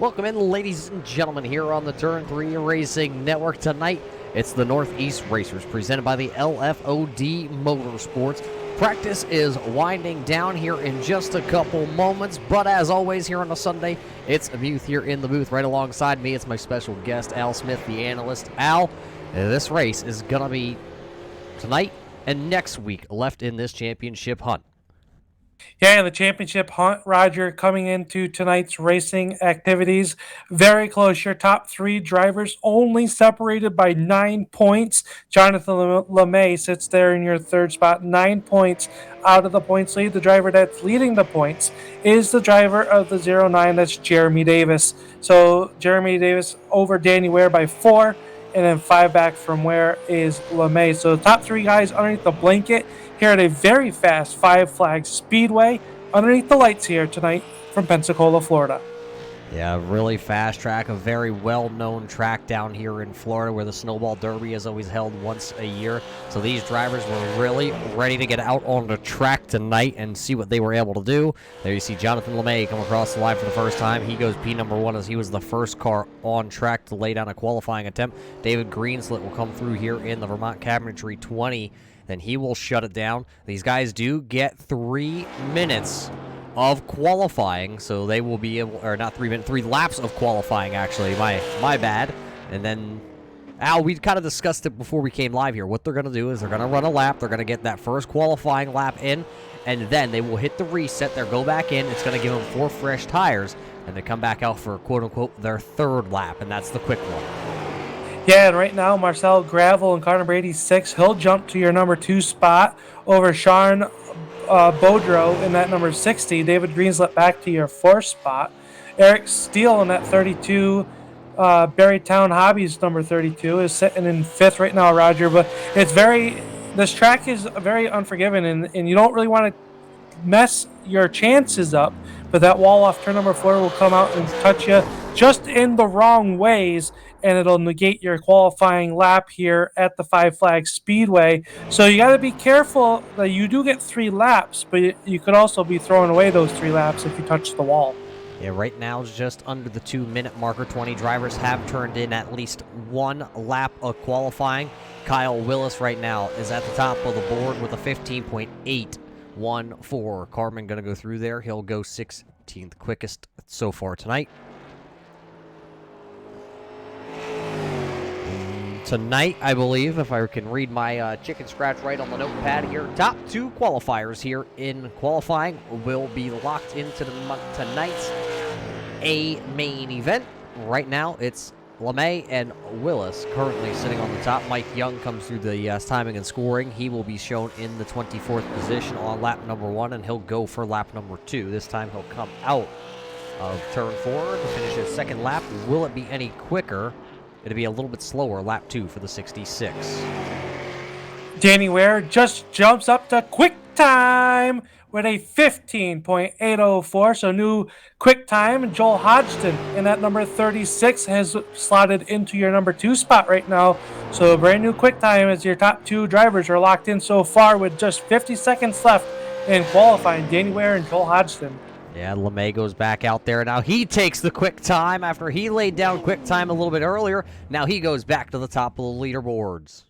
Welcome in, ladies and gentlemen, here on the Turn 3 Racing Network. Tonight, it's the Northeast Racers, presented by the LFOD Motorsports. Practice is winding down here in just a couple moments, but as always here on a Sunday, it's Muth here in the booth. Right alongside me, it's my special guest, Al Smith, the analyst. Al, this race is going to be tonight and next week left in this championship hunt. Yeah, the championship hunt, Roger, coming into tonight's racing activities. Very close. Your top three drivers only separated by 9 points. Jonathan LeMay sits there in your third spot, 9 points out of the points lead. The driver that's leading the points is the driver of the 09, that's Jeremy Davis. So Jeremy Davis over Danny Ware by 4, and then 5 back from Ware is LeMay. So the top three guys underneath the blanket here at a very fast Five Flags Speedway underneath the lights here tonight from Pensacola, Florida. Yeah, really fast track, a very well-known track down here in Florida where the Snowball Derby is always held once a year. So these drivers were really ready to get out on the track tonight and see what they were able to do. There you see Jonathan LeMay come across the line for the first time. He goes P1 as he was the first car on track to lay down a qualifying attempt. David Greenslit will come through here in the Vermont Cabinetry 20. Then he will shut it down. These guys do get 3 minutes of qualifying, so they will be able, or not 3 minutes, 3 laps of qualifying, actually, my bad. And then, Al, we kind of discussed it before we came live here. What they're going to do is they're going to run a lap, they're going to get that first qualifying lap in, and then they will hit the reset, they'll go back in, it's going to give them 4 fresh tires, and they come back out for, quote-unquote, their third lap, and that's the quick one. Yeah, and right now, Marcel Gravel and Connor Brady 6. He'll jump to your number 2 spot over Sean Bodrow in that number 60. David Greenslet back to your 4th spot. Eric Steele in that 32. Berrytown Hobbies number 32 is sitting in 5th right now, Roger. But this track is very unforgiving, and you don't really want to mess your chances up. But that wall off turn number 4 will come out and touch you just in the wrong ways, and it'll negate your qualifying lap here at the Five Flags Speedway. So you got to be careful that you do get 3 laps, but you could also be throwing away those 3 laps if you touch the wall. Yeah, right now it's just under the 2-minute marker. 20 drivers have turned in at least 1 lap of qualifying. Kyle Willis right now is at the top of the board with a 15.814. Carmen going to go through there. He'll go 16th quickest so far tonight. Tonight, I believe, if I can read my chicken scratch right on the notepad here, top 2 qualifiers here in qualifying will be locked into tonight's A main event. Right now, it's LeMay and Willis currently sitting on the top. Mike Young comes through the timing and scoring. He will be shown in the 24th position on lap number 1, and he'll go for lap number 2. This time, he'll come out of turn 4 to finish his second lap. Will it be any quicker? It'll be a little bit slower, lap 2 for the 66. Danny Ware just jumps up to quick time with a 15.804. So new quick time. Joel Hodgson in that number 36 has slotted into your number 2 spot right now. So brand new quick time as your top 2 drivers are locked in so far with just 50 seconds left in qualifying. Danny Ware and Joel Hodgson. Yeah, LeMay goes back out there. Now he takes the quick time after he laid down quick time a little bit earlier. Now he goes back to the top of the leaderboards.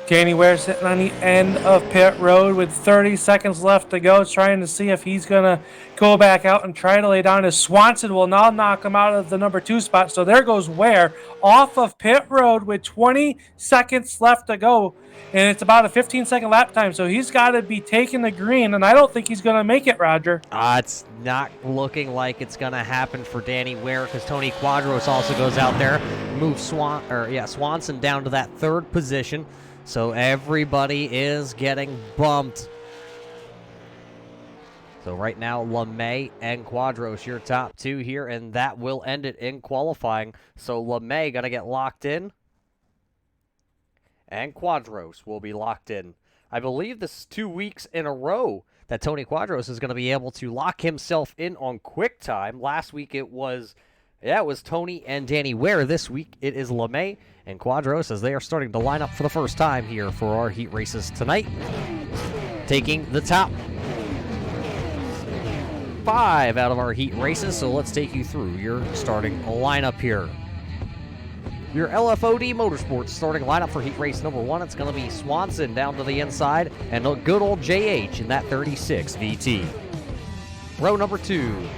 Danny Ware sitting on the end of pit road with 30 seconds left to go, trying to see if he's going to go back out and try to lay down. As Swanson will now knock him out of the number 2 spot. So there goes Ware off of pit road with 20 seconds left to go. And it's about a 15-second lap time, so he's got to be taking the green, and I don't think he's going to make it, Roger. It's not looking like it's going to happen for Danny Ware because Tony Quadros also goes out there, moves Swanson down to that 3rd position. So everybody is getting bumped. So right now, LeMay and Quadros, your top 2 here, and that will end it in qualifying. So LeMay got to get locked in, and Quadros will be locked in. I believe this is 2 weeks in a row that Tony Quadros is going to be able to lock himself in on quick time. Last week it was Tony and Danny Ware. This week it is LeMay and Quadros as they are starting to line up for the first time here for our heat races tonight. Taking the top 5 out of our heat races, so let's take you through your starting lineup here. Your LFOD Motorsports starting lineup for heat race number 1, it's going to be Swanson down to the inside, and a good old JH in that 36 VT. Row number 2,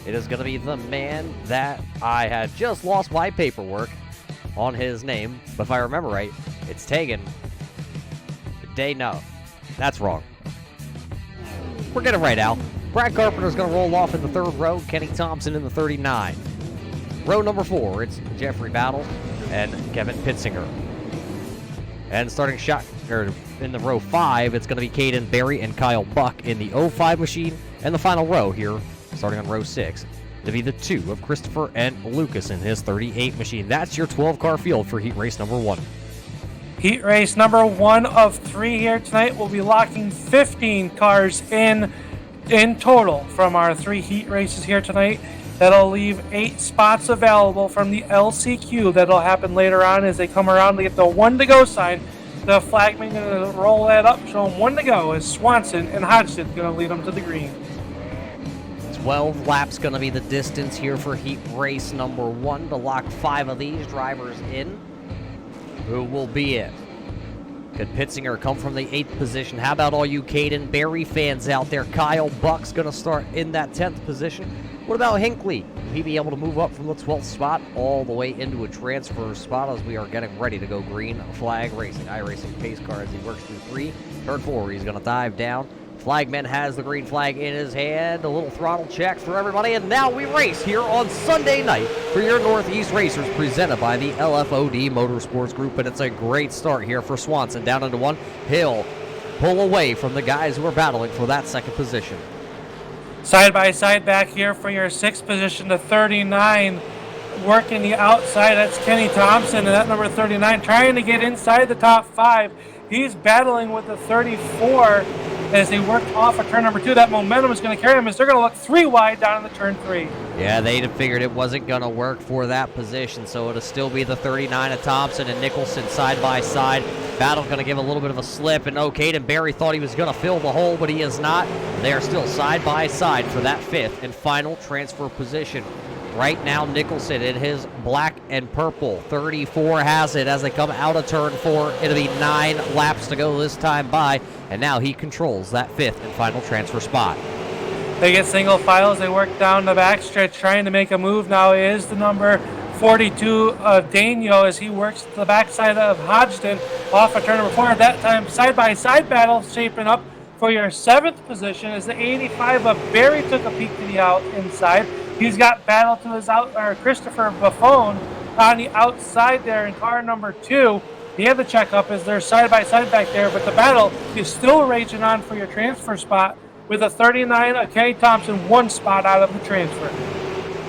it is going to be the man that I had just lost my paperwork on his name, but if I remember right, it's Tegan. No, that's wrong. We're getting it right, Al. Brad Carpenter's going to roll off in the 3rd row, Kenny Thompson in the 39. Row number 4, it's Jeffrey Battle and Kevin Pitzinger. And starting in the row 5, it's going to be Caden Berry and Kyle Buck in the 05 machine. And the final row here, starting on row 6, to be the 2 of Christopher and Lucas in his 38 machine. That's your 12-car field for heat race number 1. Heat race number 1 of 3 here tonight. We'll be locking 15 cars in total from our 3 heat races here tonight. That'll leave 8 spots available from the LCQ. That'll happen later on as they come around to get the 1 to go sign. The flagman going to roll that up, show them 1 to go as Swanson and Hodgson going to lead them to the green. 12 laps going to be the distance here for heat race number 1 to lock 5 of these drivers in. Who will be it? Could Pitzinger come from the 8th position? How about all you Caden Berry fans out there? Kyle Buck's going to start in that 10th position. What about Hinckley? Will he be able to move up from the 12th spot all the way into a transfer spot as we are getting ready to go green flag racing? iRacing pace car as he works through 3. Turn 4, he's going to dive down. Flagman has the green flag in his hand. A little throttle check for everybody. And now we race here on Sunday night for your Northeast Racers presented by the LFOD Motorsports Group. And it's a great start here for Swanson down into 1. He'll pull away from the guys who are battling for that 2nd position. Side by side back here for your 6th position to 39. Working the outside, that's Kenny Thompson, and that number 39 trying to get inside the top 5. He's battling with the 34 as they work off of turn number 2. That momentum is going to carry them as they're going to look 3 wide down in the turn 3. Yeah, they'd have figured it wasn't going to work for that position, so it'll still be the 39 of Thompson and Nicholson side by side. Battle going to give a little bit of a slip, and Caden Berry thought he was going to fill the hole, but he is not. They are still side by side for that 5th and final transfer position. Right now, Nicholson in his black and purple. 34 has it as they come out of turn 4. It'll be 9 laps to go this time by, and now he controls that 5th and final transfer spot. They get single file as they work down the backstretch, trying to make a move now is the number 42 of Daniel as he works the backside of Hodgson off of turn number 4. At that time, side-by-side battle shaping up for your 7th position as the 85 of Barry took a peek to the inside. He's got battle to his Christopher Buffon on the outside there in car number 2. He had the checkup as they're side-by-side back there, but the battle is still raging on for your transfer spot with a 39 of Kenny Thompson 1 spot out of the transfer.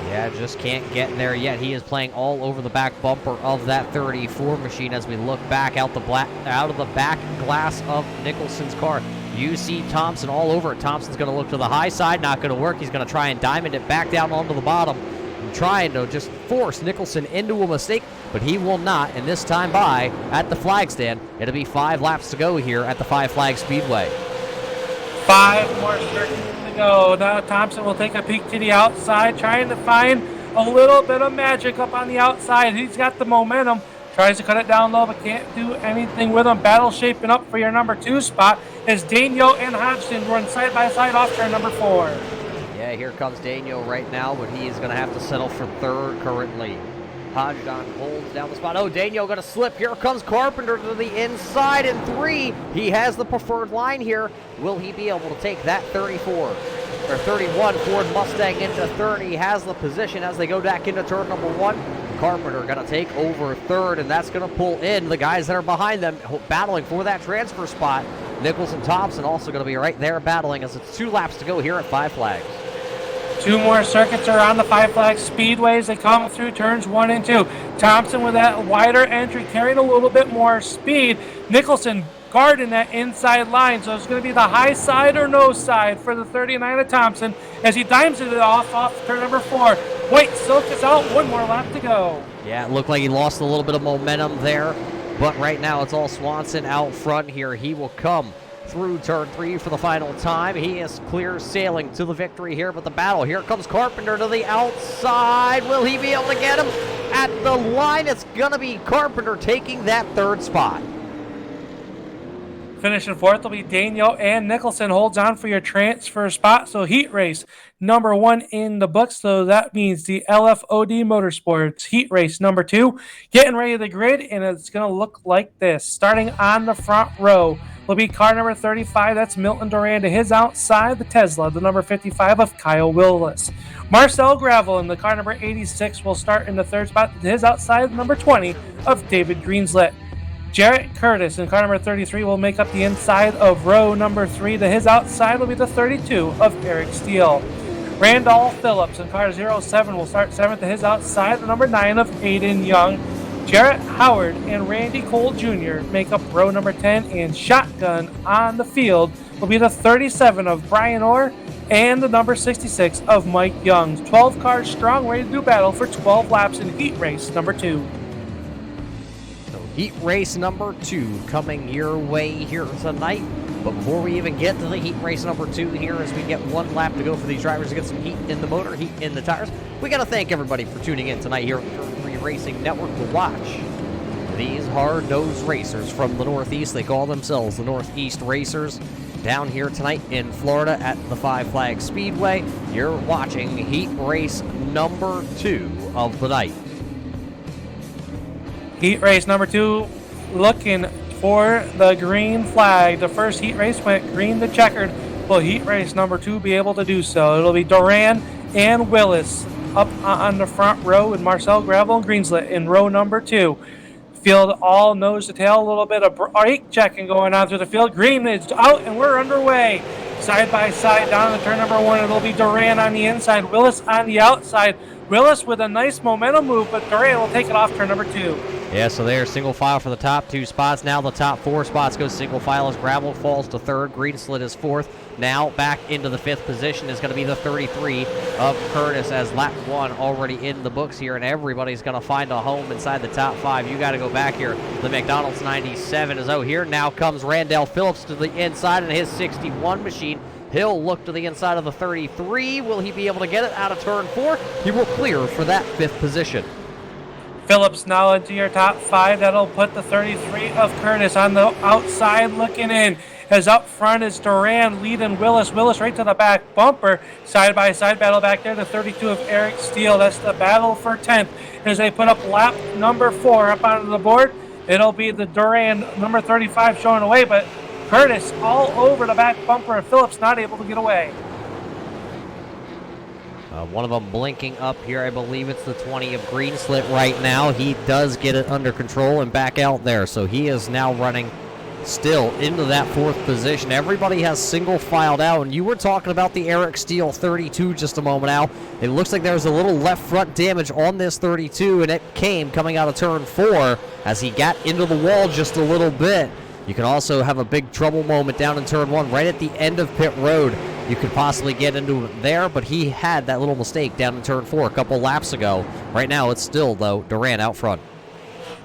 Yeah, just can't get in there yet. He is playing all over the back bumper of that 34 machine as we look back out of the back glass of Nicholson's car. You see Thompson all over it. Thompson's going to look to the high side, not going to work. He's going to try and diamond it back down onto the bottom and trying to just force Nicholson into a mistake, but he will not. And this time by at the flag stand, it'll be 5 laps to go here at the 5 Flag Speedway. 5 more circuits to go. Now Thompson will take a peek to the outside, trying to find a little bit of magic up on the outside. He's got the momentum. Tries to cut it down low, but can't do anything with him. Battle shaping up for your number 2 spot as Daniel and Hodgson run side by side off turn number 4. Yeah, here comes Daniel right now, but he is going to have to settle for 3rd currently. Hodgson holds down the spot. Oh, Daniel going to slip. Here comes Carpenter to the inside in 3. He has the preferred line here. Will he be able to take that 34 or 31 Ford Mustang into 3rd? He has the position as they go back into turn number 1. Carpenter going to take over 3rd, and that's going to pull in the guys that are behind them battling for that transfer spot. Nichols and Thompson also going to be right there battling as it's 2 laps to go here at 5 Flags. 2 more circuits are on the 5 Flag Speedways. They come through turns 1 and 2. Thompson with that wider entry carrying a little bit more speed. Nicholson guarding that inside line. So it's going to be the high side or no side for the 39 of Thompson as he dimes it off turn number 4. Wait, Silk is out. 1 more lap to go. Yeah, it looked like he lost a little bit of momentum there, but right now it's all Swanson out front here. He will come through turn 3 for the final time. He is clear sailing to the victory here, but the battle. Here comes Carpenter to the outside. Will he be able to get him at the line? It's going to be Carpenter taking that third spot. Finishing fourth will be Daniel, and Nicholson holds on for your transfer spot. So heat race number 1 in the books. So that means the LFOD Motorsports heat race number 2 getting ready to the grid, and it's going to look like this. Starting on the front row will be car number 35. That's Milton Duran. To his outside, the Tesla, the number 55 of Kyle Willis. Marcel Gravel in the car number 86 will start in the third spot. To his outside, the number 20 of David Greenslet. Jarrett Curtis in car number 33 will make up the inside of row number 3. To his outside will be the 32 of Eric Steele. Randolph Phillips in car 07 will start 7th. To his outside, the number 9 of Aiden Young. Jarrett Howard and Randy Cole Jr. make up row number 10. And shotgun on the field will be the 37 of Brian Orr and the number 66 of Mike Young. 12 cars strong, ready to do battle for 12 laps in heat race number 2. Heat race number 2 coming your way here tonight. But before we even get to the heat race number 2 here, as we get 1 lap to go for these drivers to get some heat in the motor, heat in the tires, we got to thank everybody for tuning in tonight here at the Free Racing Network to watch these hard-nosed racers from the Northeast. They call themselves the Northeast Racers. Down here tonight in Florida at the Five Flags Speedway, you're watching heat race number 2 of the night. Heat race number 2, looking for the green flag. The first heat race went green to checkered. Will heat race number 2 be able to do so? It'll be Duran and Willis up on the front row, and Marcel Gravel and Greenslet in row number 2. Field all nose to tail, a little bit of brake checking going on through the field. Green is out, and we're underway. Side by side down to turn number 1. It'll be Duran on the inside, Willis on the outside. Willis with a nice momentum move, but Duran will take it off turn number 2. Yeah, so there's single file for the top 2 spots. Now the top 4 spots go single file as Gravel falls to 3rd. Greenslet is 4th. Now back into the 5th position is going to be the 33 of Curtis, as lap 1 already in the books here, and everybody's going to find a home inside the top 5. You got to go back here. The McDonald's 97 is out here. Now comes Randall Phillips to the inside in his 61 machine. He'll look to the inside of the 33. Will he be able to get it out of turn 4? He will clear for that 5th position. Phillips now into your top 5. That'll put the 33 of Curtis on the outside looking in. As up front is Duran leading Willis. Willis right to the back bumper. Side-by-side battle back there. The 32 of Eric Steele. That's the battle for 10th. As they put up lap number 4 up onto the board, it'll be the Duran number 35 showing away, but Curtis all over the back bumper of Phillips, not able to get away. One of them blinking up here. I believe it's the 20 of Greenslet right now. He does get it under control and back out there. So he is now running still into that 4th position. Everybody has single filed out. And you were talking about the Eric Steele 32 just a moment out. It looks like there was a little left front damage on this 32, and it came coming out of turn 4 as he got into the wall just a little bit. You can also have a big trouble moment down in turn 1 right at the end of pit road. You could possibly get into it there, but he had that little mistake down in turn 4 a couple laps ago. Right now, it's still, though, Duran out front.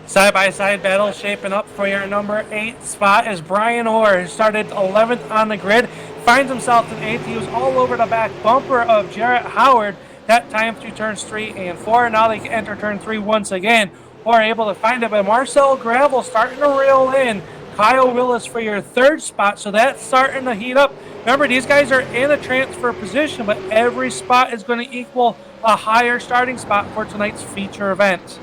Side-by-side battle shaping up for your number 8 spot as Brian Orr, who started 11th on the grid, finds himself in 8th. He was all over the back bumper of Jarrett Howard, that time through turns 3 and 4. Now they enter turn 3 once again, or able to find it, but Marcel Gravel starting to reel in Kyle Willis for your 3rd spot, so that's starting to heat up. Remember, these guys are in a transfer position, but every spot is going to equal a higher starting spot for tonight's feature event.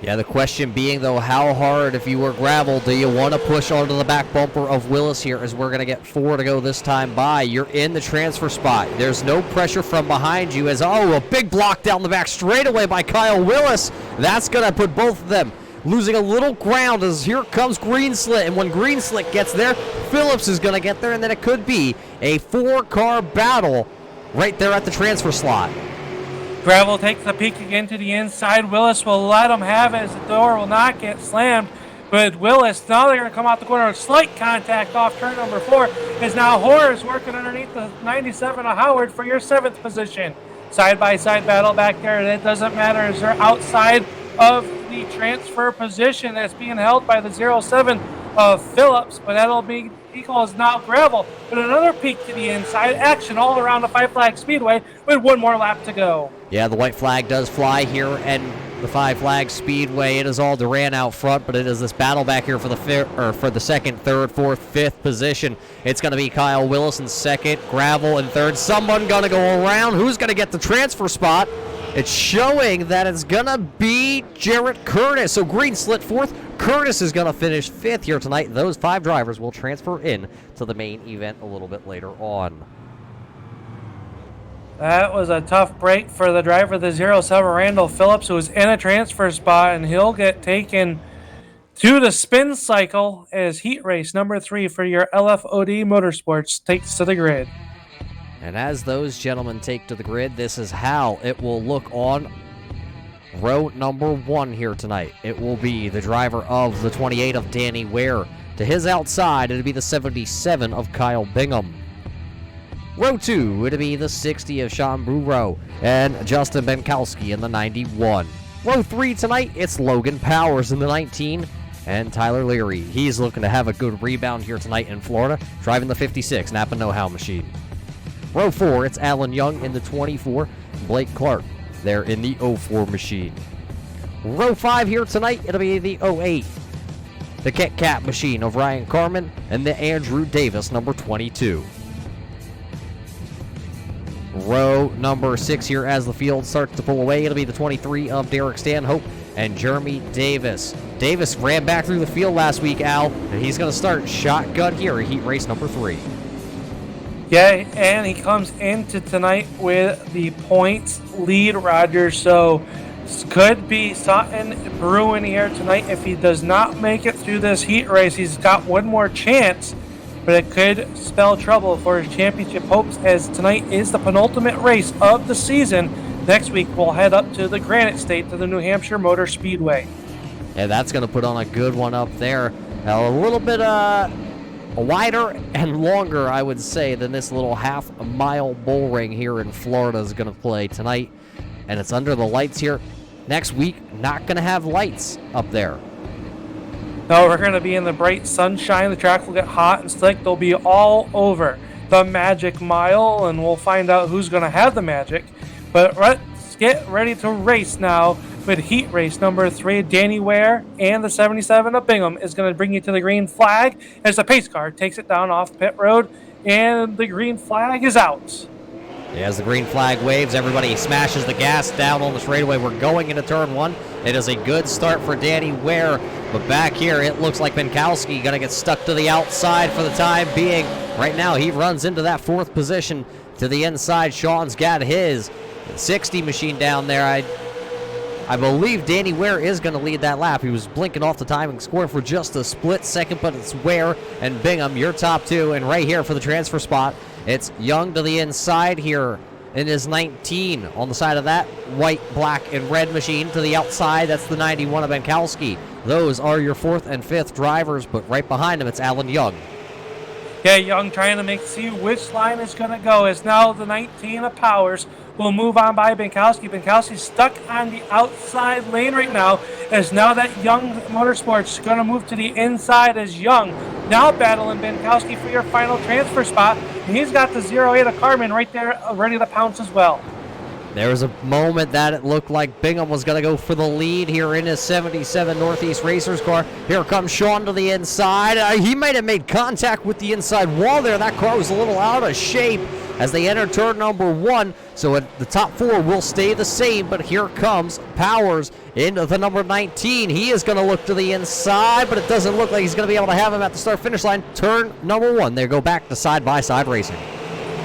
Yeah, the question being, though, how hard, if you were Gravel, do you want to push onto the back bumper of Willis here, as we're going to get 4 to go this time by. You're in the transfer spot. There's no pressure from behind you as, a big block down the back straightaway by Kyle Willis. That's going to put both of them losing a little ground as here comes Greenslet. And when Greenslet gets there, Phillips is going to get there, and then it could be a 4-car battle right there at the transfer slot. Gravel takes the peek again to the inside. Willis will let him have it as the door will not get slammed. But Willis, now they're going to come out the corner. Slight contact off turn number 4 is now Horace working underneath the 97 of Howard for your 7th position. Side-by-side battle back there. It doesn't matter as they're outside of the transfer position that's being held by the 07 of Phillips, but that'll be equals now gravel, but another peek to the inside. Action all around the Five Flag Speedway with one more lap to go. Yeah, the white flag does fly here, and the Five Flag Speedway, it is all Duran out front, but it is this battle back here for the second, third, fourth, fifth position. It's going to be Kyle Willis in second, Gravel in third. Someone going to go around. Who's going to get the transfer spot? It's showing that it's going to be Jarrett Curtis. So Green slit fourth. Curtis is going to finish fifth here tonight. Those 5 drivers will transfer in to the main event a little bit later on. That was a tough break for the driver of the 07, Randall Phillips, who was in a transfer spot, and he'll get taken to the spin cycle as heat race number 3 for your LFOD Motorsports takes to the grid. And as those gentlemen take to the grid, this is how it will look on row number 1 here tonight. It will be the driver of the 28 of Danny Ware. To his outside, it'll be the 77 of Kyle Bingham. Row 2, it'll be the 60 of Sean Brewer and Justin Benkowski in the 91. Row 3 tonight, it's Logan Powers in the 19 and Tyler Leary. He's looking to have a good rebound here tonight in Florida, driving the 56 Napa Know-How machine. Row 4, it's Alan Young in the 24, Blake Clark there in the 04 machine. Row 5 here tonight, it'll be the 08, the Kit Kat machine of Ryan Carmen and the Andrew Davis number 22. Row number 6 here as the field starts to pull away. It'll be the 23 of Derek Stanhope and Jeremy Davis. Davis ran back through the field last week, Al, and he's going to start shotgun here at heat race number 3. Yeah, and he comes into tonight with the points lead, Roger. So could be something brewing here tonight. If he does not make it through this heat race, he's got one more chance, but it could spell trouble for his championship hopes, as tonight is the penultimate race of the season. Next week, we'll head up to the Granite State to the New Hampshire Motor Speedway. Yeah, that's going to put on a good one up there. A little bit wider and longer, I would say, than this little half-mile bull ring here in Florida is going to play tonight. And it's under the lights here. Next week, not going to have lights up there. No, we're going to be in the bright sunshine. The track will get hot and slick. They'll be all over the Magic Mile, and we'll find out who's going to have the magic. But let's get ready to race now with heat race number 3. Danny Ware and the 77 of Bingham is going to bring you to the green flag as the pace car takes it down off pit road, and the green flag is out. As the green flag waves, everybody smashes the gas down on the straightaway. We're going into turn 1. It is a good start for Danny Ware, but back here it looks like Benkowski going to get stuck to the outside for the time being. Right now he runs into that 4th position to the inside. Sean's got his 60 machine down there. I believe Danny Ware is going to lead that lap. He was blinking off the timing, scoring for just a split second, but it's Ware and Bingham, your top 2, and right here for the transfer spot, it's Young to the inside here in his 19. On the side of that, white, black, and red machine to the outside. That's the 91 of Benkowski. Those are your 4th and 5th drivers, but right behind him, it's Alan Young. Yeah, Young trying to see which line is going to go. It's now the 19 of Powers will move on by Benkowski. Benkowski's stuck on the outside lane right now, as now that Young Motorsports is going to move to the inside as Young now battling Benkowski for your final transfer spot. And he's got the 08 of Carmen right there ready to pounce as well. There was a moment that it looked like Bingham was going to go for the lead here in his 77 Northeast Racers car. Here comes Sean to the inside. He might have made contact with the inside wall there. That car was a little out of shape as they enter turn number 1. So the top 4 will stay the same, but here comes Powers into the number 19. He is going to look to the inside, but it doesn't look like he's going to be able to have him at the start-finish line. Turn number 1. They go back to side-by-side racing.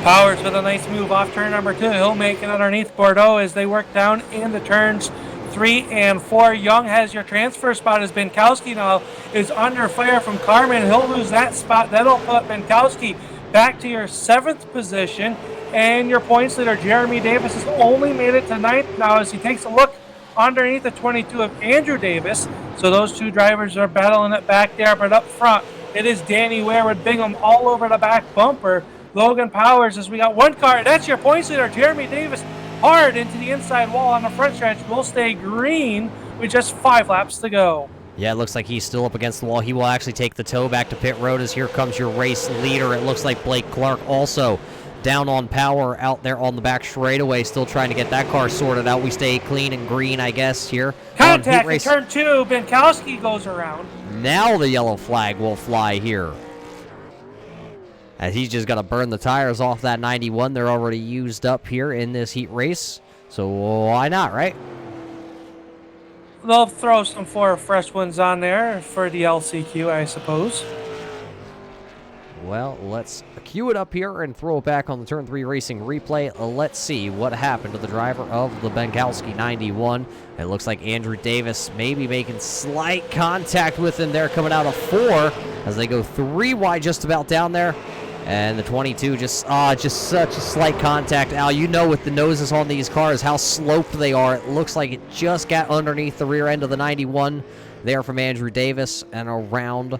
Powers with a nice move off turn number 2. He'll make it underneath Bordeaux as they work down into turns 3 and 4. Young has your transfer spot as Benkowski now is under fire from Carmen. He'll lose that spot. That'll put Benkowski back to your 7th position. And your points leader, Jeremy Davis, has only made it to 9th now as he takes a look underneath the 22 of Andrew Davis. So those 2 drivers are battling it back there, but up front, it is Danny Ware with Bingham all over the back bumper. Logan Powers, as we got one car. That's your points leader, Jeremy Davis, hard into the inside wall on the front stretch. Will stay green with just 5 laps to go. Yeah, it looks like he's still up against the wall. He will actually take the tow back to pit road as here comes your race leader. It looks like Blake Clark also down on power out there on the back straightaway, still trying to get that car sorted out. We stay clean and green, I guess, here. Contact in turn 2. Benkowski goes around. Now the yellow flag will fly here, as he's just going to burn the tires off that 91. They're already used up here in this heat race, so why not, right? They'll throw some 4 fresh ones on there for the LCQ, I suppose. Well, let's cue it up here and throw it back on the Turn 3 Racing replay. Let's see what happened to the driver of the Benkowski 91. It looks like Andrew Davis maybe making slight contact with him there, coming out of 4 as they go 3 wide just about down there. And the 22 just such a slight contact. Al, you know with the noses on these cars how sloped they are. It looks like it just got underneath the rear end of the 91 there from Andrew Davis, and around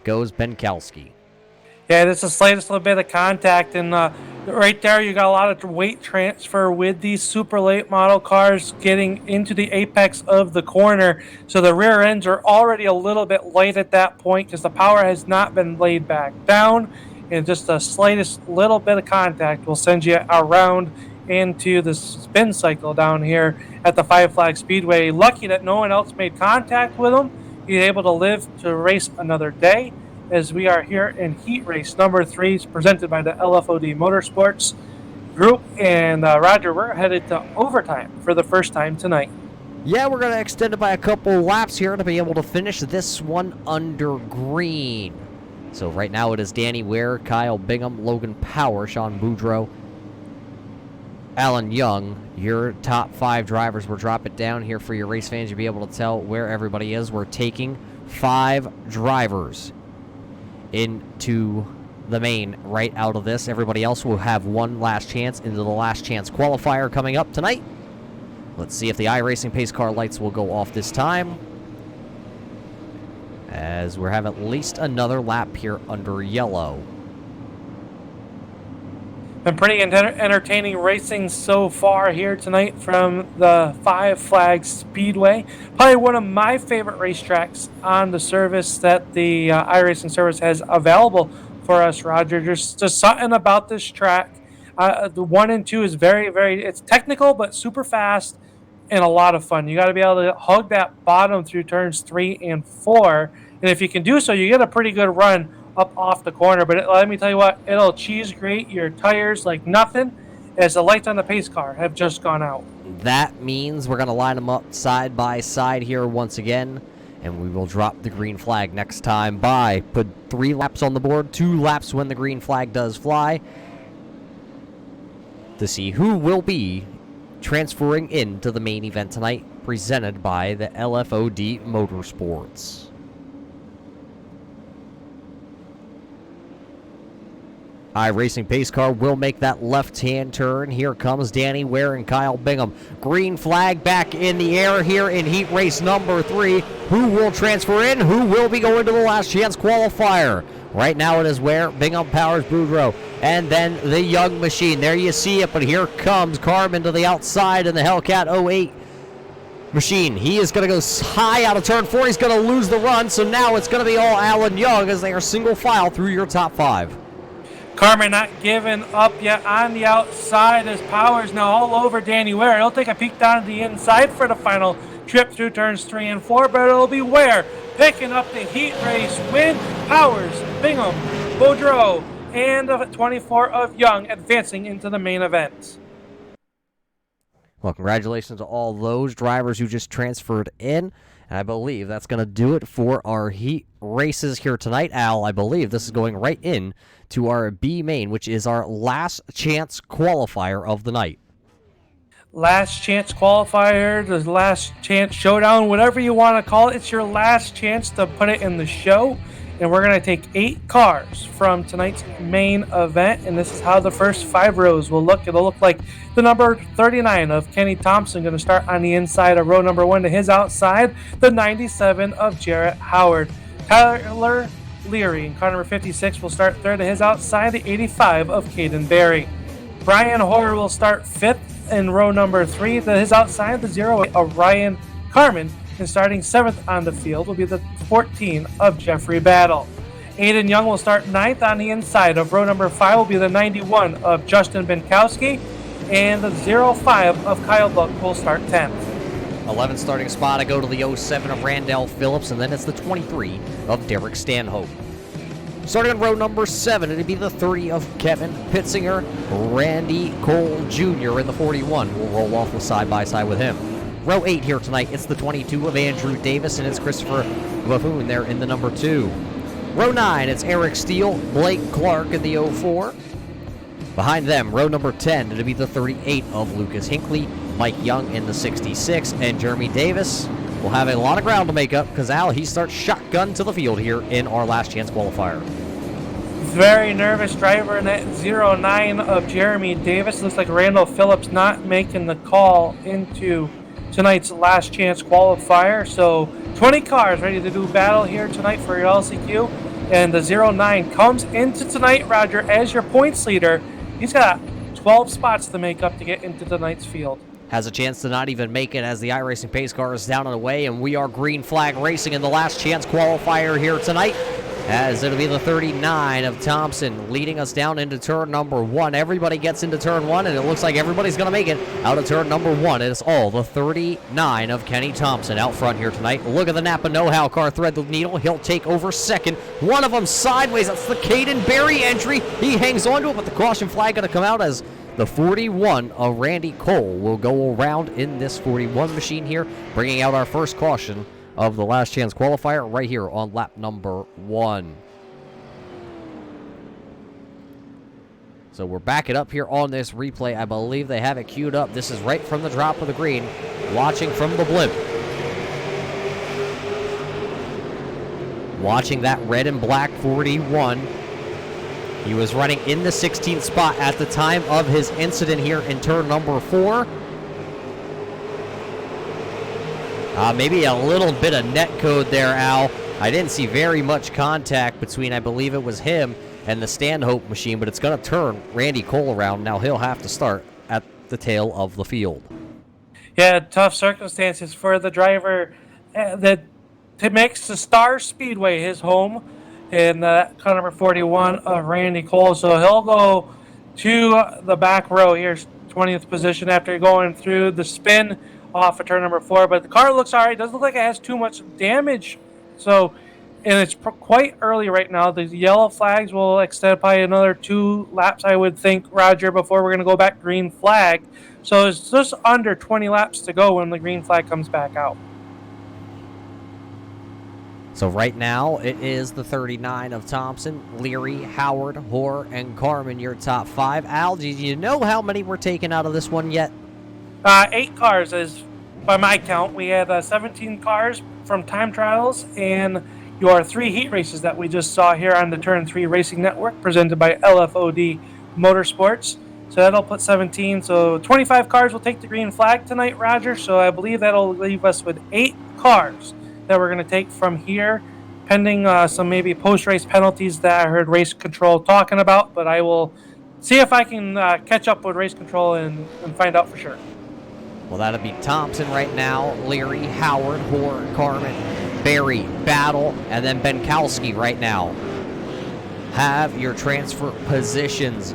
goes Benkowski. Yeah, this is the slightest little bit of contact, and right there you got a lot of weight transfer with these super late model cars getting into the apex of the corner. So the rear ends are already a little bit light at that point because the power has not been laid back down. And just the slightest little bit of contact will send you around into the spin cycle down here at the Five Flag Speedway. Lucky that no one else made contact with him. He's able to live to race another day, as we are here in heat race number 3, presented by the LFOD Motorsports group. And Roger, we're headed to overtime for the first time tonight. Yeah, we're going to extend it by a couple laps here to be able to finish this one under green. So right now it is Danny Ware, Kyle Bingham, Logan Power, Sean Boudreau, Alan Young. Your top 5 drivers. We'll drop it down here for your race fans. You'll be able to tell where everybody is. We're taking 5 drivers into the main right out of this. Everybody else will have one last chance into the last chance qualifier coming up tonight. Let's see if the iRacing pace car lights will go off this time, as we have at least another lap here under yellow. Been pretty entertaining racing so far here tonight from the Five Flags Speedway. Probably one of my favorite racetracks on the service that the iRacing service has available for us, Roger. Just something about this track. The 1 and 2 is it's technical but super fast and a lot of fun. You got to be able to hug that bottom through turns 3 and 4. And if you can do so, you get a pretty good run up off the corner. But let me tell you what, it'll cheese grate your tires like nothing, as the lights on the pace car have just gone out. That means we're going to line them up side by side here once again, and we will drop the green flag next time by. Put 3 laps on the board, 2 laps when the green flag does fly, to see who will be transferring into the main event tonight, presented by the LFOD Motorsports. iRacing pace car will make that left-hand turn. Here comes Danny Ware and Kyle Bingham. Green flag back in the air here in heat race number 3. Who will transfer in? Who will be going to the last chance qualifier? Right now it is Ware, Bingham, Powers, Boudreau, and then the Young machine. There you see it, but here comes Carmen to the outside in the Hellcat 08 machine. He is going to go high out of turn 4. He's going to lose the run, so now it's going to be all Alan Young as they are single file through your top 5. Carmen not giving up yet on the outside, as Powers now all over Danny Ware. He'll take a peek down to the inside for the final trip through turns 3 and 4, but it'll be Ware picking up the heat race win. Powers, Bingham, Boudreau, and the 24 of Young advancing into the main event. Well, congratulations to all those drivers who just transferred in. And I believe that's going to do it for our heat races here tonight. Al, I believe this is going right in to our B main, which is our last chance qualifier of the night. Last chance qualifier, the last chance showdown, whatever you want to call it. It's your last chance to put it in the show. And we're going to take 8 cars from tonight's main event. And this is how the first 5 rows will look. It'll look like the number 39 of Kenny Thompson going to start on the inside of row number 1 to his outside. The 97 of Jarrett Howard. Tyler Leary in car number 56 will start third to his outside. The 85 of Caden Berry. Brian Hoare will start 5th in row number 3 to his outside. The 08 of Ryan Carmen And starting 7th on the field will be the 14 of Jeffrey Battle. Aiden Young will start 9th on the inside of row number 5 will be the 91 of Justin Binkowski. And the 05 of Kyle Buck will start 10th. 11th starting spot, I go to the 07 of Randall Phillips, and then it's the 23 of Derek Stanhope. Starting on row number 7, it'll be the 30 of Kevin Pitzinger. Randy Cole Jr. in the 41 will roll off with side-by-side with him. Row 8 here tonight, it's the 22 of Andrew Davis, and it's Christopher Buffoon there in the number 2. Row 9, it's Eric Steele, Blake Clark in the 04. Behind them, row number 10, it'll be the 38 of Lucas Hinckley, Mike Young in the 66, and Jeremy Davis will have a lot of ground to make up because Al, he starts shotgun to the field here in our last chance qualifier. Very nervous driver in that 09 of Jeremy Davis. Looks like Randall Phillips not making the call into tonight's last chance qualifier. So 20 cars ready to do battle here tonight for your LCQ. And the 09 comes into tonight, Roger, as your points leader. He's got 12 spots to make up to get into tonight's field. Has a chance to not even make it as the iRacing pace car is down and away, and we are green flag racing in the last chance qualifier here tonight, as it'll be the 39 of Thompson leading us down into turn number 1. Everybody gets into turn 1, and it looks like everybody's going to make it out of turn number 1. It is all the 39 of Kenny Thompson out front here tonight. Look at the Napa Know-How car thread the needle. He'll take over second. One of them sideways. That's the Caden Berry entry. He hangs on to it, but the caution flag going to come out as the 41 of Randy Cole will go around in this 41 machine here, bringing out our first caution of the last chance qualifier right here on lap number 1. So we're backing up here on this replay. I believe they have it queued up. This is right from the drop of the green, watching from the blimp. Watching that red and black 41. He was running in the 16th spot at the time of his incident here in turn number 4. Maybe a little bit of net code there, Al. I didn't see very much contact between, I believe it was him and the Stanhope machine, but it's going to turn Randy Cole around. Now he'll have to start at the tail of the field. Yeah, tough circumstances for the driver that makes the Star Speedway his home. In car number 41 of Randy Cole. So he'll go to the back row here, 20th position after going through the spin off of turn number 4. But the car looks all right. Doesn't look like it has too much damage. So, and it's quite early right now. The yellow flags will extend by another 2 laps, I would think, Roger, before we're going to go back green flag. So it's just under 20 laps to go when the green flag comes back out. So right now, it is the 39 of Thompson, Leary, Howard, Hoare, and Carmen, your top 5. Al, do you know how many were taken out of this one yet? 8 cars is, by my count. We had 17 cars from time trials and your 3 heat races that we just saw here on the Turn 3 Racing Network, presented by LFOD Motorsports. So that'll put 17. So 25 cars will take the green flag tonight, Roger. So I believe that'll leave us with 8 cars that we're going to take from here, pending some maybe post-race penalties that I heard Race Control talking about, but I will see if I can catch up with Race Control and find out for sure. Well, that'll be Thompson right now, Leary, Howard, Hoare, Carmen, Berry, Battle, and then Benkowski right now. Have your transfer positions.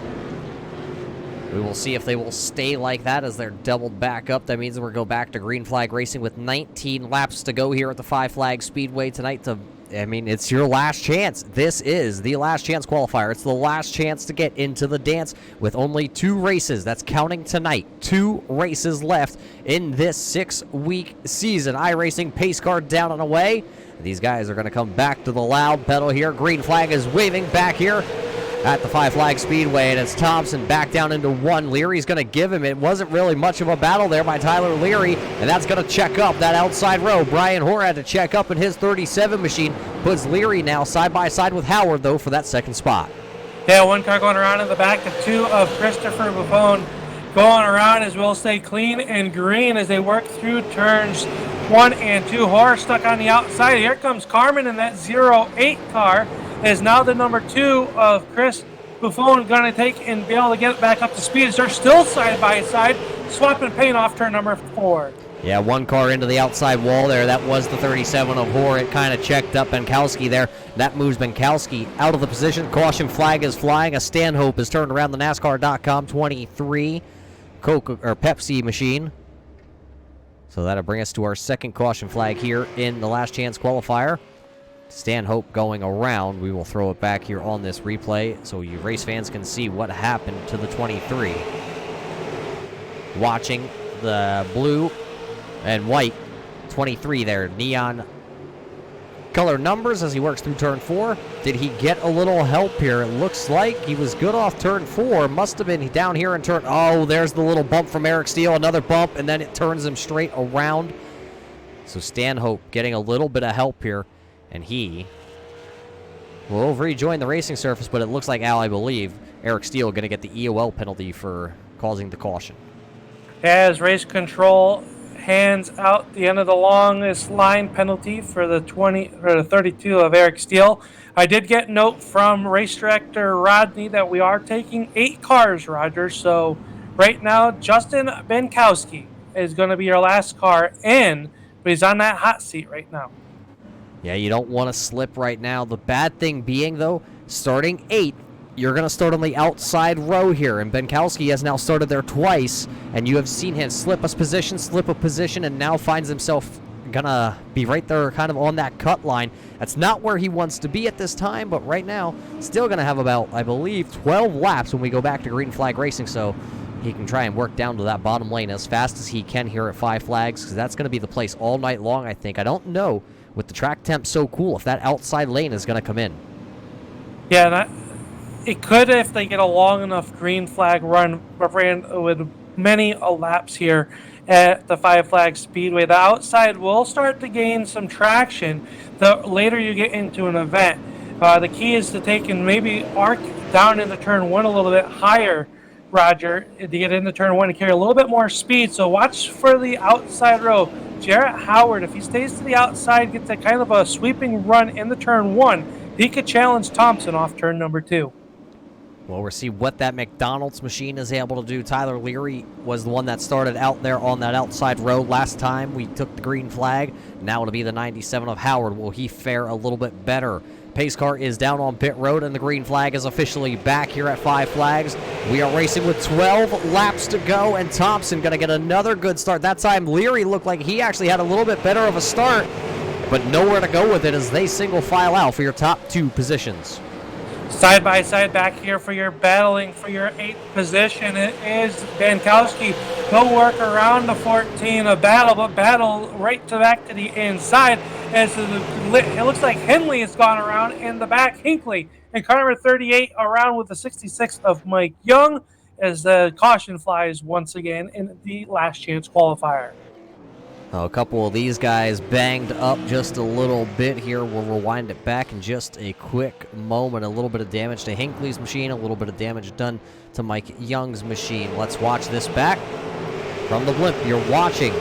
We will see if they will stay like that as they're doubled back up. That means we'll go back to green flag racing with 19 laps to go here at the 5 Flag Speedway tonight. It's your last chance. This is the last chance qualifier. It's the last chance to get into the dance with only 2 races. That's counting tonight. 2 races left in this 6-week season. iRacing pace car down and away. These guys are going to come back to the loud pedal here. Green flag is waving back here at the 5 Flag Speedway, and it's Thompson back down into 1. Leary's going to give him. It wasn't really much of a battle there by Tyler Leary, and that's going to check up that outside row. Brian Hoare had to check up in his 37 machine. Puts Leary now side by side with Howard, though, for that second spot. Yeah, 1 car going around in the back. The 2 of Christopher Buffon going around as we'll stay clean and green as they work through turns 1 and 2. Hoare stuck on the outside. Here comes Carmen in that 08 car. Is now the number 2 of Chris Buffon going to take and be able to get it back up to speed. They're still side by side, swapping paint off turn number 4. Yeah, one car into the outside wall there. That was the 37 of Hoare. It kind of checked up Benkowski there. That moves Benkowski out of the position. Caution flag is flying. A Stanhope is turned around the NASCAR.com 23 Coke or Pepsi machine. So that'll bring us to our second caution flag here in the last chance qualifier. Stanhope going around. We will throw it back here on this replay so you race fans can see what happened to the 23. Watching the blue and white 23 there, neon color numbers as he works through turn 4. Did he get a little help here? It looks like he was good off turn 4. Must have been down here in turn. Oh, there's the little bump from Eric Steele. Another bump, and then it turns him straight around. So Stanhope getting a little bit of help here, and he will rejoin the racing surface, but it looks like, Al, I believe, Eric Steele going to get the EOL penalty for causing the caution. As race control hands out the end of the longest line penalty for the 32 of Eric Steele. I did get note from race director Rodney that we are taking 8 cars, Roger. So right now, Justin Benkowski is going to be your last car in, but he's on that hot seat right now. Yeah, you don't want to slip right now. The bad thing being, though, starting 8, you're going to start on the outside row here, and Benkowski has now started there twice, and you have seen him slip a position, and now finds himself going to be right there kind of on that cut line. That's not where he wants to be at this time, but right now, still going to have about, I believe, 12 laps when we go back to green flag racing, so he can try and work down to that bottom lane as fast as he can here at 5 Flags, because that's going to be the place all night long, I think. I don't know, with the track temp so cool, if that outside lane is going to come in. Yeah, and it could if they get a long enough green flag run with many laps here at the 5 Flag Speedway. The outside will start to gain some traction the later you get into an event. The key is to take and maybe arc down into turn 1 a little bit higher, Roger, to get into turn 1 and carry a little bit more speed. So watch for the outside row. Jarrett Howard, if he stays to the outside, gets a kind of a sweeping run in the turn 1, he could challenge Thompson off turn number 2. Well, we'll see what that McDonald's machine is able to do. Tyler Leary was the one that started out there on that outside road last time we took the green flag. Now it'll be the 97 of Howard. Will he fare a little bit better? Pace car is down on pit road, and the green flag is officially back here at 5 Flags. We are racing with 12 laps to go, and Thompson going to get another good start. That time, Leary looked like he actually had a little bit better of a start, but nowhere to go with it as they single file out for your top 2 positions. Side by side back here for your battling for your 8th position. It is Benkowski. He'll work around the 14 of battle, but battle right to back to the inside. As it looks like Henley has gone around in the back. Hinckley and car number 38 around with the 66 of Mike Young as the caution flies once again in the last chance qualifier. A couple of these guys banged up just a little bit here. We'll rewind it back in just a quick moment. A little bit of damage to Hinckley's machine, a little bit of damage done to Mike Young's machine. Let's watch this back from the blimp. You're watching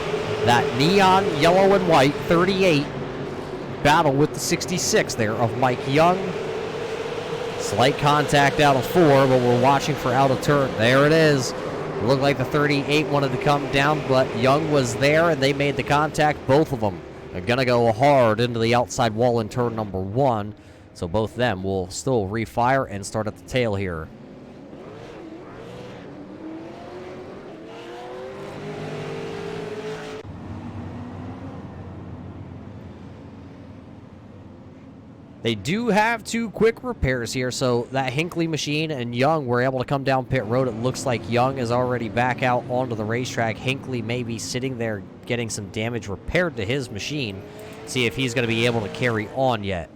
that neon yellow and white 38 battle with the 66 there of Mike Young. Slight contact out of 4, but we're watching for out of turn. There it is. It looked like the 38 wanted to come down, but Young was there, and they made the contact. Both of them are going to go hard into the outside wall in turn number 1. So both of them will still refire and start at the tail here. They do have 2 quick repairs here, so that Hinckley machine and Young were able to come down pit road. It looks like Young is already back out onto the racetrack. Hinckley may be sitting there getting some damage repaired to his machine. See if he's going to be able to carry on yet.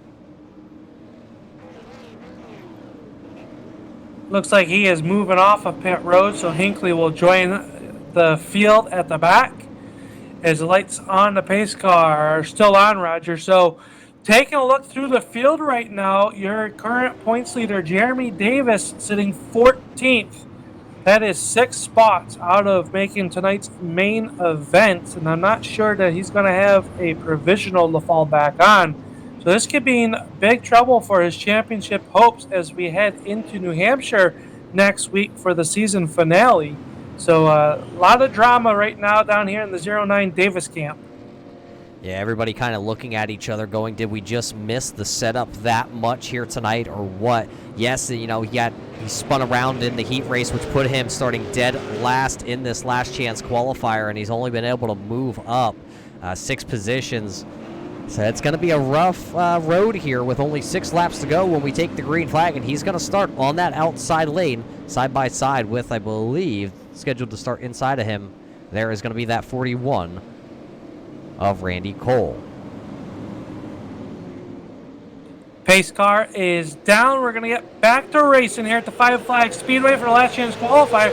Looks like he is moving off of pit road, so Hinckley will join the field at the back as the lights on the pace car are still on, Roger. So taking a look through the field right now, your current points leader, Jeremy Davis, sitting 14th. That is 6 spots out of making tonight's main event, and I'm not sure that he's going to have a provisional to fall back on. So this could be in big trouble for his championship hopes as we head into New Hampshire next week for the season finale. So a lot of drama right now down here in the 09 Davis camp. Yeah, everybody kind of looking at each other going, did we just miss the setup that much here tonight or what? Yes, you know, he spun around in the heat race, which put him starting dead last in this last chance qualifier, and he's only been able to move up 6 positions. So it's going to be a rough road here with only 6 laps to go when we take the green flag, and he's going to start on that outside lane side by side with, I believe, scheduled to start inside of him. There is going to be that 41 of Randy Cole. Pace car is down. We're going to get back to racing here at the Five Flags Speedway for the last chance qualifier.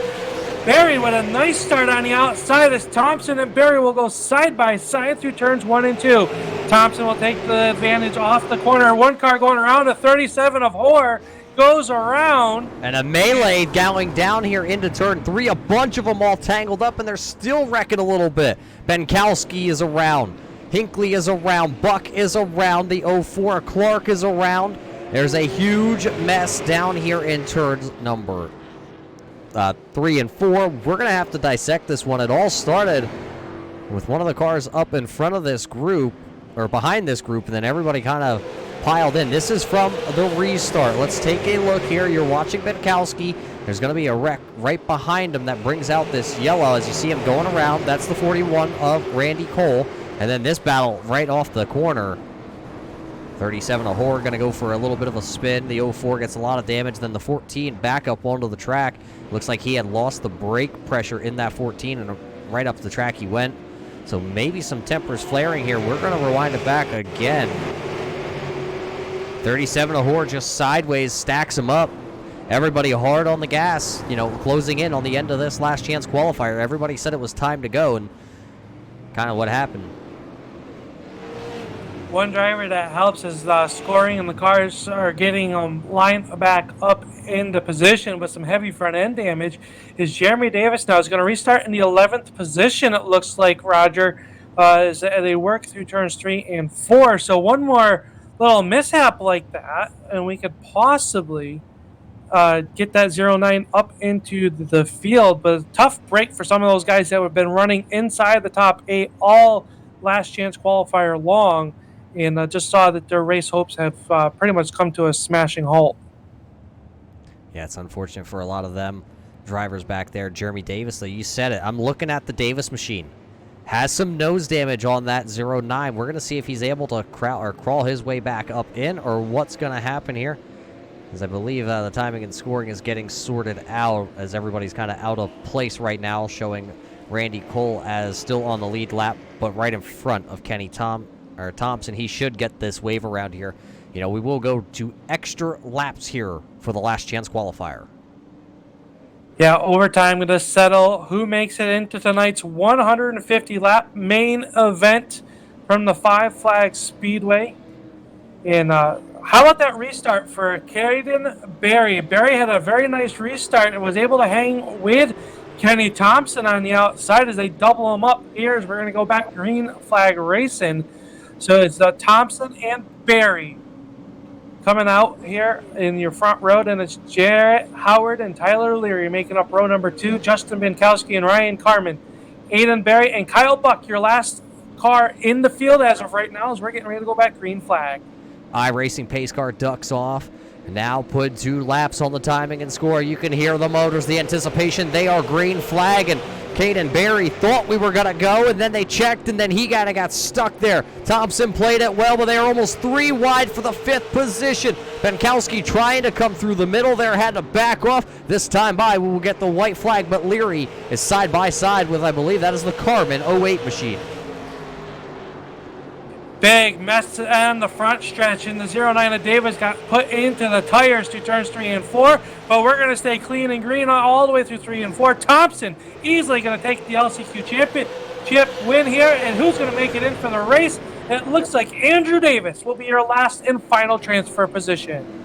Barry with a nice start on the outside as Thompson and Barry will go side by side through turns 1 and 2. Thompson will take the advantage off the corner. One car going around, a 37 of Hoare goes around. And a melee going down here into turn 3. A bunch of them all tangled up, and they're still wrecking a little bit. Benkowski is around. Hinkley is around. Buck is around. The 04 Clark is around. There's a huge mess down here in turns number 3 and 4. We're going to have to dissect this one. It all started with one of the cars up in front of this group, or behind this group, and then everybody kind of piled in. This is from the restart. Let's take a look here. You're watching Benkowski. There's going to be a wreck right behind him that brings out this yellow as you see him going around. That's the 41 of Randy Cole. And then this battle right off the corner. 37 of Hoare going to go for a little bit of a spin. The 04 gets a lot of damage. Then the 14 back up onto the track. Looks like he had lost the brake pressure in that 14, and right up the track he went. So maybe some tempers flaring here. We're going to rewind it back again. 37 of Hoare just sideways stacks him up. Everybody hard on the gas, you know, closing in on the end of this last chance qualifier. Everybody said it was time to go, and kind of what happened. One driver that helps is scoring, and the cars are getting lined back up into position with some heavy front end damage. Is Jeremy Davis now is going to restart in the 11th position, it looks like, Roger, as they work through turns 3 and 4. So one more little mishap like that, and we could possibly get that 09 up into the field. But a tough break for some of those guys that have been running inside the top 8 all last chance qualifier long, and just saw that their race hopes have pretty much come to a smashing halt. Yeah, it's unfortunate for a lot of them drivers back there. Jeremy Davis, though, you said it. I'm looking at the Davis machine. Has some nose damage on that 09. We're going to see if he's able to crawl his way back up in, or what's going to happen here. As I believe the timing and scoring is getting sorted out, as everybody's kind of out of place right now, showing Randy Cole as still on the lead lap, but right in front of Kenny Thompson. He should get this wave around here. You know, we will go to extra laps here for the last chance qualifier. Yeah, overtime going to settle who makes it into tonight's 150-lap main event from the Five Flags Speedway. And how about that restart for Caden Barry? Barry had a very nice restart and was able to hang with Kenny Thompson on the outside as they double him up here as we're going to go back green flag racing. So it's Thompson and Barry coming out here in your front row, and it's Jarrett Howard and Tyler Leary making up row number 2. Justin Benkowski and Ryan Carmen, Aiden Barry, and Kyle Buck, your last car in the field as of right now as we're getting ready to go back green flag. iRacing pace car ducks off. Now put 2 laps on the timing and score. You can hear the motors, the anticipation. They are green flag, and Caden Barry thought we were going to go, and then they checked, and then he kind of got stuck there. Thompson played it well, but they are almost 3 wide for the 5th position. Benkowski trying to come through the middle there, had to back off. This time by, we will get the white flag, but Leary is side by side with, I believe, that is the Carmen 08 machine. Big mess on the front stretch, and the 09 of Davis got put into the tires through turns 3 and 4, but we're going to stay clean and green all the way through 3 and 4. Thompson easily going to take the LCQ championship win here, and who's going to make it in for the race? It looks like Andrew Davis will be your last and final transfer position.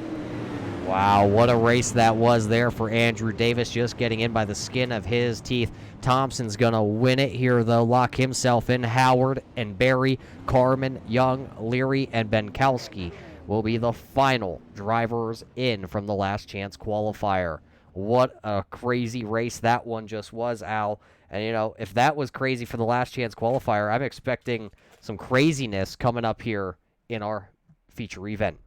Wow, what a race that was there for Andrew Davis, just getting in by the skin of his teeth. Thompson's going to win it here, though, lock himself in. Howard and Barry, Carmen, Young, Leary, and Benkowski will be the final drivers in from the last chance qualifier. What a crazy race that one just was, Al. And, you know, if that was crazy for the last chance qualifier, I'm expecting some craziness coming up here in our feature event.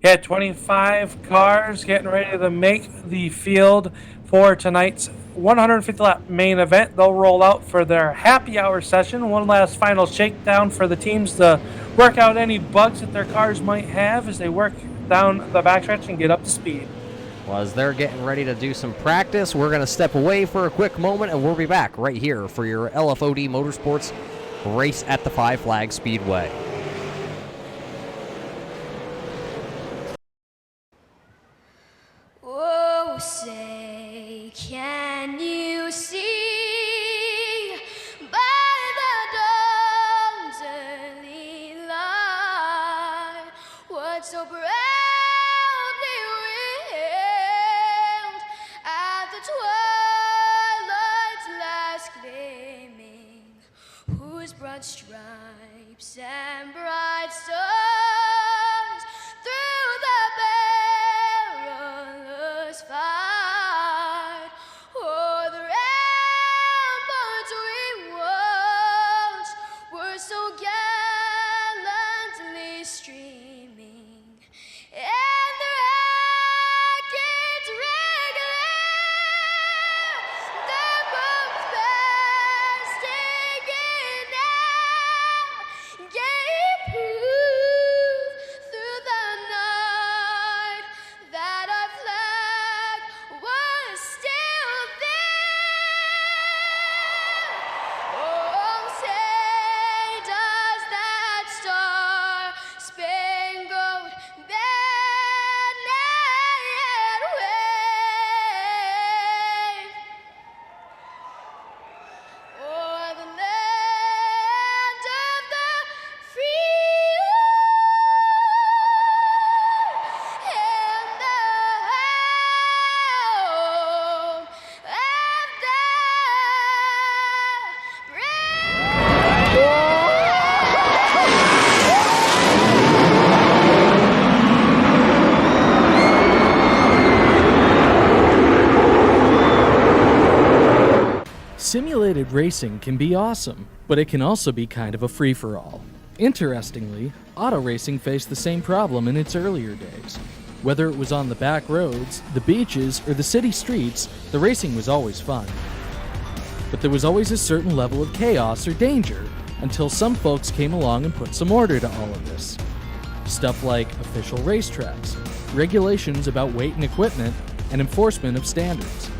Yeah, 25 cars getting ready to make the field for tonight's 150 lap main event. They'll roll out for their happy hour session. One last final shakedown for the teams to work out any bugs that their cars might have as they work down the backstretch and get up to speed. Well, as they're getting ready to do some practice, we're going to step away for a quick moment, and we'll be back right here for your LFOD Motorsports race at the Five Flags Speedway. Oh, say, can you see by the dawn's early light what so proudly wailed at the twilight's last gleaming, whose broad stripes and bright stars through the perilous fight o'er the ramparts we watched were so gallantly streaming, and the rackets regular, the boats bursting in air, gave proof through the night that our flag was still there. Oh, say does that star-spangled banner yet wave o'er the land of the free and the home of the Simulated racing can be awesome, but it can also be kind of a free-for-all. Interestingly, auto racing faced the same problem in its earlier days. Whether it was on the back roads, the beaches, or the city streets, the racing was always fun. But there was always a certain level of chaos or danger, until some folks came along and put some order to all of this. Stuff like official racetracks, regulations about weight and equipment, and enforcement of standards.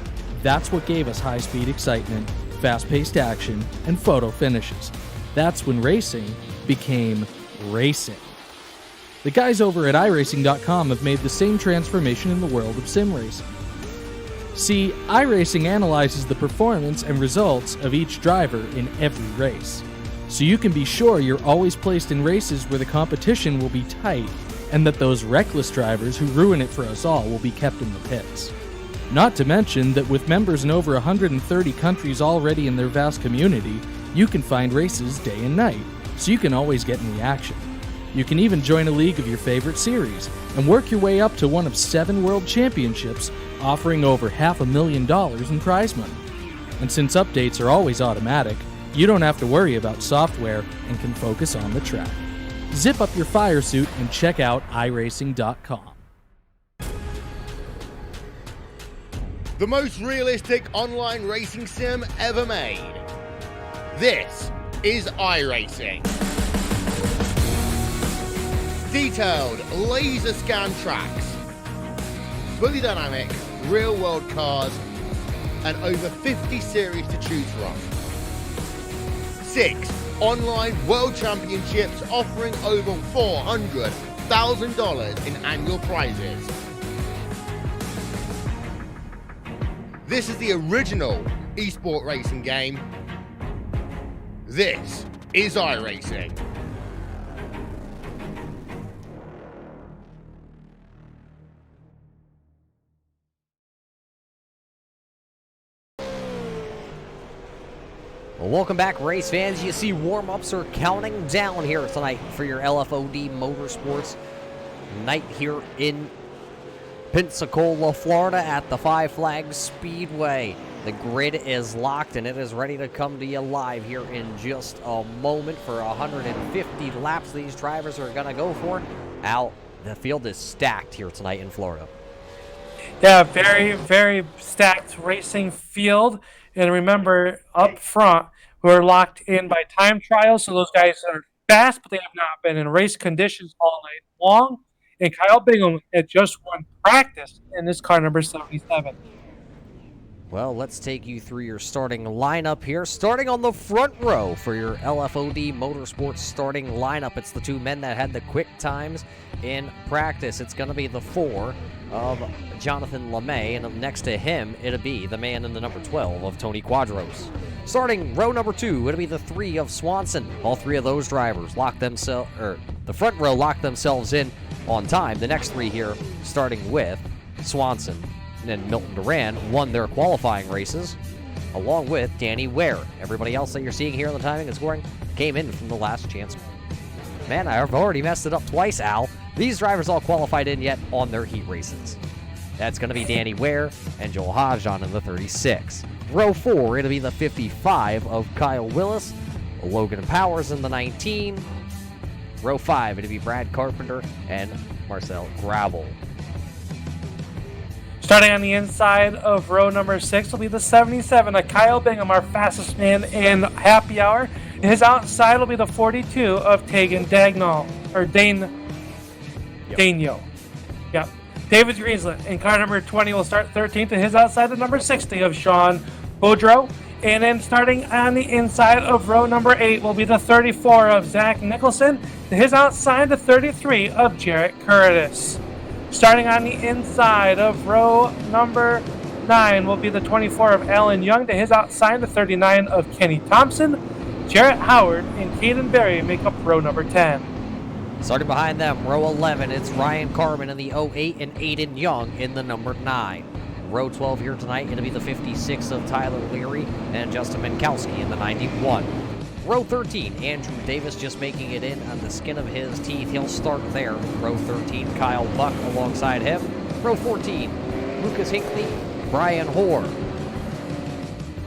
That's what gave us high-speed excitement, fast-paced action, and photo finishes. That's when racing became racing. The guys over at iRacing.com have made the same transformation in the world of sim racing. See, iRacing analyzes the performance and results of each driver in every race, so you can be sure you're always placed in races where the competition will be tight and that those reckless drivers who ruin it for us all will be kept in the pits. Not to mention that with members in over 130 countries already in their vast community, you can find races day and night, so you can always get in the action. You can even join a league of your favorite series and work your way up to one of 7 world championships, offering over $500,000 in prize money. And since updates are always automatic, you don't have to worry about software and can focus on the track. Zip up your fire suit and check out iRacing.com. The most realistic online racing sim ever made. This is iRacing. Detailed laser scan tracks, fully dynamic real world cars, and over 50 series to choose from. 6 online world championships offering over $400,000 in annual prizes. This is the original esport racing game. This is iRacing. Well, welcome back, race fans. You see warm-ups are counting down here tonight for your LFOD Motorsports night here in Pensacola, Florida at the Five Flags Speedway. The grid is locked and it is ready to come to you live here in just a moment for 150 laps these drivers are going to go for. Al, the field is stacked here tonight in Florida. Yeah, very, very stacked racing field. And remember, up front, we're locked in by time trials, so those guys are fast, but they have not been in race conditions all night long. And Kyle Bingham had just won practice in this car number 77. Well, let's take you through your starting lineup here. Starting on the front row for your LFOD Motorsports starting lineup. It's the two men that had the quick times in practice. It's going to be the 4 of Jonathan LeMay, and next to him, it'll be the man in the number 12 of Tony Quadros. Starting row number 2, it'll be the 3 of Swanson. All 3 of those drivers the front row locked themselves in on time. The next 3 here, starting with Swanson. And then Milton Duran won their qualifying races, along with Danny Ware. Everybody else that you're seeing here on the timing and scoring came in from the last chance. Man, I've already messed it up twice, Al. These drivers all qualified in yet on their heat races. That's going to be Danny Ware and Joel Hodgson in the 36. Row 4, it'll be the 55 of Kyle Willis, Logan Powers in the 19. Row 5, it'll be Brad Carpenter and Marcel Gravel. Starting on the inside of row number 6 will be the 77 of Kyle Bingham, our fastest man in happy hour. And his outside will be the 42 of Tegan Dagnall, or Daño. Yep. David Greenslet in car number 20 will start 13th, and his outside the number 60 of Sean Boudreau. And then starting on the inside of row number 8 will be the 34 of Zach Nicholson, and his outside the 33 of Jarrett Curtis. Starting on the inside of row number 9 will be the 24 of Alan Young, to his outside the 39 of Kenny Thompson. Jarrett Howard and Caden Berry make up row number 10. Starting behind them, row 11, it's Ryan Carmen in the 08 and Aiden Young in the number 9. Row 12 here tonight, it'll be the 56 of Tyler Leary and Justin Minkowski in the 91. Row 13, Andrew Davis just making it in on the skin of his teeth. He'll start there. Row 13, Kyle Buck alongside him. Row 14, Lucas Hinckley, Brian Hoare.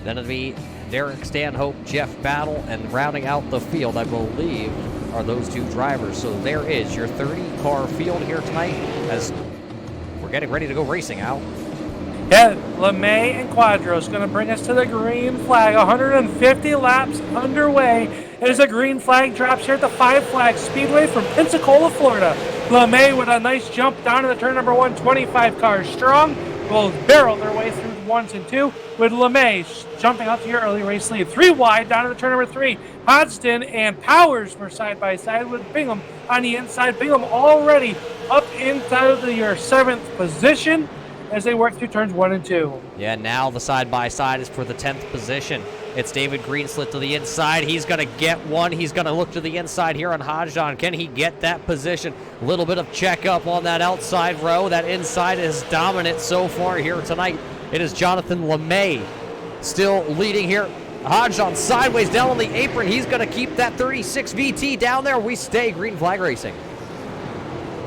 Then it'll be Derek Stanhope, Jeff Battle, and rounding out the field, I believe, are those 2 drivers. So there is your 30-car field here tonight as we're getting ready to go racing, Al. Yeah, LeMay and Quadros going to bring us to the green flag. 150 laps underway as the green flag drops here at the Five Flags Speedway from Pensacola, Florida. LeMay with a nice jump down to the turn number 1, 25 cars strong. Will barrel their way through the 1s and 2 with LeMay jumping out to your early race lead. 3 wide down to the turn number 3. Hodgson and Powers were side by side with Bingham on the inside. Bingham already up into your 7th position as they work through turns 1 and 2. Yeah, now the side-by-side is for the 10th position. It's David Greenslet to the inside. He's going to get one. He's going to look to the inside here on Hodgson. Can he get that position? A little bit of check-up on that outside row. That inside is dominant so far here tonight. It is Jonathan LeMay still leading here. Hodgson sideways down on the apron. He's going to keep that 36 VT down there. We stay green flag racing.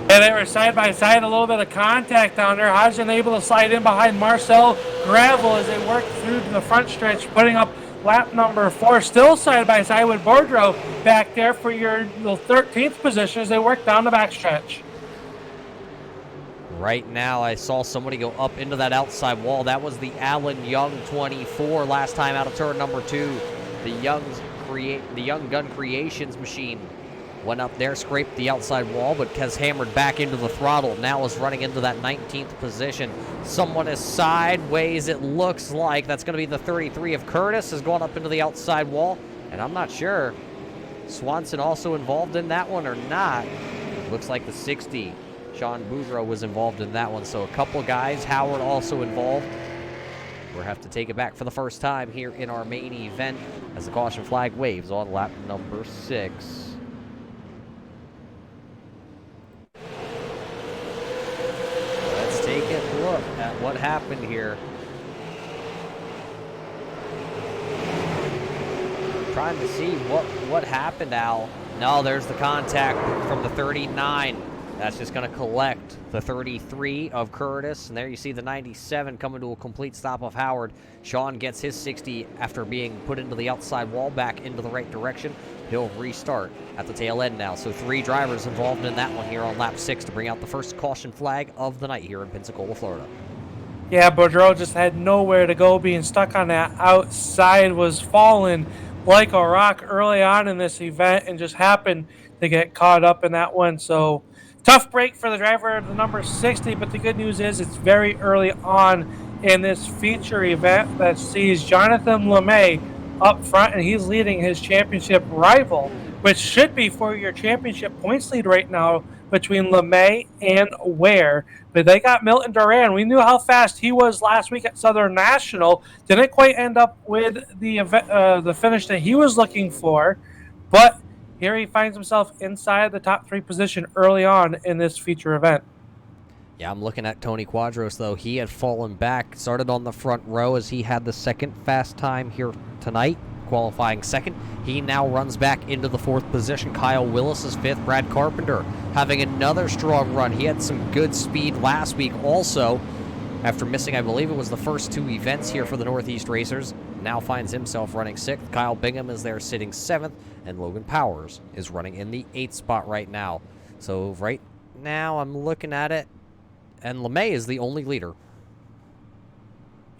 And they were side by side, a little bit of contact down there. Hodgson able to slide in behind Marcel Gravel as they work through to the front stretch, putting up lap number 4. Still side by side with Boudreau back there for your 13th position as they work down the back stretch. Right now, I saw somebody go up into that outside wall. That was the Alan Young 24 last time out of turn number 2. The Young Gun Creations machine went up there, scraped the outside wall, but has hammered back into the throttle. Now is running into that 19th position. Someone is sideways, it looks like. That's going to be the 33 of Curtis, has gone up into the outside wall. And I'm not sure, Swanson also involved in that one or not. Looks like the 60, Sean Boudreau, was involved in that one. So a couple guys, Howard also involved. We'll have to take it back for the first time here in our main event as the caution flag waves on lap number 6. Take a look at what happened here. Trying to see what happened, Al. No, there's the contact from the 39. That's just going to collect the 33 of Curtis, and there you see the 97 coming to a complete stop of Howard. Sean gets his 60 after being put into the outside wall, back into the right direction. He'll restart at the tail end now. So 3 drivers involved in that one here on lap 6 to bring out the first caution flag of the night here in Pensacola, Florida. Yeah, Boudreaux just had nowhere to go. Being stuck on that outside, was falling like a rock early on in this event and just happened to get caught up in that one. So tough break for the driver of the number 60, but the good news is it's very early on in this feature event that sees Jonathan LeMay up front, and he's leading his championship rival, which should be for your championship points lead right now between LeMay and Ware. But they got Milton Duran. We knew how fast he was last week at Southern National. Didn't quite end up with the event, the finish that he was looking for, but here he finds himself inside the top 3 position early on in this feature event. Yeah, I'm looking at Tony Quadros, though. He had fallen back, started on the front row as he had the second fast time here tonight, qualifying second. He now runs back into the 4th position. Kyle Willis is 5th. Brad Carpenter having another strong run. He had some good speed last week also, after missing, I believe it was the first 2 events here for the Northeast Racers. Now finds himself running 6th. Kyle Bingham is there sitting 7th, and Logan Powers is running in the 8th spot right now. So right now I'm looking at it, and LeMay is the only leader.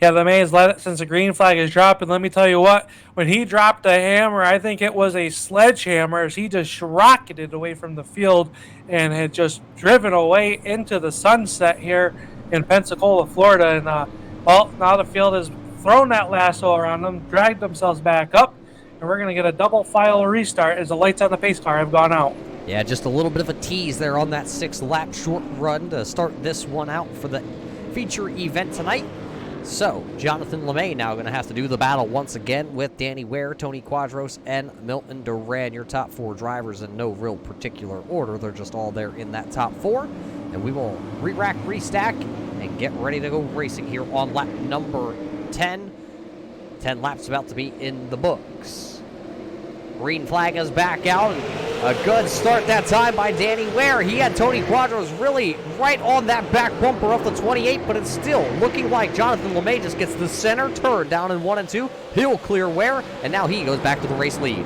Yeah, LeMay has led it since the green flag is dropped, and let me tell you what, when he dropped a hammer, I think it was a sledgehammer, as he just rocketed away from the field and had just driven away into the sunset here in Pensacola, Florida. And well, now the field has thrown that lasso around them, dragged themselves back up, and we're going to get a double file restart as the lights on the pace car have gone out. Yeah, just a little bit of a tease there on that 6th lap short run to start this one out for the feature event tonight. So, Jonathan LeMay now going to have to do the battle once again with Danny Ware, Tony Quadros, and Milton Duran, your top 4 drivers in no real particular order. They're just all there in that top 4. And we will re-rack, restack, and get ready to go racing here on lap number 10. 10 laps about to be in the books. Green flag is back out. A good start that time by Danny Ware. He had Tony Quadros really right on that back bumper up the 28, but it's still looking like Jonathan LeMay just gets the center turn down in 1 and 2. He'll clear Ware, and now he goes back to the race lead.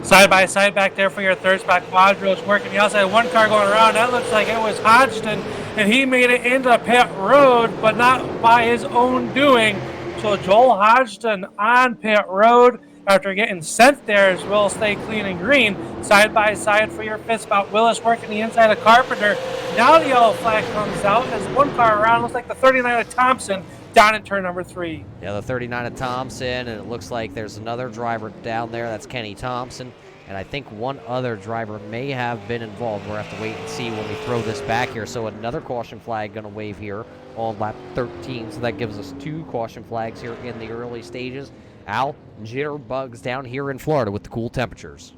Side by side back there for your 3rd spot. Quadros working the outside. 1 car going around. That looks like it was Hodgson, and he made it into pit road, but not by his own doing. So Joel Hodgson on pit road after getting sent there, as will stay clean and green. Side by side for your 5th spot. Willis working the inside of Carpenter. Now the yellow flag comes out as 1 car around. Looks like the 39 of Thompson down in turn number 3. Yeah, the 39 of Thompson, and it looks like there's another driver down there. That's Kenny Thompson. And I think one other driver may have been involved. We'll have to wait and see when we throw this back here. So another caution flag going to wave here on lap 13. So that gives us 2 caution flags here in the early stages. Al, jitterbugs down here in Florida with the cool temperatures.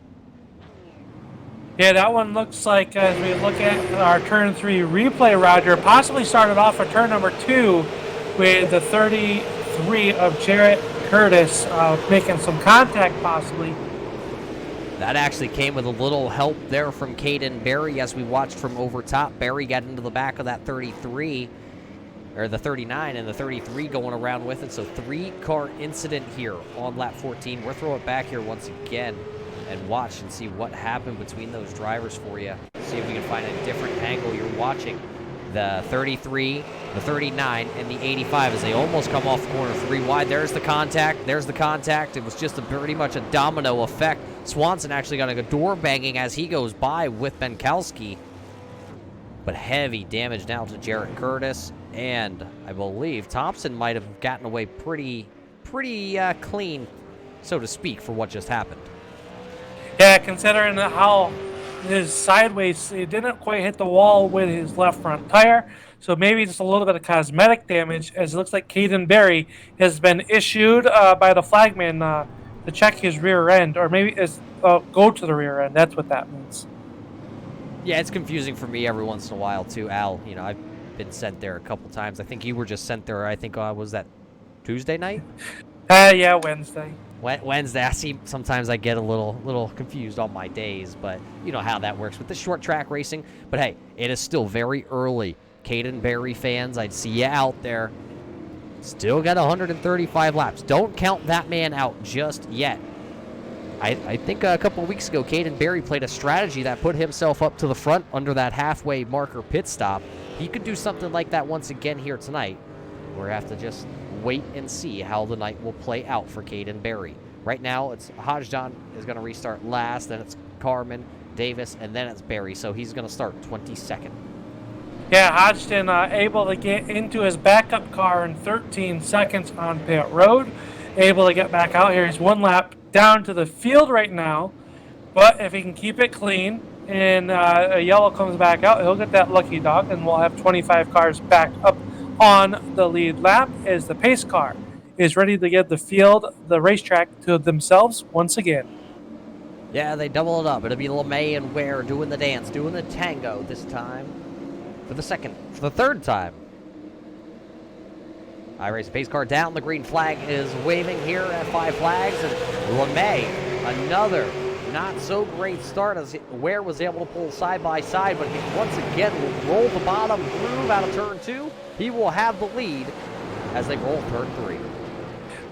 Yeah, that one looks like, as we look at our turn 3 replay, Roger, possibly started off at turn number 2 with the 33 of Jarrett Curtis making some contact possibly. That actually came with a little help there from Caden Berry as we watched from over top. Berry got into the back of that 33, or the 39, and the 33 going around with it. So 3-car incident here on lap 14. We'll throw it back here once again and watch and see what happened between those drivers for you. See if we can find a different angle. You're watching the 33, the 39, and the 85 as they almost come off corner 3 wide. There's the contact. There's the contact. It was just pretty much a domino effect. Swanson actually got a door banging as he goes by with Benkowski. But heavy damage now to Jarrett Curtis. And I believe Thompson might have gotten away pretty clean, so to speak, for what just happened. Yeah, considering how his sideways, it didn't quite hit the wall with his left front tire. So maybe just a little bit of cosmetic damage, as it looks like Caden Berry has been issued by the flagman to check his rear end, or maybe it's go to the rear end. That's what that means. Yeah, it's confusing for me every once in a while too, Al. You know, I've been sent there a couple times. I think you were just sent there. I think was that Tuesday night? Yeah, Wednesday. Wednesday. I see sometimes I get a little confused on my days, but you know how that works with the short track racing. But hey, it is still very early. Caden Berry fans, I'd see you out there. Still got 135 laps. Don't count that man out just yet. I think a couple of weeks ago, Caden Berry played a strategy that put himself up to the front under that halfway marker pit stop. He could do something like that once again here tonight. We'll have to just wait and see how the night will play out for Caden Berry. Right now, it's Hodgdon is going to restart last, then it's Carmen, Davis, and then it's Berry. So he's going to start 22nd. Yeah, Hodgson able to get into his backup car in 13 seconds on pit road. Able to get back out here. He's 1 lap down to the field right now. But if he can keep it clean and a yellow comes back out, he'll get that lucky dog, and we'll have 25 cars back up on the lead lap as the pace car is ready to give the field, the racetrack, to themselves once again. Yeah, they double it up. It'll be LeMay and Ware doing the dance, doing the tango this time. For the third time. I race the pace car down. The green flag is waving here at 5 flags. And LeMay, another not so great start as Ware was able to pull side by side, but he once again will roll the bottom groove out of turn 2. He will have the lead as they roll turn 3.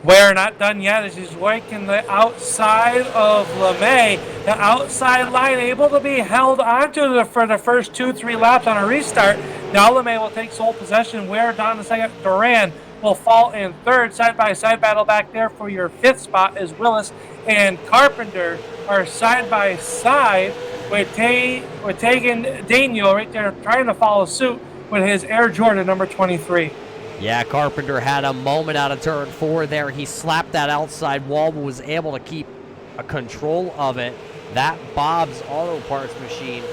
Ware not done yet as he's working the outside of LeMay. The outside line able to be held onto for the first 2-3 laps on a restart. Now LeMay will take sole possession. Ware down the second. Duran will fall in third. Side-by-side battle back there for your 5th spot as Willis and Carpenter are side-by-side with Tegan Daniel right there trying to follow suit with his Air Jordan number 23. Yeah, Carpenter had a moment out of turn 4 there. He slapped that outside wall, but was able to keep a control of it. That Bob's Auto Parts machine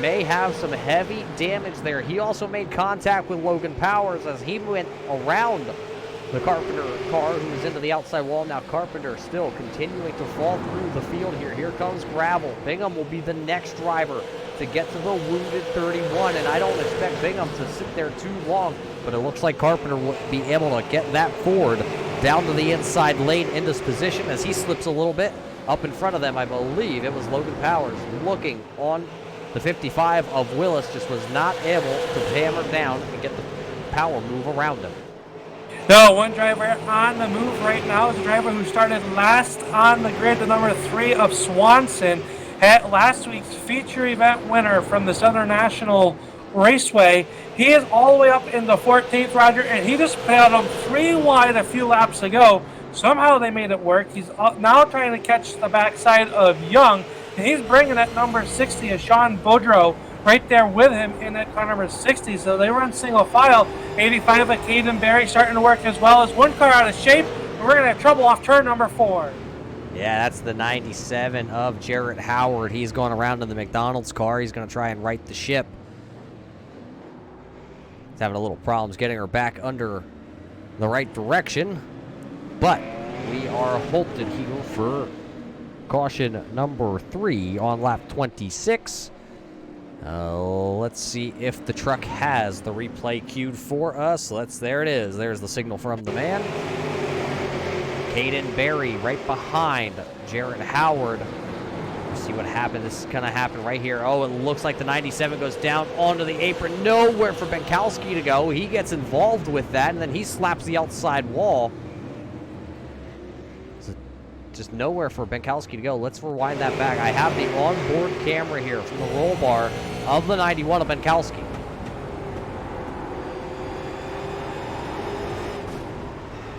may have some heavy damage there. He also made contact with Logan Powers as he went around the Carpenter car, who was into the outside wall. Now Carpenter still continuing to fall through the field here. Here comes Gravel. Bingham will be the next driver to get to the wounded 31, and I don't expect Bingham to sit there too long, but it looks like Carpenter will be able to get that Ford down to the inside lane in this position as he slips a little bit. Up in front of them, I believe it was Logan Powers looking on the 55 of Willis, just was not able to hammer down and get the power move around him. No, one driver on the move right now is a driver who started last on the grid, the number 3 of Swanson, at last week's feature event winner from the Southern National Raceway. He is all the way up in the 14th, Roger, and he just put him 3 wide a few laps ago. Somehow they made it work. He's now trying to catch the backside of Young, and he's bringing that number 60 of Sean Boudreau right there with him in that car number 60. So they run single file. 85 of Caden Berry starting to work as well as one car out of shape, and we're going to have trouble off turn number 4. Yeah, that's the 97 of Jarrett Howard. He's going around in the McDonald's car. He's going to try and right the ship. He's having a little problems getting her back under the right direction. But we are halted here for caution number 3 on lap 26. Let's see if the truck has the replay queued for us. There it is. There's the signal from the man. Caden Berry right behind Jarrett Howard. Let's see what happens. This is going to happen right here. Oh, it looks like the 97 goes down onto the apron. Nowhere for Benkowski to go. He gets involved with that, and then he slaps the outside wall. Just nowhere for Benkowski to go. Let's rewind that back. I have the onboard camera here from the roll bar of the 91 of Benkowski.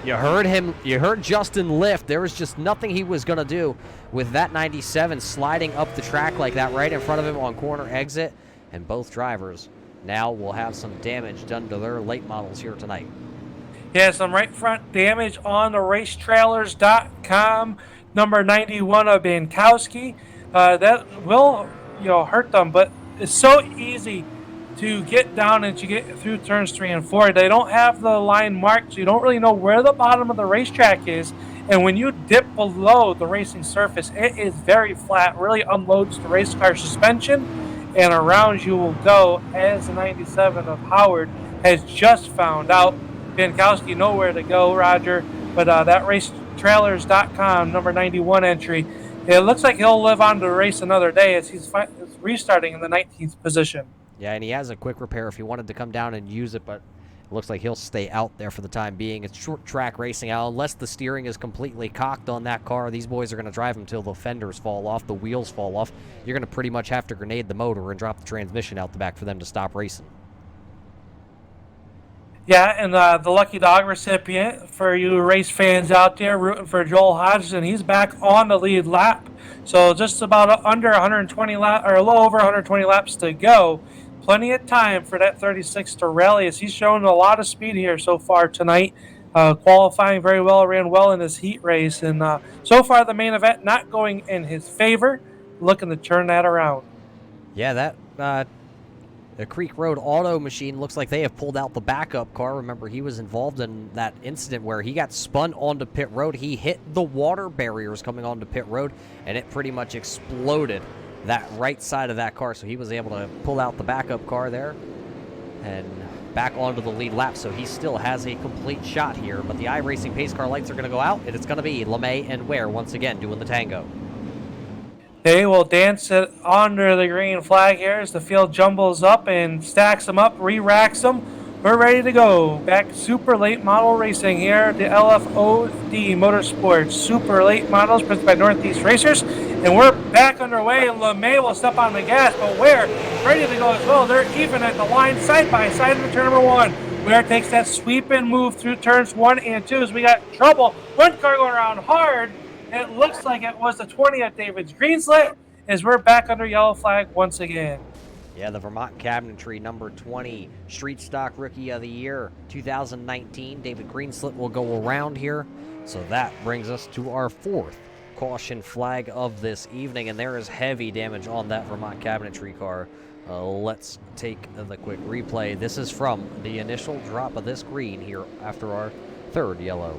You heard him. You heard Justin lift. There was just nothing he was going to do with that 97 sliding up the track like that right in front of him on corner exit. And both drivers now will have some damage done to their late models here tonight. Yeah, some right front damage on the racetrailers.com. Number 91 of Benkowski. That will, hurt them, but it's so easy to get down and to get through turns 3 and 4. They don't have the line marked, so you don't really know where the bottom of the racetrack is. And when you dip below the racing surface, it is very flat, really unloads the race car suspension, and around you will go, as the 97 of Howard has just found out. Benkowski nowhere to go, Roger. But that racetrailers.com number 91 entry, it looks like he'll live on to race another day as he's restarting in the 19th position. Yeah, and he has a quick repair if he wanted to come down and use it, but it looks like he'll stay out there for the time being. It's short track racing out. Unless the steering is completely cocked on that car, these boys are going to drive until the fenders fall off, the wheels fall off. You're going to pretty much have to grenade the motor and drop the transmission out the back for them to stop racing. Yeah, and the lucky dog recipient for you race fans out there rooting for Joel Hodgson, he's back on the lead lap. So just about under 120 laps, or a little over 120 laps to go. Plenty of time for that 36 to rally as he's shown a lot of speed here so far tonight. Qualifying very well, ran well in his heat race. And so far the main event not going in his favor. Looking to turn that around. Yeah, that the Creek Road Auto Machine looks like they have pulled out the backup car. Remember, he was involved in that incident where he got spun onto pit road. He hit the water barriers coming onto pit road, and it pretty much exploded that right side of that car. So he was able to pull out the backup car there and back onto the lead lap. So he still has a complete shot here. But the iRacing pace car lights are going to go out, and it's going to be LeMay and Ware once again doing the tango. They will dance it under the green flag here as the field jumbles up and stacks them up, re-racks them. We're ready to go. Back super late model racing here. The LFOD Motorsports super late models presented by Northeast Racers. And we're back underway, and LeMay will step on the gas, but Ware ready to go as well. They're even at the line side by side in turn number one. Ware takes that sweep and move through turns 1 and 2 as we got trouble. One car going around hard. It looks like it was the 20 at David's Greenslet as we're back under yellow flag once again. Yeah, the Vermont Cabinetry number 20 Street Stock Rookie of the Year 2019. David Greenslet will go around here. So that brings us to our fourth caution flag of this evening, and there is heavy damage on that Vermont Cabinetry car. Let's take the quick replay. This is from the initial drop of this green here after our third yellow.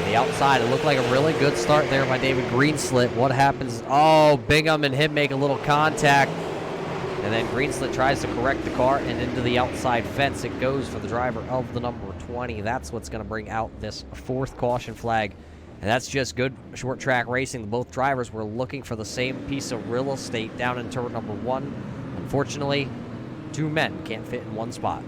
The outside, it looked like a really good start there by David Greenslet. What happens? Oh, Bingham and him make a little contact. And then Greenslet tries to correct the car and into the outside fence. It goes for the driver of the number 20. That's what's going to bring out this fourth caution flag. And that's just good short track racing. Both drivers were looking for the same piece of real estate down in turn number one. Unfortunately, two men can't fit in one spot.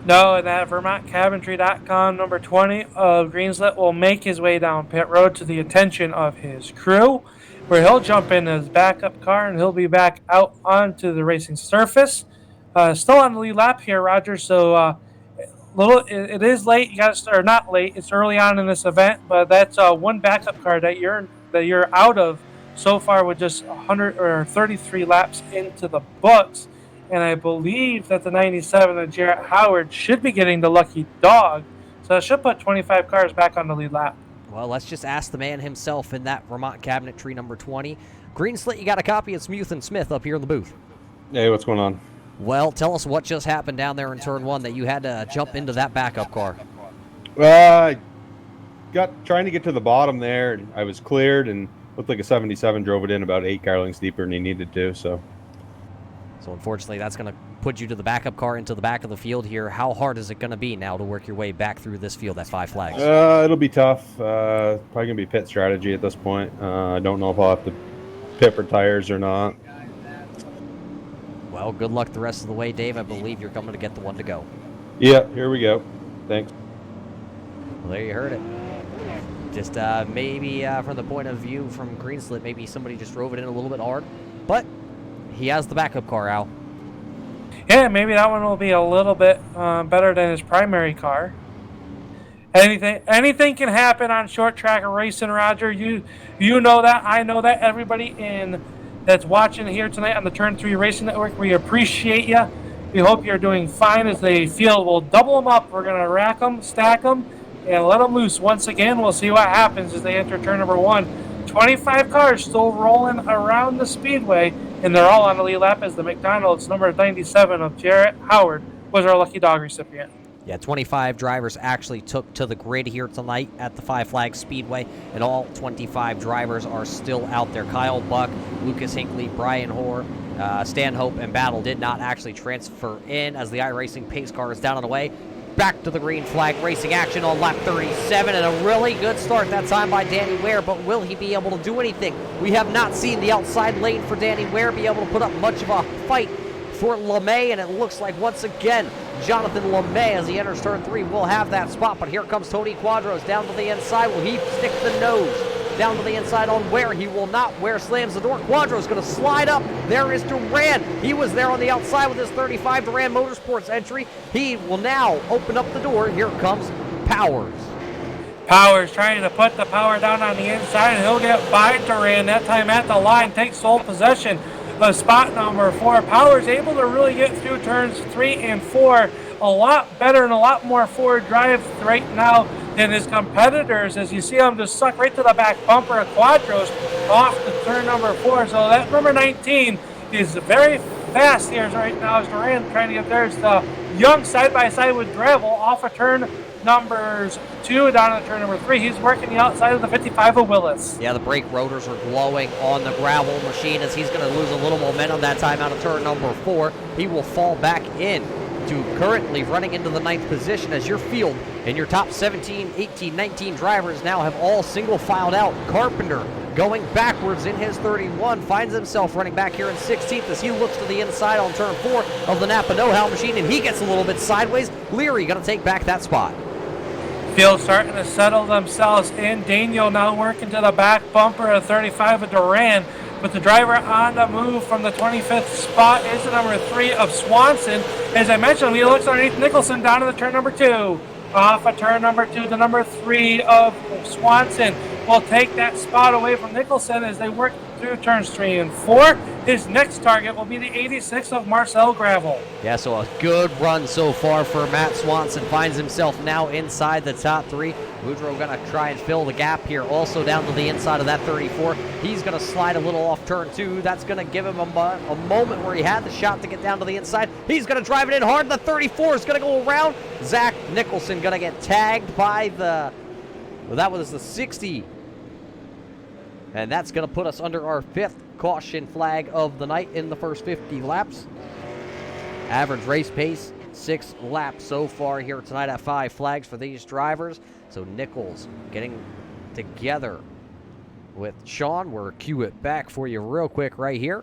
No, and that VermontCabinetry.com number 20 of Greenslet will make his way down pit road to the attention of his crew, where he'll jump in his backup car and he'll be back out onto the racing surface. Still on the lead lap here, Roger. So it is late. You got to start, not late. It's early on in this event, but that's one backup car that you're out of so far with just 133 laps into the books. And I believe that the 97 of Jarrett Howard should be getting the lucky dog. So it should put 25 cars back on the lead lap. Well, let's just ask the man himself in that Vermont Cabinetry number 20. Greenslet, you got a copy of Smuth and Smith up here in the booth. Hey, what's going on? Well, tell us what just happened down there in turn one that you had to jump into that backup car. I trying to get to the bottom there, and I was cleared, and looked like a 77 drove it in about 8 car lengths deeper than he needed to, So unfortunately, that's going to put you to the backup car into the back of the field here. How hard is it going to be now to work your way back through this field at 5 flags? It'll be tough. Probably going to be pit strategy at this point. I don't know if I'll have to pit for tires or not. Well, good luck the rest of the way, Dave. I believe you're coming to get the one to go. Yeah, here we go. Thanks. Well, there you heard it. Just maybe from the point of view from Greenslet, maybe somebody just drove it in a little bit hard. But he has the backup car, Al. Yeah, maybe that one will be a little bit better than his primary car. Anything can happen on short track racing, Roger. You know that. I know that. Everybody that's watching here tonight on the Turn 3 Racing Network, we appreciate you. We hope you're doing fine as the field will double them up. We're going to rack them, stack them, and let them loose. Once again, we'll see what happens as they enter turn number one. 25 cars still rolling around the speedway, and they're all on the lead lap as the McDonald's number 97 of Jarrett Howard was our lucky dog recipient. Yeah, 25 drivers actually took to the grid here tonight at the 5 Flags Speedway, and all 25 drivers are still out there. Kyle Buck, Lucas Hinckley, Brian Hoare, Stanhope, and Battle did not actually transfer in as the iRacing pace car is down and away. back to the green flag racing action on lap 37, and a really good start that time by Danny Ware, but will he be able to do anything? We have not seen the outside lane for Danny Ware be able to put up much of a fight for LeMay, and it looks like once again Jonathan LeMay, as he enters turn 3, will have that spot, but here comes Tony Quadros down to the inside. Will he stick the nose down to the inside on Ware? He will not. Ware slams the door. Quadros going to slide up. There is Duran. He was there on the outside with his 35 Duran Motorsports entry. He will now open up the door. Here comes Powers. Powers trying to put the power down on the inside, and he'll get by Duran. That time at the line, takes sole possession of spot number 4. Powers able to really get through turns 3 and 4 a lot better and a lot more forward drive right now than his competitors, as you see him just suck right to the back bumper of Quadros off to turn number 4. So that number 19 is very fast here right now as Duran trying to get there. It's the Young side-by-side with Gravel off of turn numbers 2 down to turn number 3. He's working the outside of the 55 of Willis. Yeah, the brake rotors are glowing on the Gravel machine as he's going to lose a little momentum that time out of turn number 4. He will fall back in to currently running into the 9th position as your field and your top 17, 18, 19 drivers now have all single filed out. Carpenter going backwards in his 31 finds himself running back here in 16th as he looks to the inside on turn 4 of the Napa know-how machine, and he gets a little bit sideways. Leary going to take back that spot. Field starting to settle themselves in. Daniel now working to the back bumper of 35 of Duran. But the driver on the move from the 25th spot is the number 3 of Swanson. As I mentioned, he looks underneath Nicholson down to the turn number 2. Off of turn number 2, the number 3 of Swanson will take that spot away from Nicholson as they work through turns 3 and 4. His next target will be the 86 of Marcel Gravel. Yeah, so a good run so far for Matt Swanson. Finds himself now inside the top 3. Boudreaux going to try and fill the gap here. Also down to the inside of that 34. He's going to slide a little off turn 2. That's going to give him a moment where he had the shot to get down to the inside. He's going to drive it in hard. The 34 is going to go around. Zach Nicholson going to get tagged by the... Well, that was the 60. And that's going to put us under our 5th caution flag of the night in the first 50 laps. Average race pace, 6 laps so far here tonight at 5 flags for these drivers. So Nichols getting together with Sean. We'll cue it back for you real quick right here.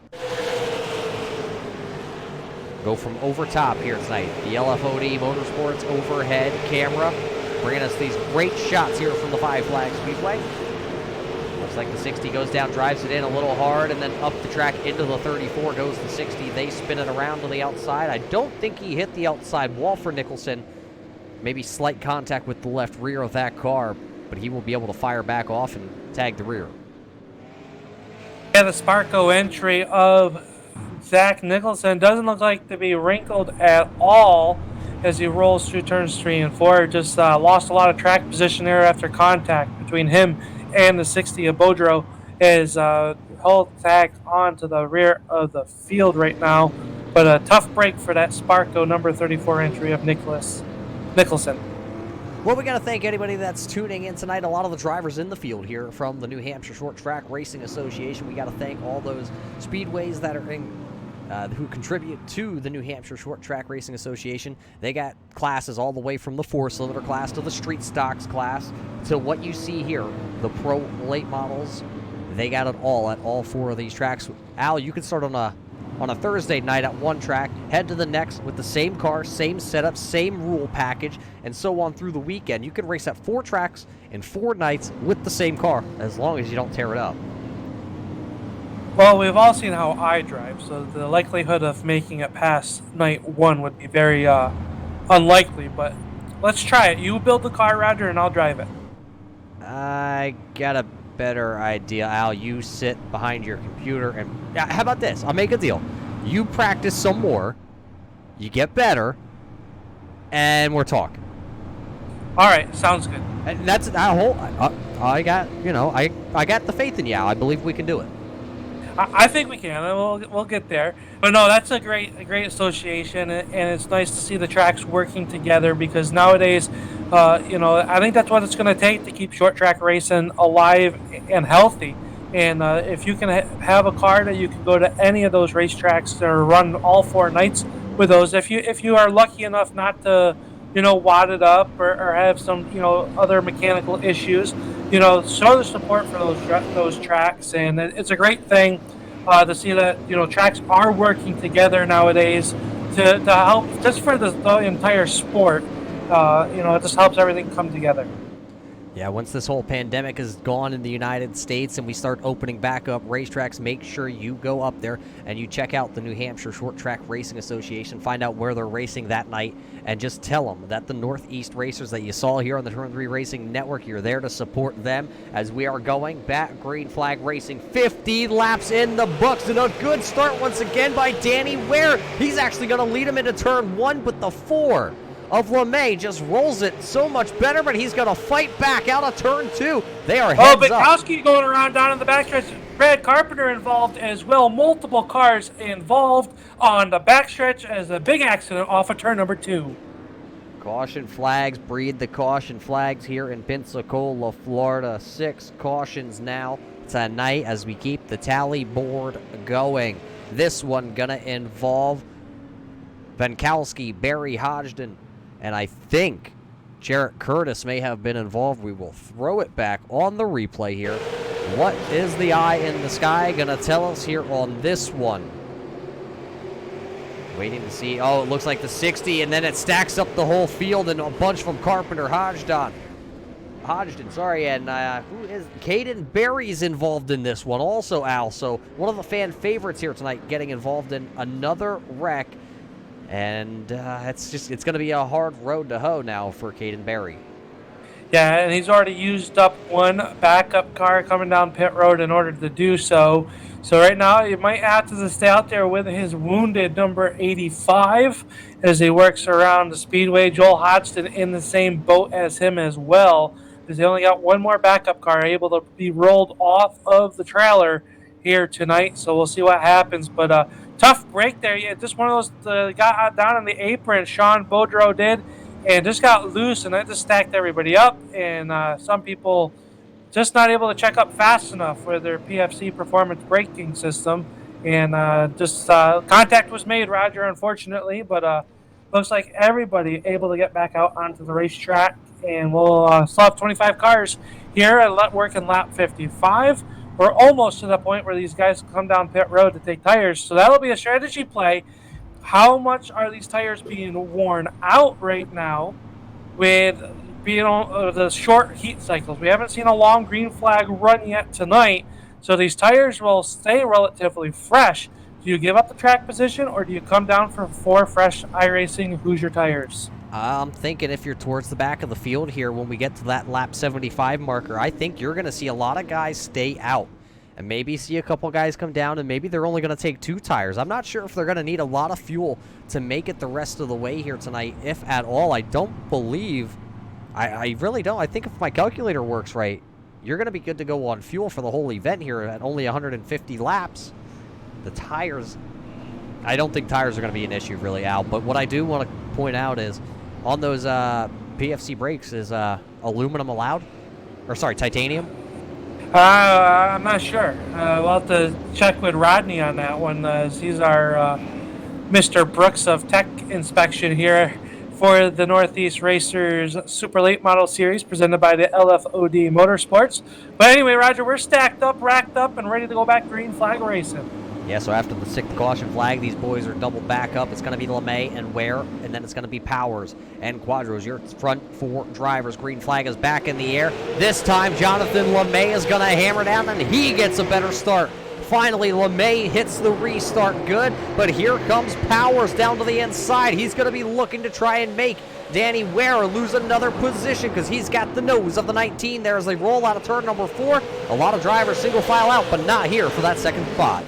Go from over top here tonight. The LFOD Motorsports overhead camera bringing us these great shots here from the 5 Flag Speedway. Looks like the 60 goes down, drives it in a little hard, and then up the track into the 34 goes the 60. They spin it around to the outside. I don't think he hit the outside wall for Nicholson. Maybe slight contact with the left rear of that car, but he will be able to fire back off and tag the rear. Yeah, the Sparco entry of Zach Nicholson doesn't look like to be wrinkled at all as he rolls through turns 3 and 4. Just lost a lot of track position there after contact between him and the 60 of Boudreaux is he'll tag onto the rear of the field right now. But a tough break for that Sparco number 34 entry of Nicholson. Well, we got to thank anybody that's tuning in tonight. A lot of the drivers in the field here from the New Hampshire Short Track Racing Association. We got to thank all those speedways that are in, who contribute to the New Hampshire Short Track Racing Association. They got classes all the way from the 4-cylinder class to the street stocks class to what you see here, the pro late models. They got it all at all 4 of these tracks. Al, you can start on a Thursday night at one track, head to the next with the same car, same setup, same rule package, and so on through the weekend. You can race at 4 tracks in 4 nights with the same car, as long as you don't tear it up. Well, we've all seen how I drive, so the likelihood of making it past night 1 would be very unlikely, but let's try it. You build the car, Roger, and I'll drive it. I got a better idea, Al. You sit behind your computer and... how about this? I'll make a deal. You practice some more, you get better, and we're talking. All right, sounds good. And that's that whole... I got, I got the faith in you, Al. I believe we can do it. I think we can. We'll get there. But no, that's a great association, and it's nice to see the tracks working together because nowadays, I think that's what it's going to take to keep short track racing alive and healthy. And if you can have a car that you can go to any of those racetracks or run all 4 nights with those, if you are lucky enough not to wadded up or have some, other mechanical issues, show the support for those tracks, and it's a great thing to see that tracks are working together nowadays to help just for the entire sport. It just helps everything come together. Yeah, once this whole pandemic is gone in the United States and we start opening back up racetracks, make sure you go up there and you check out the New Hampshire Short Track Racing Association, find out where they're racing that night, and just tell them that the Northeast racers that you saw here on the Turn 3 Racing Network, you're there to support them as we are going back green flag racing. 50 laps in the books, and a good start once again by Danny Ware. He's actually going to lead him into turn 1, but the 4 of LeMay just rolls it so much better, but he's going to fight back out of turn 2. They are heads up. Bukowski going around down in the backstretch. Brad Carpenter involved as well. Multiple cars involved on the backstretch as a big accident off of turn number 2. Caution flags, breed the caution flags here in Pensacola, Florida. 6 cautions now tonight as we keep the tally board going. This one going to involve Venkowski, Barry Hodgson, and I think Jarrett Curtis may have been involved. We will throw it back on the replay here. What is the eye in the sky going to tell us here on this one? Waiting to see. Oh, it looks like the 60, and then it stacks up the whole field, and a bunch from Carpenter, Hodgson, sorry, and who is Caden Berry's involved in this one also, Al. So one of the fan favorites here tonight getting involved in another wreck. And it's going to be a hard road to hoe now for Caden Berry. Yeah, and he's already used up one backup car coming down pit road in order to do so. So right now, he might have to stay out there with his wounded number 85 as he works around the speedway. Joel Hodgson in the same boat as him as well, because they only got one more backup car able to be rolled off of the trailer here tonight. So we'll see what happens, but tough break there. Yeah, just one of those got down in the apron. Sean Beaudreau did, and just got loose, and that just stacked everybody up. And some people just not able to check up fast enough with their PFC performance braking system, and contact was made, Roger, unfortunately. But looks like everybody able to get back out onto the racetrack, and we'll still have 25 cars here at working lap 55. We're almost to the point where these guys come down pit road to take tires. So that'll be a strategy play. How much are these tires being worn out right now with being on the short heat cycles? We haven't seen a long green flag run yet tonight. So these tires will stay relatively fresh. Do you give up the track position, or do you come down for 4 fresh iRacing Hoosier tires? I'm thinking if you're towards the back of the field here when we get to that lap 75 marker, I think you're going to see a lot of guys stay out and maybe see a couple guys come down, and maybe they're only going to take 2 tires. I'm not sure if they're going to need a lot of fuel to make it the rest of the way here tonight, if at all. I don't believe, I really don't. I think if my calculator works right, you're going to be good to go on fuel for the whole event here at only 150 laps. The tires, I don't think tires are going to be an issue really, Al, but what I do want to point out is on those PFC brakes, is aluminum allowed? Or sorry, titanium? I'm not sure. We'll have to check with Rodney on that one, as he's our Mr. Brooks of Tech Inspection here for the Northeast Racers Super Late Model Series presented by the LFOD Motorsports. But anyway, Roger, we're stacked up, racked up, and ready to go back green flag racing. Yeah, so after the 6th caution flag, these boys are double back up. It's going to be LeMay and Ware, and then it's going to be Powers and Quadros. Your front 4 drivers. Green flag is back in the air. This time, Jonathan LeMay is going to hammer down, and he gets a better start. Finally, LeMay hits the restart good, but here comes Powers down to the inside. He's going to be looking to try and make Danny Ware lose another position because he's got the nose of the 19 there as they roll out of turn number 4. A lot of drivers single file out, but not here for that 2nd spot.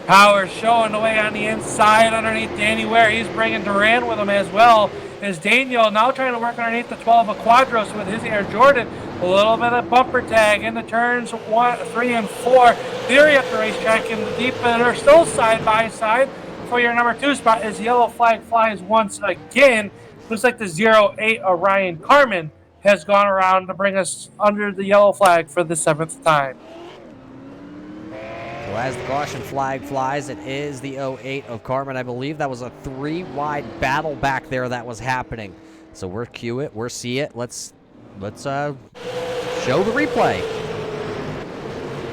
Powers showing the way on the inside underneath Danny Ware. He's bringing Duran with him as well as Daniel now trying to work underneath the 12 of Quadros with his Air Jordan. A little bit of bumper tag in the turns 1, 3, and 4. Theory up the racetrack in the deep, and they're still side by side for your number 2 spot as yellow flag flies once again. Looks like the 08 Orion Carmen has gone around to bring us under the yellow flag for the 7th time. So as the caution flag flies, it is the 08 of Carmen. I believe that was a 3-wide battle back there that was happening. So we're cue it, we're see it. Let's show the replay.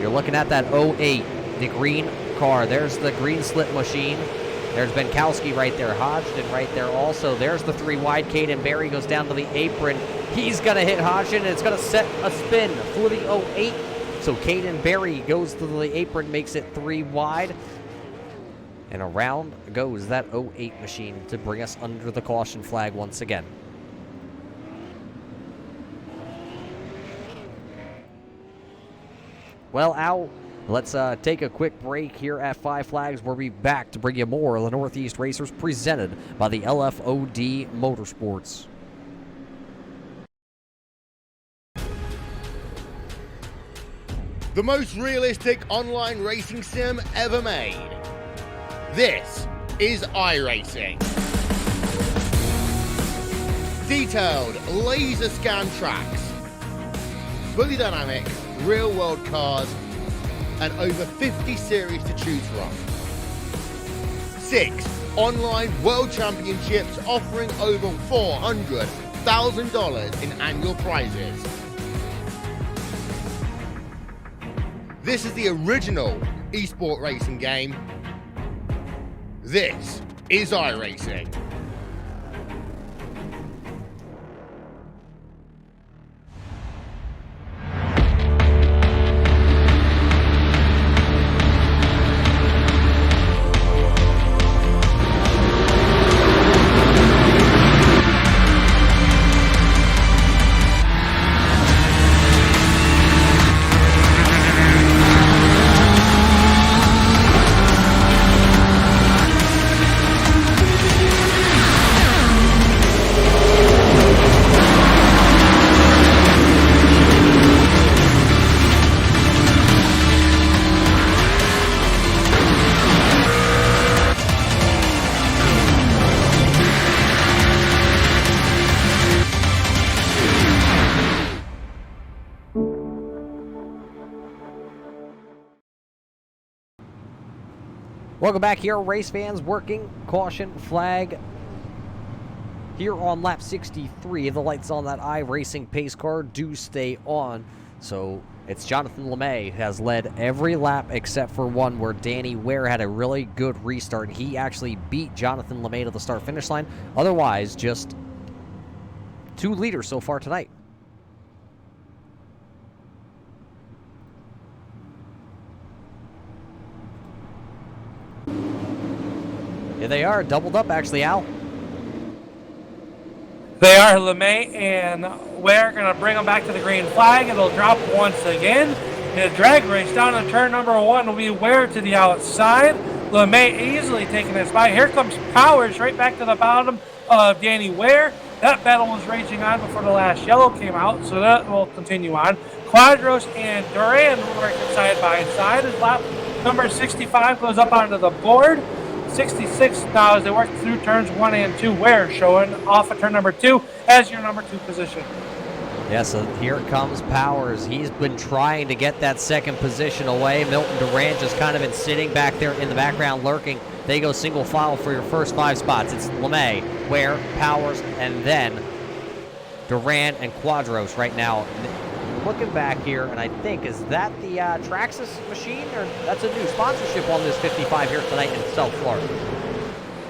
You're looking at that 08, the green car. There's the green slip machine. There's Benkowski right there, Hodgson right there also. There's the 3 wide. Caden Berry goes down to the apron. He's going to hit Hodgson, and it's going to set a spin for the 08. So Caden Berry goes to the apron, makes it 3 wide. And around goes that 08 machine to bring us under the caution flag once again. Well, Al, let's take a quick break here at Five Flags. We'll be back to bring you more of the Northeast Racers presented by the LFOD Motorsports. The most realistic online racing sim ever made. This is iRacing. Detailed laser scan tracks, fully dynamic, real world cars, and over 50 series to choose from. 6 online world championships offering over $400,000 in annual prizes. This is the original esport racing game. This is iRacing. Welcome back here, race fans. Working caution flag here on lap 63. The lights on that iRacing pace car do stay on. So it's Jonathan LeMay has led every lap except for one where Danny Ware had a really good restart. He actually beat Jonathan LeMay to the start-finish line. Otherwise, just 2 leaders so far tonight. Here they are, doubled up actually, Al. They are LeMay and Ware going to bring them back to the green flag. It'll drop once again. In a drag race down on turn number 1 will be Ware to the outside. LeMay easily taking his spot. Here comes Powers right back to the bottom of Danny Ware. That battle was raging on before the last yellow came out, so that will continue on. Quadros and Duran working side by side as lap number 65 goes up onto the board. 66 now as they work through turns 1 and 2. Ware showing off at turn number 2 as your number 2 position. Yeah, so here comes Powers. He's been trying to get that second position away. Milton Durant just kind of been sitting back there in the background lurking. They go single file for your first 5 spots. It's LeMay, Ware, Powers, and then Durant and Quadros right now. Looking back here, and I think, is that the Traxxas machine? Or that's a new sponsorship on this 55 here tonight in South Florida.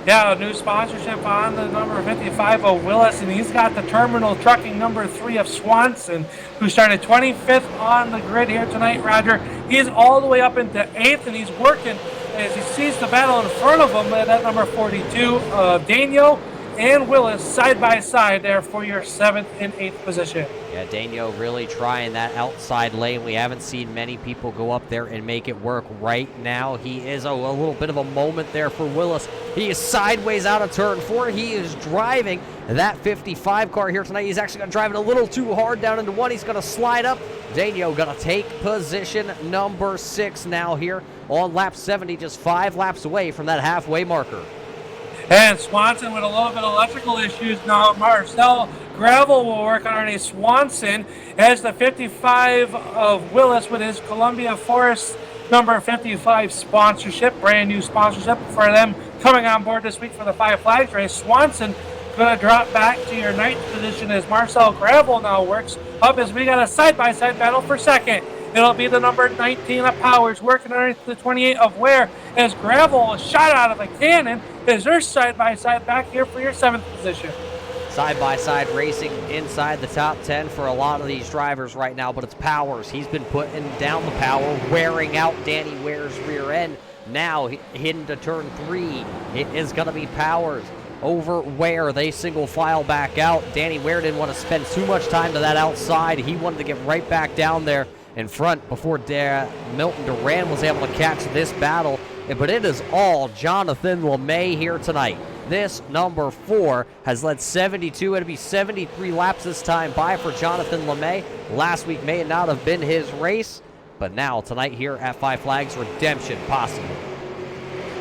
Yeah, a new sponsorship on the number 55 of Willis, and he's got the terminal trucking number 3 of Swanson, who started 25th on the grid here tonight, Roger. He's all the way up into 8th, and he's working as he sees the battle in front of him at that number 42 of Daniel and Willis side by side there for your 7th and 8th position. Yeah, Daniel really trying that outside lane. We haven't seen many people go up there and make it work right now. He is a little bit of a moment there for Willis. He is sideways out of turn 4. He is driving that 55 car here tonight. He's actually going to drive it a little too hard down into 1. He's going to slide up. Daniel going to take position number 6 now here on lap 70, just 5 laps away from that halfway marker. And Swanson with a little bit of electrical issues now. Marcel Gravel will work on Ernie Swanson as the 55 of Willis with his Columbia Forest number 55 sponsorship, brand new sponsorship for them coming on board this week for the Five Flags race. Swanson going to drop back to your 9th position as Marcel Gravel now works up as we got a side-by-side battle for second. It'll be the number 19 of Powers working underneath the 28 of Ware as Gravel is shot out of a cannon as they're side-by-side back here for your 7th position. Side-by-side racing inside the top 10 for a lot of these drivers right now, but it's Powers. He's been putting down the power, wearing out Danny Ware's rear end. Now heading to turn 3. It is going to be Powers over Ware. They single file back out. Danny Ware didn't want to spend too much time to that outside. He wanted to get right back down there in front before Milton Duran was able to catch this battle. But it is all Jonathan LeMay here tonight. This number 4 has led 72. It'll be 73 laps this time by for Jonathan LeMay. Last week may not have been his race, but now tonight here at Five Flags, redemption possible.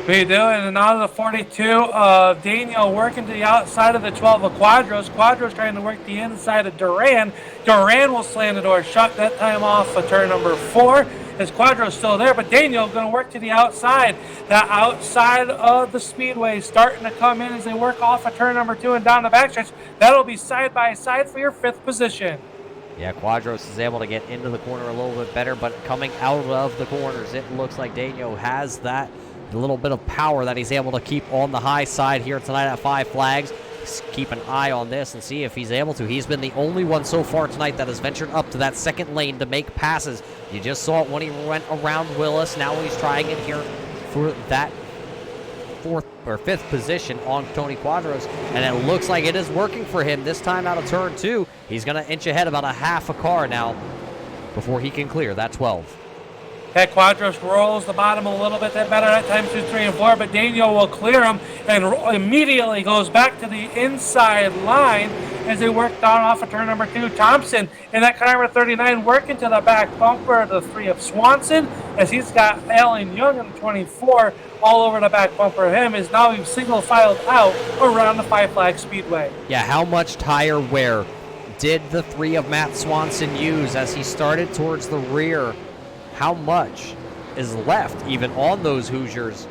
We do, and out of the 42, Daniel working to the outside of the 12 of Quadros. Quadros trying to work the inside of Duran. Duran will slam the door shut that time off of turn number 4. As Quadros still there, but Daniel going to work to the outside. The outside of the speedway starting to come in as they work off of turn number 2 and down the backstretch. That'll be side by side for your 5th position. Yeah, Quadros is able to get into the corner a little bit better, but coming out of the corners, it looks like Daniel has that little bit of power that he's able to keep on the high side here tonight at Five Flags. Keep an eye on this and see if he's able to. He's been the only one so far tonight that has ventured up to that second lane to make passes. You just saw it when he went around Willis. Now he's trying it here for that 4th or 5th position on Tony Quadros, and it looks like it is working for him this time out of turn 2. He's going to inch ahead about a half a car now before he can clear that 12. That Quadros rolls the bottom a little bit better at time 2, 3, and 4, but Daniel will clear him and immediately goes back to the inside line as they work down off of turn number 2. Thompson in that car number 39 working to the back bumper of the 3 of Swanson as he's got Alan Young in the 24 all over the back bumper of him as now he's single filed out around the Five Flags Speedway. Yeah, how much tire wear did the 3 of Matt Swanson use as he started towards the rear? How much is left even on those Hoosiers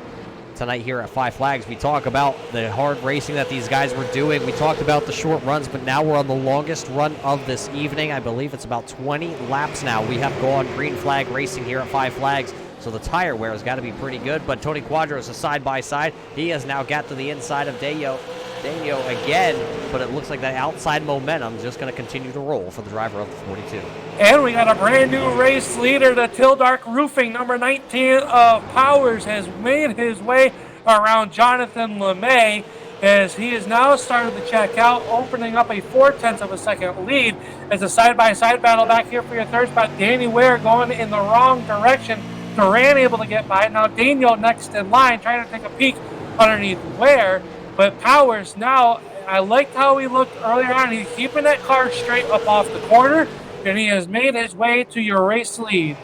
tonight here at Five Flags? We talk about the hard racing that these guys were doing. We talked about the short runs, but now we're on the longest run of this evening. I believe it's about 20 laps now. We have gone green flag racing here at Five Flags, so the tire wear has got to be pretty good. But Tony Quadros is side by side. He has now got to the inside of Daniel again, but it looks like that outside momentum is just going to continue to roll for the driver of the 42. And we got a brand new race leader. The Tildark Roofing, number 19 of Powers, has made his way around Jonathan LeMay as he has now started to check out, opening up a 0.4 of a second lead as a side-by-side battle back here for your 3rd spot. Danny Ware going in the wrong direction. Duran able to get by. Now Daniel next in line trying to take a peek underneath Ware. But Powers now, I liked how he looked earlier on. He's keeping that car straight up off the corner, and he has made his way to your race lead.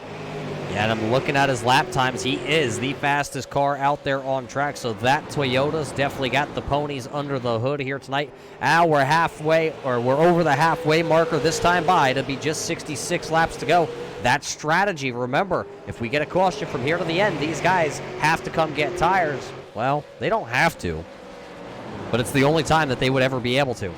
Yeah, and I'm looking at his lap times. He is the fastest car out there on track, so that Toyota's definitely got the ponies under the hood here tonight. We're over the halfway marker this time by. It'll be just 66 laps to go. That strategy, remember, if we get a caution from here to the end, these guys have to come get tires. Well, they don't have to, but it's the only time that they would ever be able to.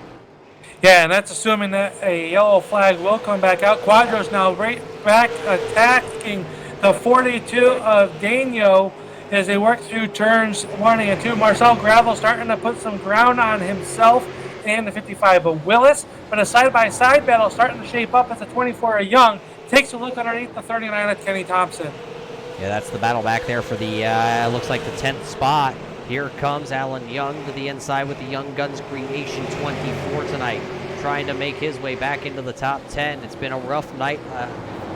Yeah, and that's assuming that a yellow flag will come back out. Quadros now right back attacking the 42 of Daniel as they work through turns 1 and 2. Marcel Gravel starting to put some ground on himself and the 55 of Willis. But a side-by-side battle starting to shape up as the 24 of Young takes a look underneath the 39 of Kenny Thompson. Yeah, that's the battle back there for the, looks like the 10th spot. Here comes Alan Young to the inside with the Young Guns Creation 24 tonight, trying to make his way back into the top 10. It's been a rough night,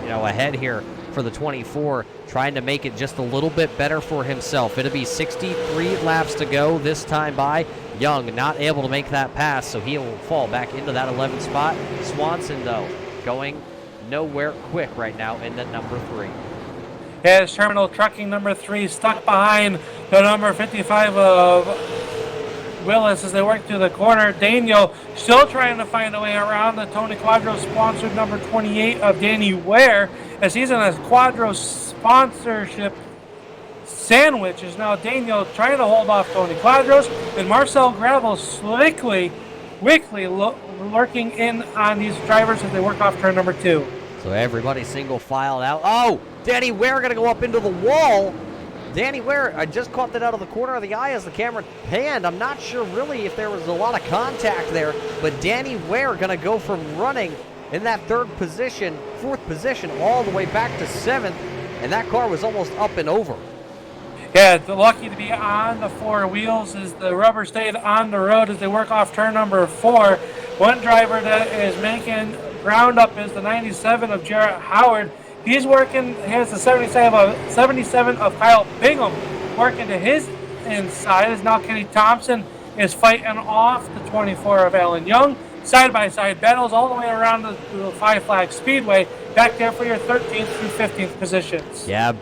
ahead here for the 24, trying to make it just a little bit better for himself. It'll be 63 laps to go this time by. Young not able to make that pass, so he'll fall back into that 11th spot. Swanson, though, going nowhere quick right now in the number 3. As Terminal Trucking number 3 stuck behind the number 55 of Willis as they work through the corner. Daniel still trying to find a way around the Tony Quadros sponsored number 28 of Danny Ware as he's in a Quadros sponsorship sandwich. Is now Daniel trying to hold off Tony Quadros, and Marcel Gravel slickly quickly lurking in on these drivers as they work off turn number 2. So everybody single filed out. Oh, Danny Ware going to go up into the wall. Danny Ware, I just caught that out of the corner of the eye as the camera panned. I'm not sure really if there was a lot of contact there, but Danny Ware going to go from running in that fourth position, all the way back to 7th, and that car was almost up and over. Yeah, they're lucky to be on the 4 wheels as the rubber stayed on the road as they work off turn number 4. One driver that is making ground up is the 97 of Jarrett Howard. He's working, he has the 77 of Kyle Bingham working to his inside as now Kenny Thompson is fighting off the 24 of Alan Young. Side-by-side battles all the way around the Five Flag Speedway, back there for your 13th through 15th positions. Yeah,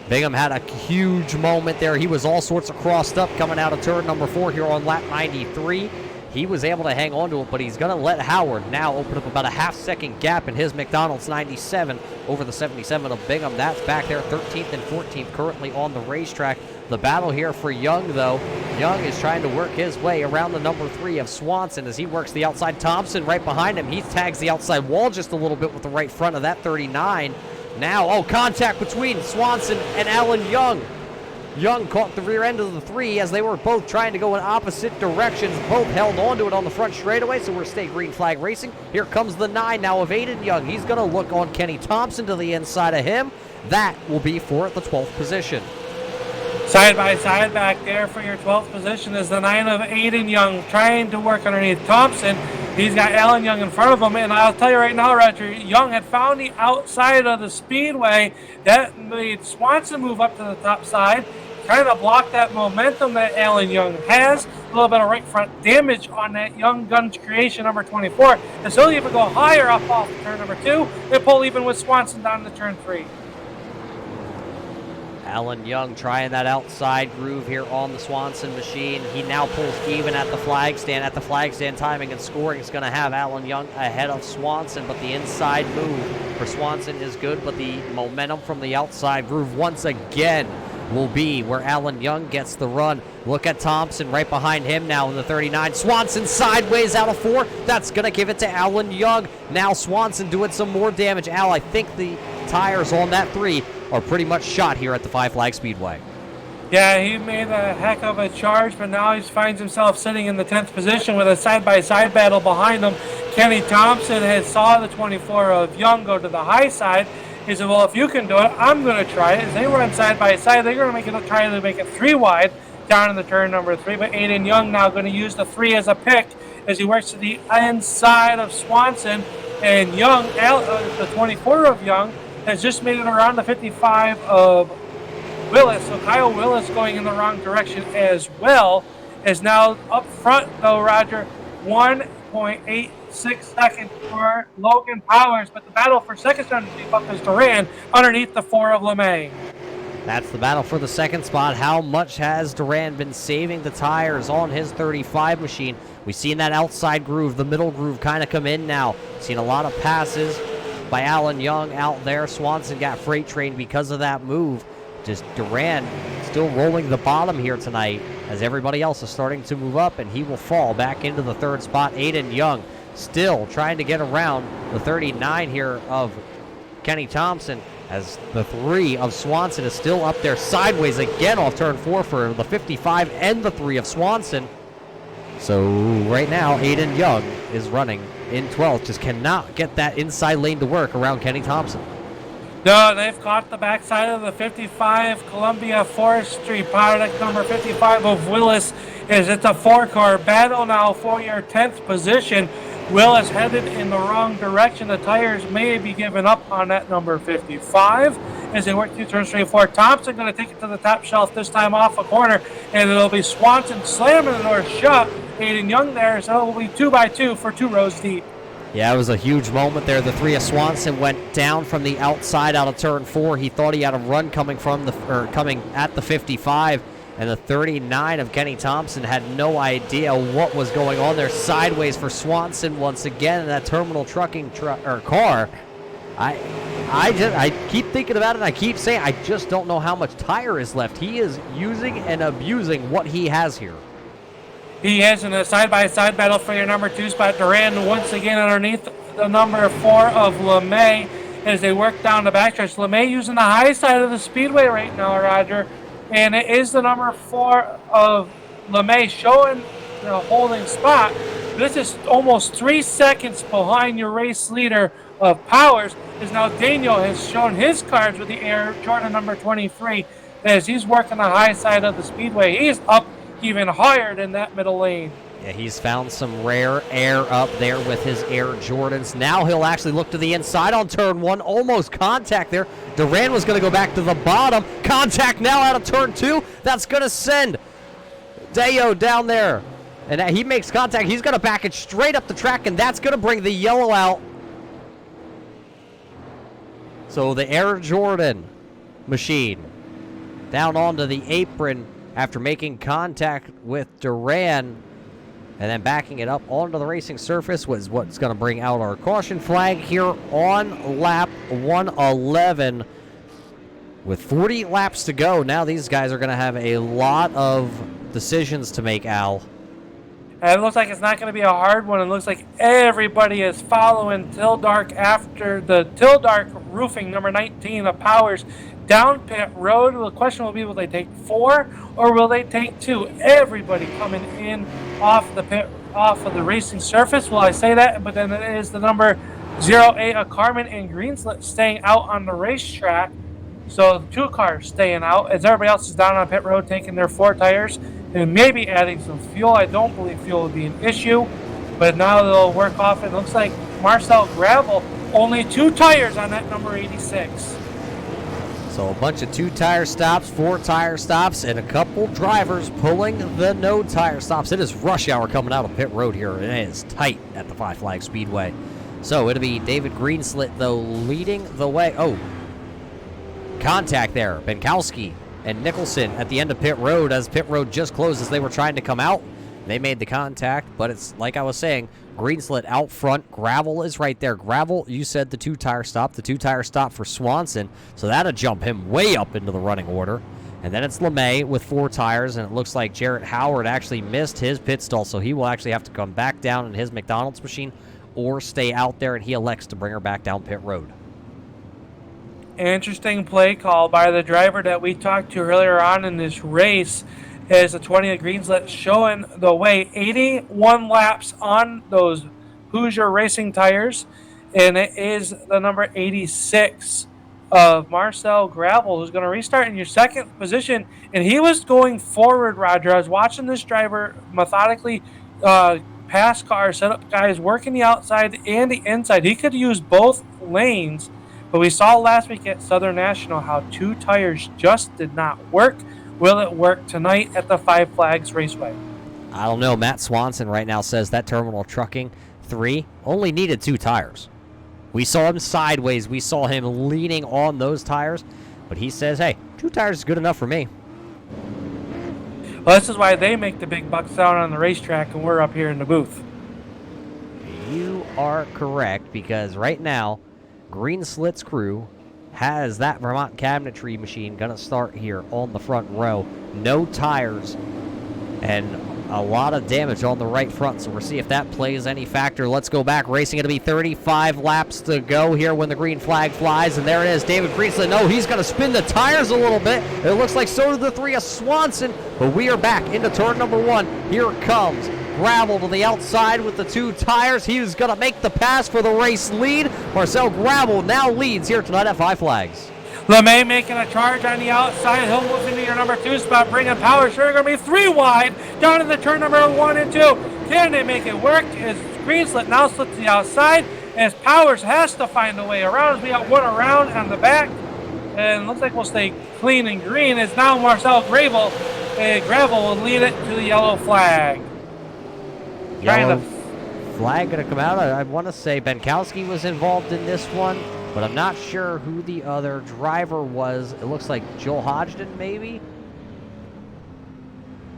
Bingham had a huge moment there. He was all sorts of crossed up coming out of turn number 4 here on lap 93. He was able to hang on to it, but he's going to let Howard now open up about a half-second gap in his McDonald's 97 over the 77 of Bingham. That's back there, 13th and 14th currently on the racetrack. The battle here for Young, though. Young is trying to work his way around the number 3 of Swanson as he works the outside. Thompson right behind him. He tags the outside wall just a little bit with the right front of that 39. Now, contact between Swanson and Alan Young. Young caught the rear end of the 3 as they were both trying to go in opposite directions. Both held onto it on the front straightaway, so we're stay green flag racing. Here comes the 9 now of Aiden Young. He's going to look on Kenny Thompson to the inside of him. That will be for the 12th position. Side by side back there for your 12th position is the 9 of Aiden Young trying to work underneath Thompson. He's got Alan Young in front of him, and I'll tell you right now, Roger, Young had found the outside of the speedway. That made Swanson move up to the top side, kind of block that momentum that Alan Young has. A little bit of right front damage on that Young Guns creation number 24. And so he'll even go higher up off turn number 2. They pull even with Swanson down to turn 3. Alan Young trying that outside groove here on the Swanson machine. He now pulls even at the flag stand. At the flag stand, timing and scoring is going to have Alan Young ahead of Swanson, but the inside move for Swanson is good, but the momentum from the outside groove once again will be where Alan Young gets the run. Look at Thompson right behind him now in the 39. Swanson sideways out of 4. That's going to give it to Alan Young. Now Swanson doing some more damage. Al, I think the tires on that 3 are pretty much shot here at the Five Flag Speedway. Yeah, he made a heck of a charge, but now he finds himself sitting in the 10th position with a side-by-side battle behind him. Kenny Thompson has saw the 24 of Young go to the high side. He said, well, if you can do it, I'm going to try it. As they run side-by-side, they're going to try to make it 3 wide down in the turn number 3. But Aiden Young now going to use the 3 as a pick as he works to the inside of Swanson. And Young, the 24 of Young, has just made it around the 55 of Willis. So Kyle Willis going in the wrong direction as well is now up front, though, Roger. 1.86 seconds for Logan Powers, but the battle for second spot is Duran underneath the 4 of LeMay. That's the battle for the second spot. How much has Duran been saving the tires on his 35 machine? We've seen that outside groove, the middle groove kind of come in now. Seen a lot of passes by Alan Young out there. Swanson got freight trained because of that move. Just Duran still rolling the bottom here tonight as everybody else is starting to move up, and he will fall back into the 3rd spot. Aiden Young still trying to get around the 39 here of Kenny Thompson as the 3 of Swanson is still up there sideways again off turn 4 for the 55 and the 3 of Swanson. So right now, Aiden Young is running in 12th. Just cannot get that inside lane to work around Kenny Thompson. No, they've caught the backside of the 55 Columbia Forestry product number 55 of Willis. It's a 4-car battle now for your 10th position. Willis headed in the wrong direction. The tires may be giving up on that number 55 as they work through turn 3 and 4. Thompson going to take it to the top shelf, this time off a corner, and it'll be Swanson slamming the door shut. Aiden Young there, so it will be 2x2 for 2 rows deep. Yeah, it was a huge moment there. The 3 of Swanson went down from the outside out of turn 4. He thought he had a run coming at the 55, and the 39 of Kenny Thompson had no idea what was going on there. Sideways for Swanson once again in that terminal trucking car. I keep thinking about it, and I keep saying I just don't know how much tire is left. He is using and abusing what he has here. He is in a side-by-side battle for your number 2 spot. Duran once again underneath the number 4 of LeMay as they work down the backstretch. LeMay using the high side of the speedway right now, Roger. And it is the number 4 of LeMay showing the holding spot. This is almost 3 seconds behind your race leader of Powers, as now Daniel has shown his cards with the Air Jordan number 23 as he's working the high side of the speedway. He's up even higher than that middle lane. Yeah, he's found some rare air up there with his Air Jordans. Now he'll actually look to the inside on turn 1. Almost contact there. Duran was going to go back to the bottom. Contact now out of turn 2. That's going to send Deo down there. And he makes contact. He's going to back it straight up the track, and that's going to bring the yellow out. So the Air Jordan machine down onto the apron after making contact with Duran and then backing it up onto the racing surface was what's going to bring out our caution flag here on lap 111. With 40 laps to go, now these guys are going to have a lot of decisions to make, Al. And it looks like it's not going to be a hard one. It looks like everybody is following Till Dark after the Till Dark roofing, number 19 of Powers, down pit road. The question will be, will they take 4 or will they take 2? Everybody coming in off of the racing surface. Well, I say that, but then it is the number 08 of Carmen and Greenslet staying out on the racetrack. So the 2 cars staying out as everybody else is down on pit road taking their 4 tires and maybe adding some fuel. I don't believe fuel would be an issue, but now they'll work off. It looks like Marcel Gravel, only 2 tires on that number 86. So a bunch of 2 tire stops, 4 tire stops, and a couple drivers pulling the no tire stops. It is rush hour coming out of pit road here, and it is tight at the Five Flag Speedway. So it'll be David Greenslit, though, leading the way. Oh, contact there. Benkowski and Nicholson at the end of pit road as pit road just closed as they were trying to come out. They made the contact, but it's like I was saying, Greenslit out front. Gravel is right there. Gravel, you said the 2 tire stop. The 2 tire stop for Swanson, so that'll jump him way up into the running order. And then it's LeMay with 4 tires, and it looks like Jarrett Howard actually missed his pit stall, so he will actually have to come back down in his McDonald's machine or stay out there, and he elects to bring her back down pit road. Interesting play call by the driver that we talked to earlier on in this race as the 20 of Greenslet showing the way. 81 laps on those Hoosier Racing tires, and it is the number 86 of Marcel Gravel who's going to restart in your second position, and he was going forward, Roger. I was watching this driver methodically pass cars, set up guys working the outside and the inside. He could use both lanes. But we saw last week at Southern National how 2 tires just did not work. Will it work tonight at the Five Flags Raceway? I don't know. Matt Swanson right now says that Terminal Trucking 3 only needed 2 tires. We saw him sideways. We saw him leaning on those tires. But he says, hey, 2 tires is good enough for me. Well, this is why they make the big bucks down on the racetrack and we're up here in the booth. You are correct, because right now, Greenslit's crew has that Vermont cabinetry machine going to start here on the front row. No tires and a lot of damage on the right front, so we'll see if that plays any factor. Let's go back racing. It'll be 35 laps to go here when the green flag flies, and there it is. David Greenslit, no, he's going to spin the tires a little bit. It looks like so did the 3 of Swanson, but we are back into turn number 1. Here it comes. Gravel to the outside with the 2 tires. He was going to make the pass for the race lead. Marcel Gravel now leads here tonight at Five Flags. LeMay making a charge on the outside. He'll move into your number 2 spot, bringing power. Sure, going to be 3 wide down in the turn number 1 and 2. Can they make it work? As Greenslit now slips to the outside, as Powers has to find a way around. As we got 1 around on the back, and looks like we'll stay clean and green. As now Marcel Gravel will lead it to the yellow flag. Yellow flag going to come out. I want to say Benkowski was involved in this one, but I'm not sure who the other driver was. It looks like Joel Hodgson, maybe?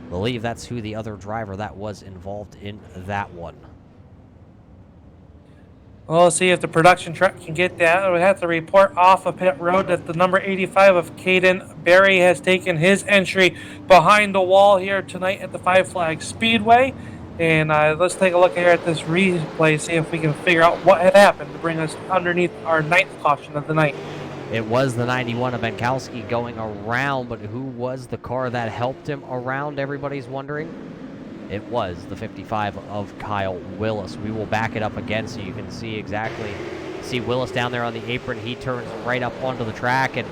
I believe that's who the other driver that was involved in that one. We'll see if the production truck can get that. We have to report off of pit road that the number 85 of Caden Berry has taken his entry behind the wall here tonight at the Five Flags Speedway. And let's take a look here at this replay, see if we can figure out what had happened to bring us underneath our 9th caution of the night. It was the 91 of Benkowski going around, but who was the car that helped him around, everybody's wondering? It was the 55 of Kyle Willis. We will back it up again so you can see exactly. See Willis down there on the apron. He turns right up onto the track, and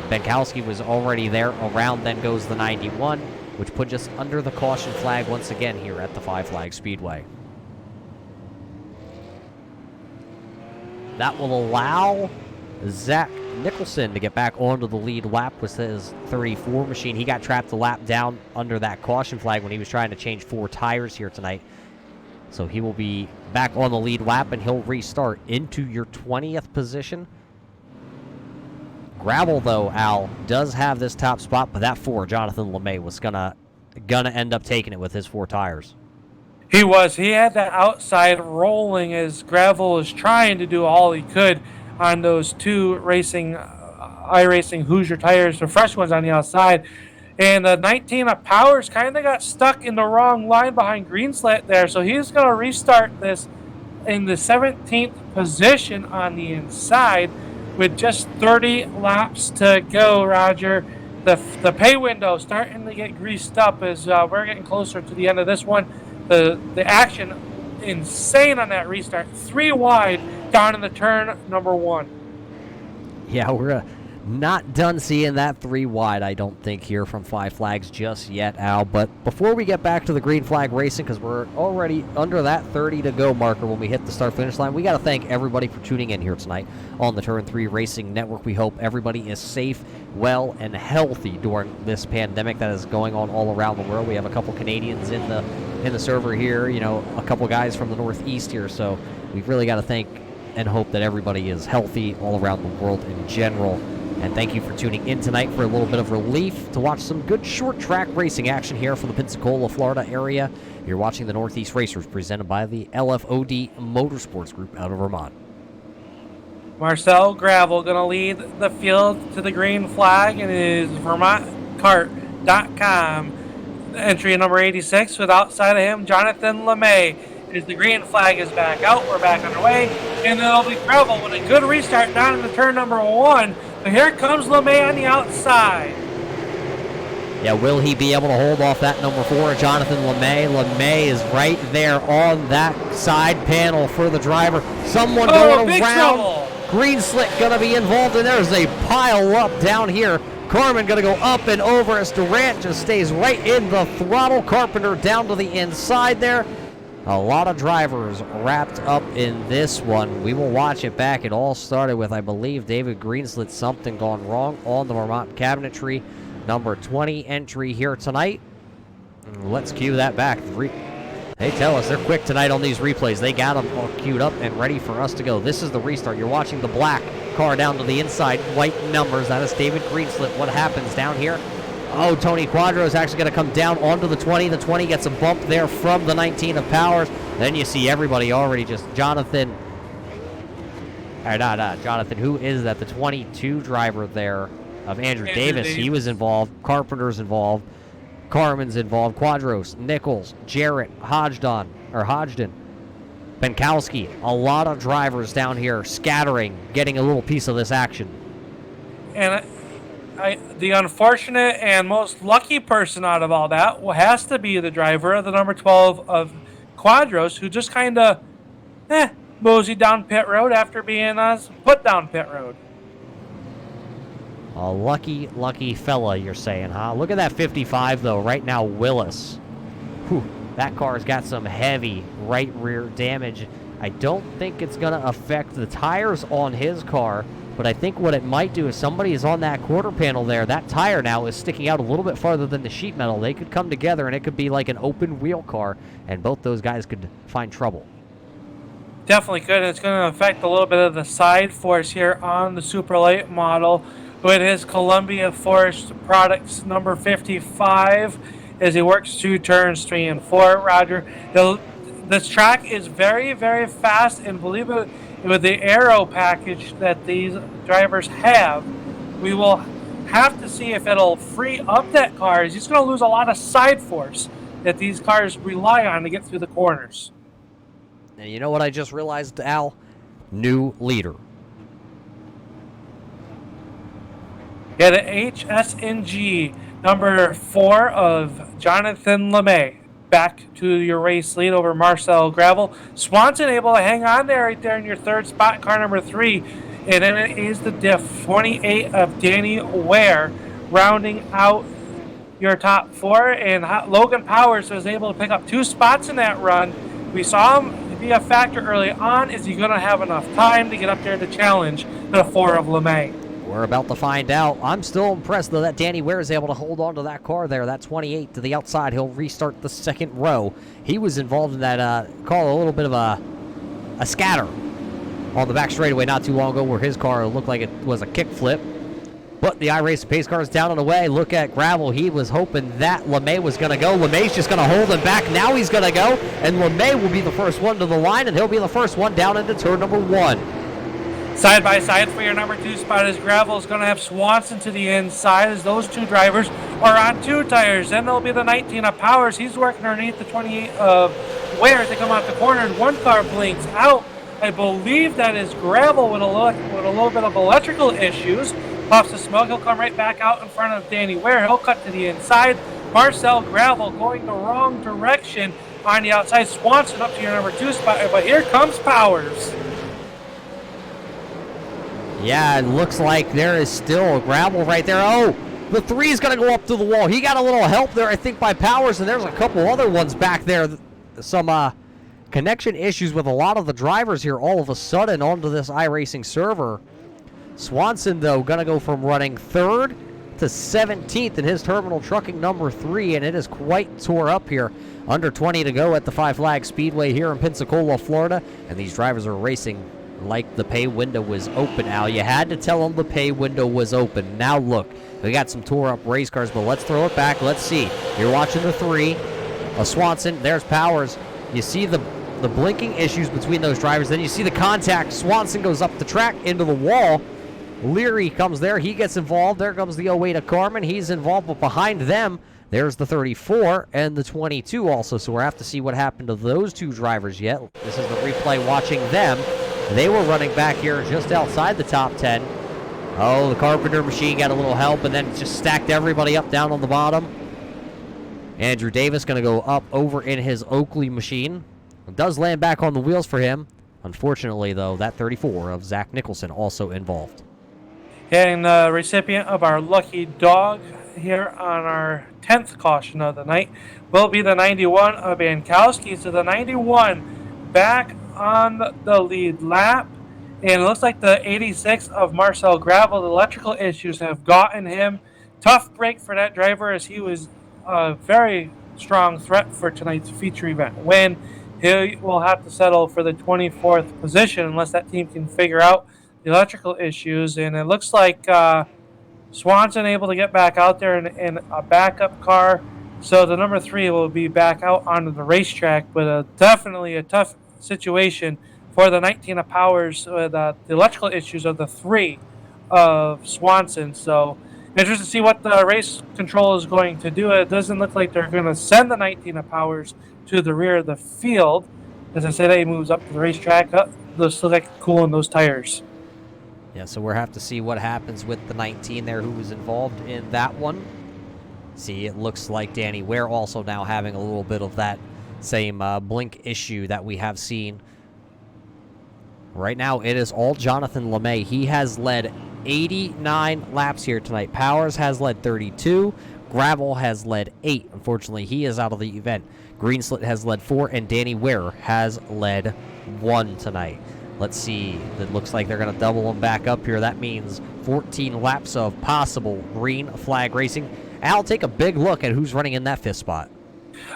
Benkowski was already there. Around then goes the 91, which put us under the caution flag once again here at the Five Flags Speedway. That will allow Zach Nicholson to get back onto the lead lap with his 34 machine. He got trapped a lap down under that caution flag when he was trying to change 4 tires here tonight. So he will be back on the lead lap, and he'll restart into your 20th position. Gravel, though, Al, does have this top spot, but that 4, Jonathan LeMay, was gonna end up taking it with his 4 tires. He was. He had that outside rolling as Gravel was trying to do all he could on those 2 iRacing Hoosier tires, the fresh ones on the outside. And the 19 of Powers kind of got stuck in the wrong line behind Greenslet there. So he's going to restart this in the 17th position on the inside with just 30 laps to go, Roger. The pay window starting to get greased up as we're getting closer to the end of this one. The action, insane on that restart. 3 wide down in the turn number 1. Yeah, we're not done seeing that 3 wide, I don't think, here from Five Flags just yet, Al. But before we get back to the green flag racing, because we're already under that 30 to go marker when we hit the start-finish line, we got to thank everybody for tuning in here tonight on the Turn 3 Racing Network. We hope everybody is safe, well, and healthy during this pandemic that is going on all around the world. We have a couple Canadians in the server here, you know, a couple guys from the Northeast here, so we've really got to thank and hope that everybody is healthy all around the world in general. And thank you for tuning in tonight for a little bit of relief to watch some good short track racing action here from the Pensacola, Florida area. You're watching the Northeast Racers presented by the LFOD Motorsports Group out of Vermont. Marcel Gravel going to lead the field to the green flag, and it is VermontCart.com. Entry number 86 with outside of him Jonathan LeMay. As the green flag is back out, we're back underway, and it'll be Gravel with a good restart down in the turn number 1. But here comes LeMay on the outside. Yeah, will he be able to hold off that number 4, Jonathan LeMay? LeMay is right there on that side panel for the driver. Someone going around. Trouble. Green Slick going to be involved, and there's a pile up down here. Carmen going to go up and over as Durant just stays right in the throttle. Carpenter down to the inside there. A lot of drivers wrapped up in this one. We will watch it back. It all started with, I believe, David Greenslet, something gone wrong on the Vermont cabinetry. Number 20 entry here tonight. Let's cue that back. They tell us they're quick tonight on these replays. They got them all queued up and ready for us to go. This is the restart. You're watching the black car down to the inside. White numbers. That is David Greenslet. What happens down here? Oh, Tony Quadro is actually going to come down onto the 20. The 20 gets a bump there from the 19 of Powers. Then you see everybody already just Jonathan. Jonathan, who is that? The 22 driver there of Andrew Davis. He was involved. Carpenter's involved. Carmen's involved. Quadros, Nichols, Jarrett, Hodgdon, Benkowski. A lot of drivers down here scattering, getting a little piece of this action. And the unfortunate and most lucky person out of all that has to be the driver of the number 12 of Quadros, who just kind of moseyed down pit road after being put down pit road. A lucky fella, you're saying, huh? Look at that 55, though. Right now, Willis. Whew, that car's got some heavy right rear damage. I don't think it's going to affect the tires on his car, but I think what it might do is somebody is on that quarter panel there. That tire now is sticking out a little bit farther than the sheet metal. They could come together, and it could be like an open wheel car, and both those guys could find trouble. Definitely could. It's going to affect a little bit of the side force here on the Super Light model with his Columbia Forest Products number 55 as he works through turns 3 and 4. Roger, this track is very, very fast, and believe it, with the aero package that these drivers have, we will have to see if it'll free up that car. He's just going to lose a lot of side force that these cars rely on to get through the corners. And you know what I just realized, Al? New leader. Yeah, the HSNG number 4 of Jonathan LeMay back to your race lead over Marcel Gravel. Swanson able to hang on there right there in your third spot, car number 3. And then it is the diff 28 of Danny Ware rounding out your top 4. And Logan Powers was able to pick up 2 spots in that run. We saw him be a factor early on. Is he going to have enough time to get up there to challenge the 4 of LeMay? We're about to find out. I'm still impressed, though, that Danny Ware is able to hold on to that car there. That 28 to the outside. He'll restart the second row. He was involved in that, call a little bit of a scatter on the back straightaway not too long ago where his car looked like it was a kickflip. But the iRacing pace car is down and away. Look at Gravel. He was hoping that LeMay was going to go. LeMay's just going to hold him back. Now he's going to go. And LeMay will be the first one to the line, and he'll be the first one down into turn number 1. Side by side for your number 2 spot is Gravel is going to have Swanson to the inside as those 2 drivers are on 2 tires. Then there'll be the 19 of Powers. He's working underneath the 28 of Ware as they come out the corner, and one car blinks out. I believe that is Gravel with a little bit of electrical issues. Puffs the smoke. He'll come right back out in front of Danny Ware. He'll cut to the inside. Marcel Gravel going the wrong direction on the outside. Swanson up to your number 2 spot, but here comes Powers. Yeah, it looks like there is still Gravel right there. Oh, the 3 is going to go up to the wall. He got a little help there, I think, by Powers, and there's a couple other ones back there. Some connection issues with a lot of the drivers here all of a sudden onto this iRacing server. Swanson, though, going to go from running 3rd to 17th in his terminal trucking number 3, and it is quite tore up here. Under 20 to go at the Five Flags Speedway here in Pensacola, Florida, and these drivers are racing like the pay window was open, Al. You had to tell them the pay window was open. Now look, we got some tore up race cars, but let's throw it back. Let's see. You're watching the 3 of Swanson. There's Powers. You see the blinking issues between those drivers. Then you see the contact. Swanson goes up the track into the wall. Leary comes there. He gets involved. There comes the 08 of Carmen. He's involved, but behind them, there's the 34 and the 22 also. So we'll have to see what happened to those 2 drivers yet. This is the replay watching them. They were running back here just outside the top 10. Oh, the Carpenter machine got a little help and then just stacked everybody up down on the bottom. Andrew Davis going to go up over in his Oakley machine. It does land back on the wheels for him. Unfortunately, though, that 34 of Zach Nicholson also involved. And the recipient of our lucky dog here on our 10th caution of the night will be the 91 of Bankowski. So the 91 back on the lead lap, and it looks like the 86 of Marcel Gravel, the electrical issues have gotten him. Tough break for that driver as he was a very strong threat for tonight's feature event win. He will have to settle for the 24th position unless that team can figure out the electrical issues, and it looks like Swanson able to get back out there in a backup car, so the number 3 will be back out onto the racetrack, but definitely a tough situation for the 19 of Powers with the electrical issues of the 3 of Swanson. So interested to see what the race control is going to do. It doesn't look like they're going to send the 19 of Powers to the rear of the field. As I said, he moves up to the racetrack. Looks like cooling those tires. Yeah, so we'll have to see what happens with the 19 there who was involved in that one. See, it looks like Danny Ware also now having a little bit of that same blink issue that we have seen. Right now, it is all Jonathan LeMay. He has led 89 laps here tonight. Powers has led 32. Gravel has led 8. Unfortunately, he is out of the event. Greenslit has led 4, and Danny Ware has led 1 tonight. Let's see. It looks like they're going to double them back up here. That means 14 laps of possible green flag racing. Al, take a big look at who's running in that 5th spot.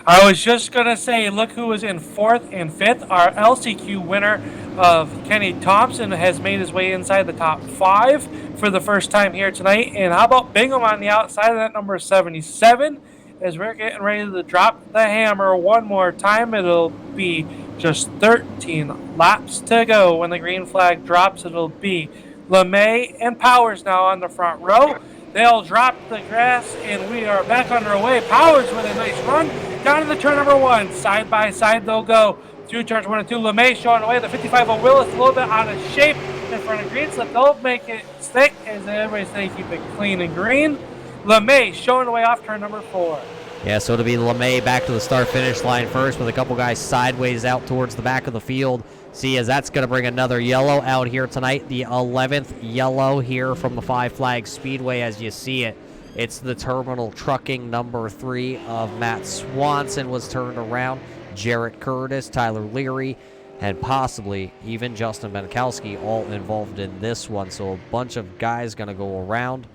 I was just going to say, look who is in 4th and 5th. Our LCQ winner of Kenny Thompson has made his way inside the top 5 for the first time here tonight. And how about Bingham on the outside of that number 77? As we're getting ready to drop the hammer one more time, it'll be just 13 laps to go. When the green flag drops, it'll be LeMay and Powers now on the front row. They'll drop the grass, and we are back underway. Powers with a nice run down to the turn number 1. Side by side, they'll go through turns 1 and 2. LeMay showing away. The 55 of Willis a little bit out of shape in front of green slip. They'll make it stick, as everybody say, keep it clean and green. LeMay showing away off turn number 4. Yeah, so it'll be LeMay back to the start-finish line first with a couple guys sideways out towards the back of the field. See, as that's going to bring another yellow out here tonight. The 11th yellow here from the Five Flags Speedway as you see it. It's the Terminal Trucking number 3 of Matt Swanson was turned around. Jarrett Curtis, Tyler Leary, and possibly even Justin Benkowski all involved in this one. So a bunch of guys going to go around.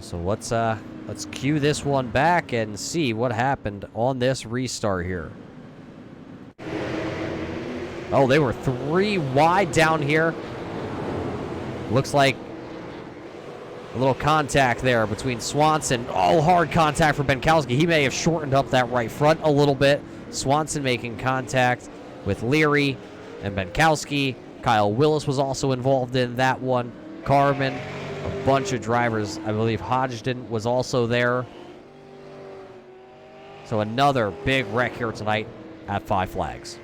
So let's cue this one back and see what happened on this restart here. Oh, they were 3 wide down here. Looks like a little contact there between Swanson. Oh, hard contact for Benkowski. He may have shortened up that right front a little bit. Swanson making contact with Leary and Benkowski. Kyle Willis was also involved in that one. Carmen. A bunch of drivers. I believe Hodgson was also there. So another big wreck here tonight at Five Flags.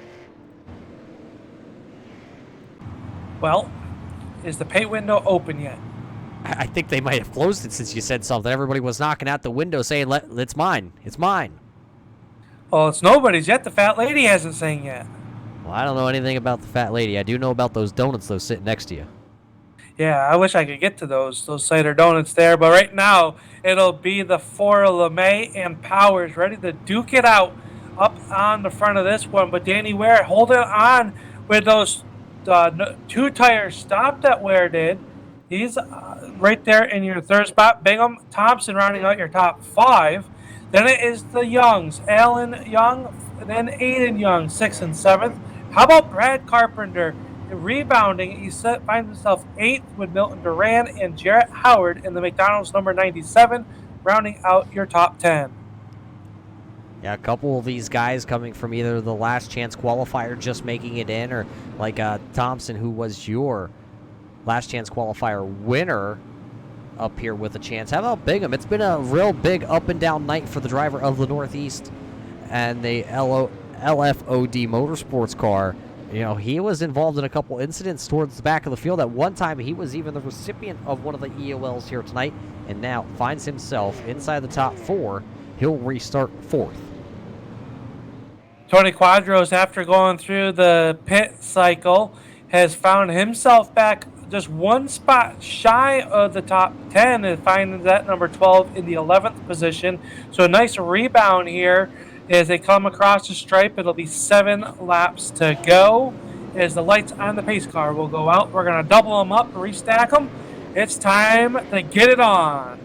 Well, is the pay window open yet? I think they might have closed it since you said something. Everybody was knocking at the window saying, it's mine. It's mine. Well, it's nobody's yet. The fat lady hasn't sang yet. Well, I don't know anything about the fat lady. I do know about those donuts, though, sitting next to you. Yeah, I wish I could get to those cider donuts there. But right now, it'll be the 4 LeMay and Powers ready to duke it out up on the front of this one. But Danny Ware holding on with those 2 tires stopped that Ware did. He's right there in your 3rd spot. Bingham Thompson rounding out your top 5. Then it is the Youngs. Alan Young, then Aiden Young, 6th and 7th. How about Brad Carpenter? Rebounding, he finds himself 8th with Milton Duran and Jarrett Howard in the McDonald's number 97, rounding out your top 10. Yeah, a couple of these guys coming from either the last chance qualifier just making it in, or like Thompson, who was your last chance qualifier winner, up here with a chance. How about Bingham? It's been a real big up and down night for the driver of the Northeast and the LFOD Motorsports car. You know, he was involved in a couple incidents towards the back of the field. At one time, he was even the recipient of one of the EOLs here tonight, and now finds himself inside the top 4. He'll restart 4th. Tony Quadros, after going through the pit cycle, has found himself back just 1 spot shy of the top 10 and finds that number 12 in the 11th position. So a nice rebound here. As they come across the stripe, it'll be 7 laps to go. As the lights on the pace car will go out, we're going to double them up, restack them. It's time to get it on.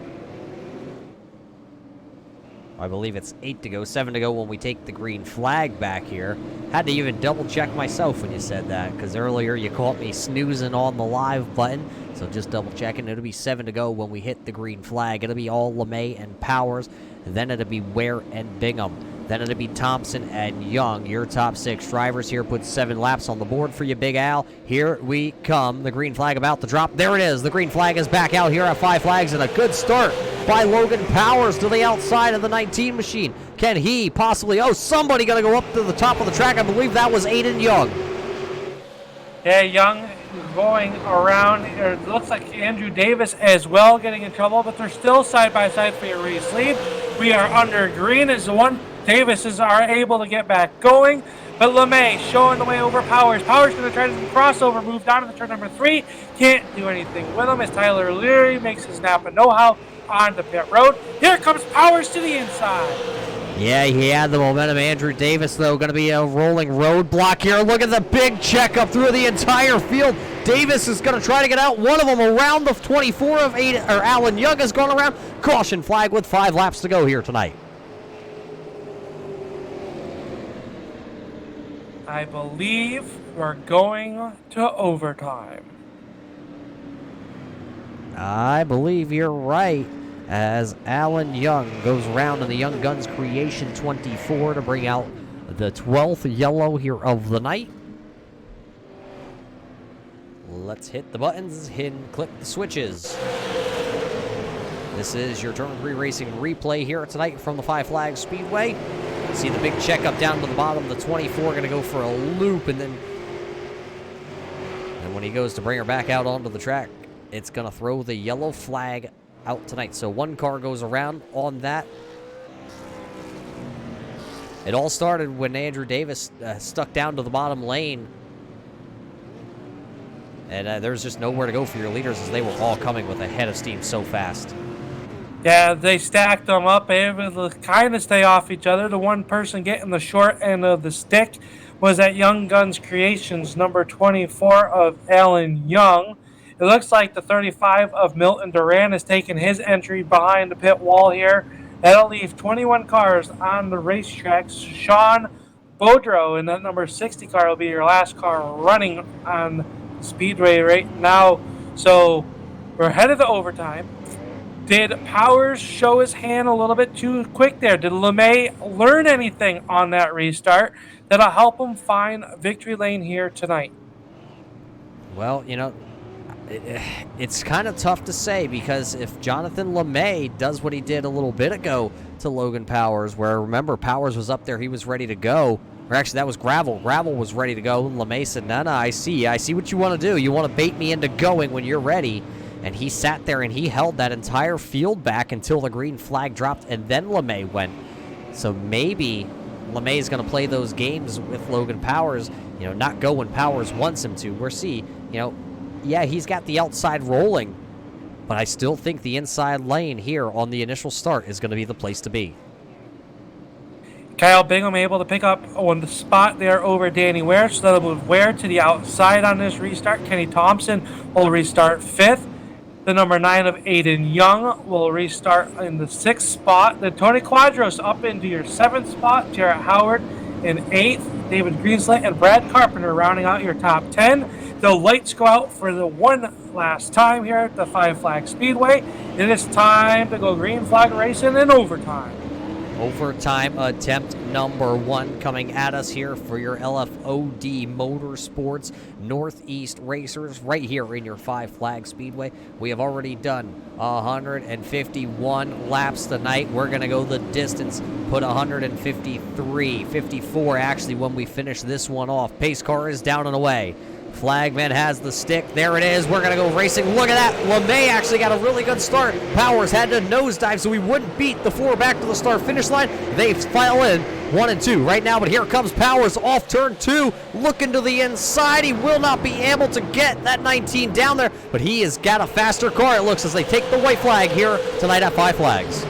I believe it's 8 to go, 7 to go when we take the green flag back here. Had to even double check myself when you said that, because earlier you caught me snoozing on the live button. So just double checking. It'll be 7 to go when we hit the green flag. It'll be all LeMay and Powers. And then it'll be Ware and Bingham. Then it'll be Thompson and Young. Your top 6 drivers here put 7 laps on the board for you, Big Al. Here we come. The green flag about to drop. There it is. The green flag is back out here at Five Flags, and a good start by Logan Powers to the outside of the 19 machine. Can he possibly... Oh, somebody going to go up to the top of the track. I believe that was Aiden Young. Yeah, Young going around. It looks like Andrew Davis as well getting in trouble, but they're still side by side for your race lead. We are under green as the one. Davises are able to get back going, but LeMay showing the way over Powers. Powers going to try to do the crossover move down to the turn number 3. Can't do anything with him as Tyler Leary makes his Napa know-how on the pit road. Here comes Powers to the inside. Yeah, he had the momentum. Andrew Davis, though, going to be a rolling roadblock here. Look at the big checkup through the entire field. Davis is going to try to get out. One of them around the 24 of 8, or Alan Young has gone around. Caution flag with 5 laps to go here tonight. I believe we're going to overtime. I believe you're right, as Alan Young goes around in the Young Guns Creation 24 to bring out the 12th yellow here of the night. Let's hit the buttons, click the switches. This is your Turn 3 Racing replay here tonight from the Five Flags Speedway. See the big checkup down to the bottom. The 24 going to go for a loop, and then when he goes to bring her back out onto the track, it's going to throw the yellow flag out tonight. So one car goes around on that. It all started when Andrew Davis stuck down to the bottom lane. And there's just nowhere to go for your leaders as they were all coming with a head of steam so fast. Yeah, they stacked them up, able to kind of stay off each other. The one person getting the short end of the stick was at Young Guns Creations, number 24 of Alan Young. It looks like the 35 of Milton Duran has taken his entry behind the pit wall here. That'll leave 21 cars on the racetracks. Sean Bodrow in that number 60 car will be your last car running on the speedway right now. So we're headed to overtime. Did Powers show his hand a little bit too quick there? Did LeMay learn anything on that restart that'll help him find victory lane here tonight? Well, you know, it's kind of tough to say, because if Jonathan LeMay does what he did a little bit ago to Logan Powers, where, remember, Powers was up there, he was ready to go. Or actually, that was Gravel. Gravel was ready to go. And LeMay said, no, I see what you want to do. You want to bait me into going when you're ready. And he sat there and he held that entire field back until the green flag dropped, and then LeMay went. So maybe LeMay is going to play those games with Logan Powers, you know, not go when Powers wants him to. We'll see, you know, yeah, he's got the outside rolling, but I still think the inside lane here on the initial start is going to be the place to be. Kyle Bingham able to pick up on the spot there over Danny Ware, so that'll move Ware to the outside on this restart. Kenny Thompson will restart 5th. The number 9 of Aiden Young will restart in the 6th spot. Then Tony Quadros up into your 7th spot. Jarrett Howard in 8th. David Greenslet and Brad Carpenter rounding out your top 10. The lights go out for the one last time here at the Five Flag Speedway. It is time to go green flag racing in overtime. Overtime attempt number 1 coming at us here for your LFOD Motorsports Northeast Racers right here in your Five Flag Speedway. We have already done 151 laps tonight. We're going to go the distance, put 54 actually when we finish this one off. Pace car is down and away. Flagman has the stick. There it is. We're going to go racing. Look at that. LeMay actually got a really good start. Powers had to nosedive so he wouldn't beat the 4 back to the start-finish line. They file in 1 and 2 right now, but here comes Powers off turn 2. Looking to the inside. He will not be able to get that 19 down there, but he has got a faster car, it looks, as they take the white flag here tonight at Five Flags.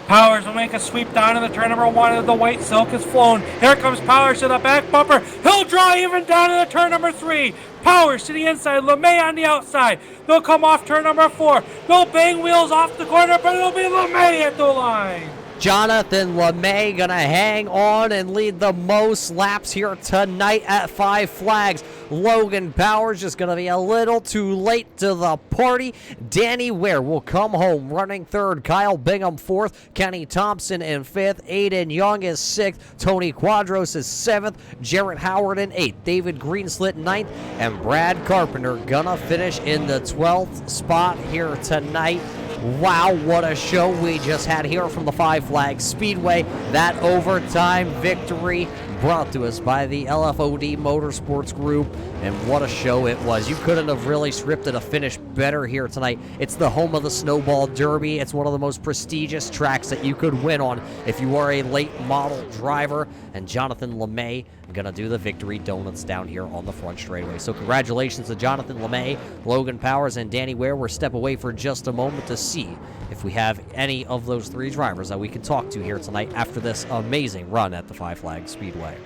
Powers will make a sweep down in the turn number 1 as the white silk is flown. Here comes Powers to the back bumper. He'll draw even down in the turn number 3. Powers to the inside, LeMay on the outside. They'll come off turn number 4. They'll bang wheels off the corner, but it'll be LeMay at the line. Jonathan LeMay gonna hang on and lead the most laps here tonight at Five Flags. Logan Powers just gonna be a little too late to the party. Danny Ware will come home running 3rd. Kyle Bingham 4th. Kenny Thompson in 5th. Aiden Young is 6th. Tony Quadros is 7th. Jarrett Howard in 8th. David Greenslit 9th. And Brad Carpenter gonna finish in the 12th spot here tonight. Wow, what a show we just had here from the Five Flags Speedway. That overtime victory brought to us by the LFOD Motorsports Group, and what a show it was. You couldn't have really scripted a finish better here tonight. It's the home of the Snowball Derby. It's one of the most prestigious tracks that you could win on if you are a late model driver, and Jonathan LeMay gonna do the victory donuts down here on the front straightaway. So congratulations to Jonathan LeMay, Logan Powers, and Danny Ware. We'll step away for just a moment to see if we have any of those 3 drivers that we can talk to here tonight after this amazing run at the Five Flags Speedway.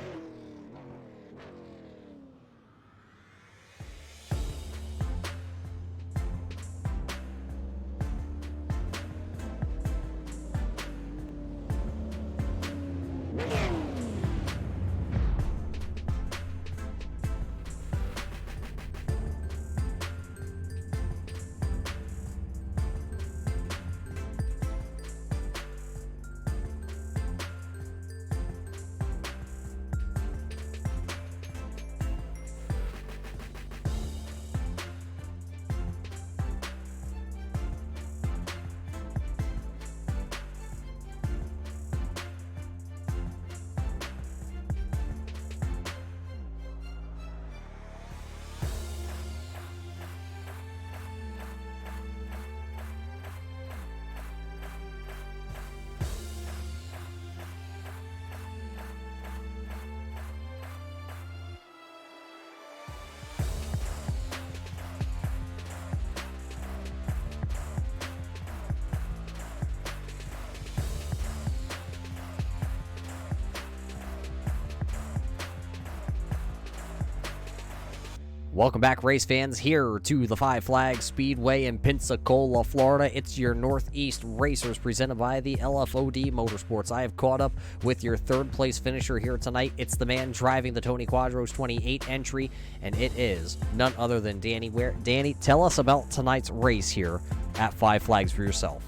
Welcome back, race fans, here to the Five Flags Speedway in Pensacola, Florida. It's your Northeast Racers presented by the LFOD Motorsports. I have caught up with your third place finisher here tonight. It's the man driving the Tony Quadros 28 entry, and it is none other than Danny Ware. Danny, tell us about tonight's race here at Five Flags for yourself.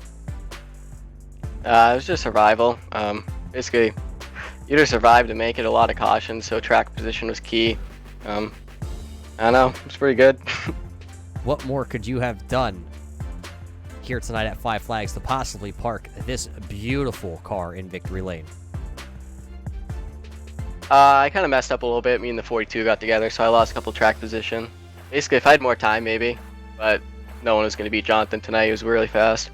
It was just survival. Basically, you either survive to make it, a lot of caution, so track position was key. I don't know, it's pretty good. What more could you have done here tonight at Five Flags to possibly park this beautiful car in victory lane? I kind of messed up a little bit. Me and the 42 got together, so I lost a couple track position. Basically, if I had more time, maybe, but no one was going to beat Jonathan tonight. He was really fast.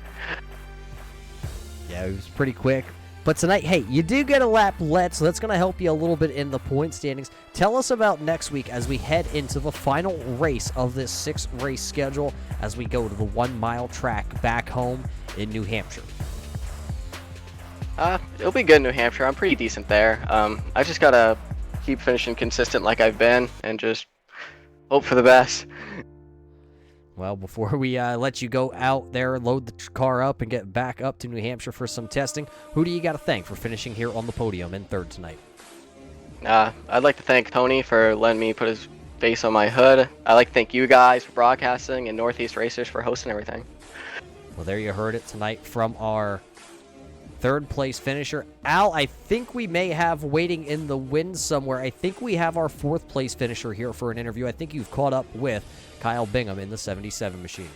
Yeah, it was pretty quick. But tonight, hey, you do get a lap let, so that's going to help you a little bit in the point standings. Tell us about next week as we head into the final race of this 6-race schedule as we go to the 1-mile track back home in New Hampshire. It'll be good in New Hampshire. I'm pretty decent there. I just got to keep finishing consistent like I've been and just hope for the best. Well, before we let you go out there, load the car up, and get back up to New Hampshire for some testing, who do you got to thank for finishing here on the podium in third tonight? I'd like to thank Tony for letting me put his face on my hood. I'd like to thank you guys for broadcasting and Northeast Racers for hosting everything. Well, there you heard it tonight from our third place finisher. Al, I think we may have waiting in the wind somewhere. I think we have our fourth place finisher here for an interview. I think you've caught up with Kyle Bingham in the 77 machine.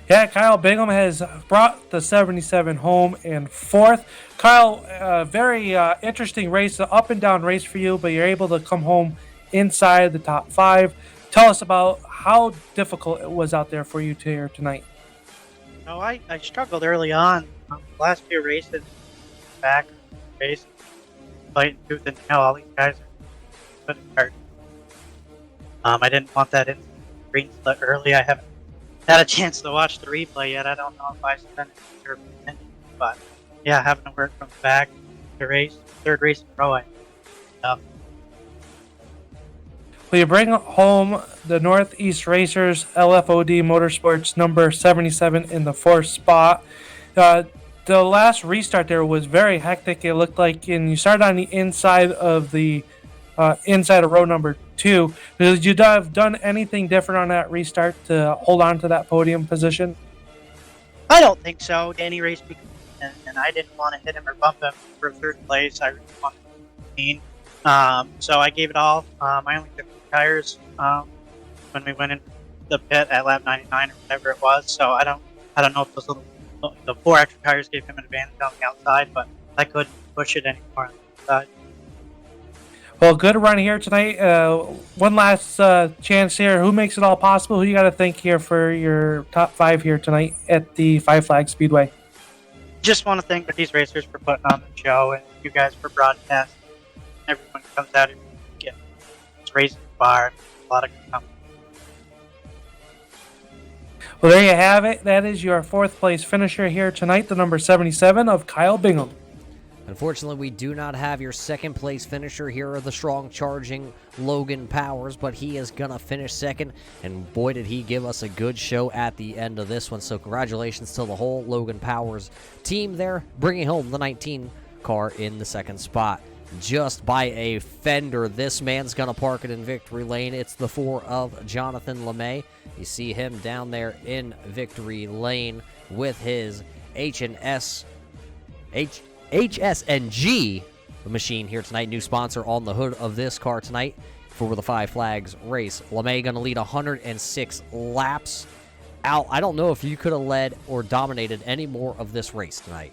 Yeah, Kyle Bingham has brought the 77 home in fourth. Kyle, very interesting race, an up and down race for you, but you're able to come home inside the top 5. Tell us about how difficult it was out there for you here tonight. No, I struggled early on. The last few races, back race, fighting tooth and nail. All these guys are good at cars. I didn't want that in green split early. I haven't had a chance to watch the replay yet. I don't know if I spent it, but yeah, having to work from the back to race, third race in a row. Well, you bring home the Northeast Racers LFOD Motorsports number 77 in the 4th spot. The last restart there was very hectic. It looked like, and you started on the inside of row number 2. Did you have done anything different on that restart to hold on to that podium position? I don't think so. Danny raced me, and I didn't want to hit him or bump him for third place. I really wanted to be clean. So I gave it all. I only took the tires when we went in the pit at lap 99 or whatever it was. So I don't know if the 4 extra tires gave him an advantage on the outside, but I couldn't push it anymore on the inside. Well, good run here tonight. One last chance here. Who makes it all possible? Who you got to thank here for your top 5 here tonight at the Five Flags Speedway? Just want to thank these racers for putting on the show and you guys for broadcasting. Everyone comes out here, it's raising the bar. A lot of good company. Well, there you have it. That is your 4th place finisher here tonight, the number 77 of Kyle Bingham. Unfortunately, we do not have your 2nd place finisher here, the strong charging Logan Powers, but he is going to finish 2nd, and boy, did he give us a good show at the end of this one. So congratulations to the whole Logan Powers team there, bringing home the 19 car in the 2nd spot. Just by a fender, this man's going to park it in victory lane. It's the 4 of Jonathan LeMay. You see him down there in victory lane with his HSNG machine here tonight. New sponsor on the hood of this car tonight for the Five Flags race. LeMay going to lead 106 laps. Al, I don't know if you could have led or dominated any more of this race tonight.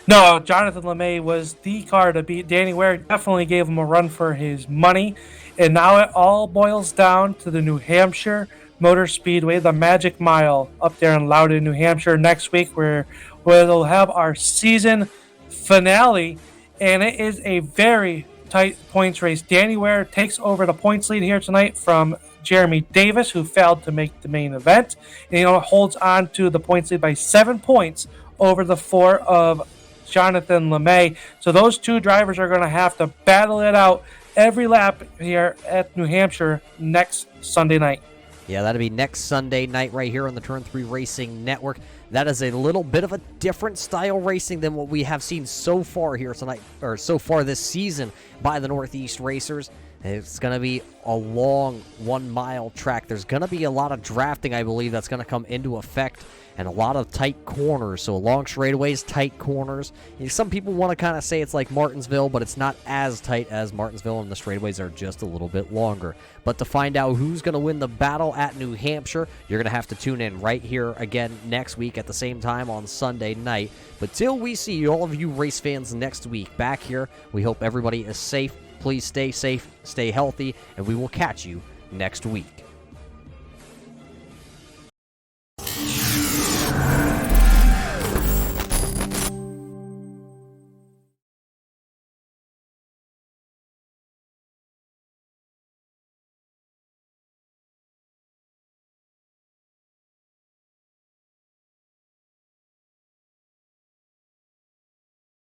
No, Jonathan LeMay was the car to beat. Danny Ware definitely gave him a run for his money. And now it all boils down to the New Hampshire Motor Speedway, the Magic Mile up there in Loudon, New Hampshire next week, where we'll have our season finale. And it is a very tight points race. Danny Ware takes over the points lead here tonight from Jeremy Davis, who failed to make the main event. And holds on to the points lead by 7 points over the 4 of Jonathan LeMay. So those 2 drivers are going to have to battle it out every lap here at New Hampshire next Sunday night. Yeah, that'll be next Sunday night right here on the Turn 3 Racing Network. That is a little bit of a different style racing than what we have seen so far here tonight, or so far this season by the Northeast Racers. It's going to be a long 1 mile track. There's going to be a lot of drafting, I believe, that's going to come into effect, and a lot of tight corners. So long straightaways, tight corners. Some people want to kind of say it's like Martinsville, but it's not as tight as Martinsville, and the straightaways are just a little bit longer. But to find out who's going to win the battle at New Hampshire, you're going to have to tune in right here again next week at the same time on Sunday night. But till we see all of you race fans next week back here, we hope everybody is safe. Please stay safe, stay healthy, and we will catch you next week.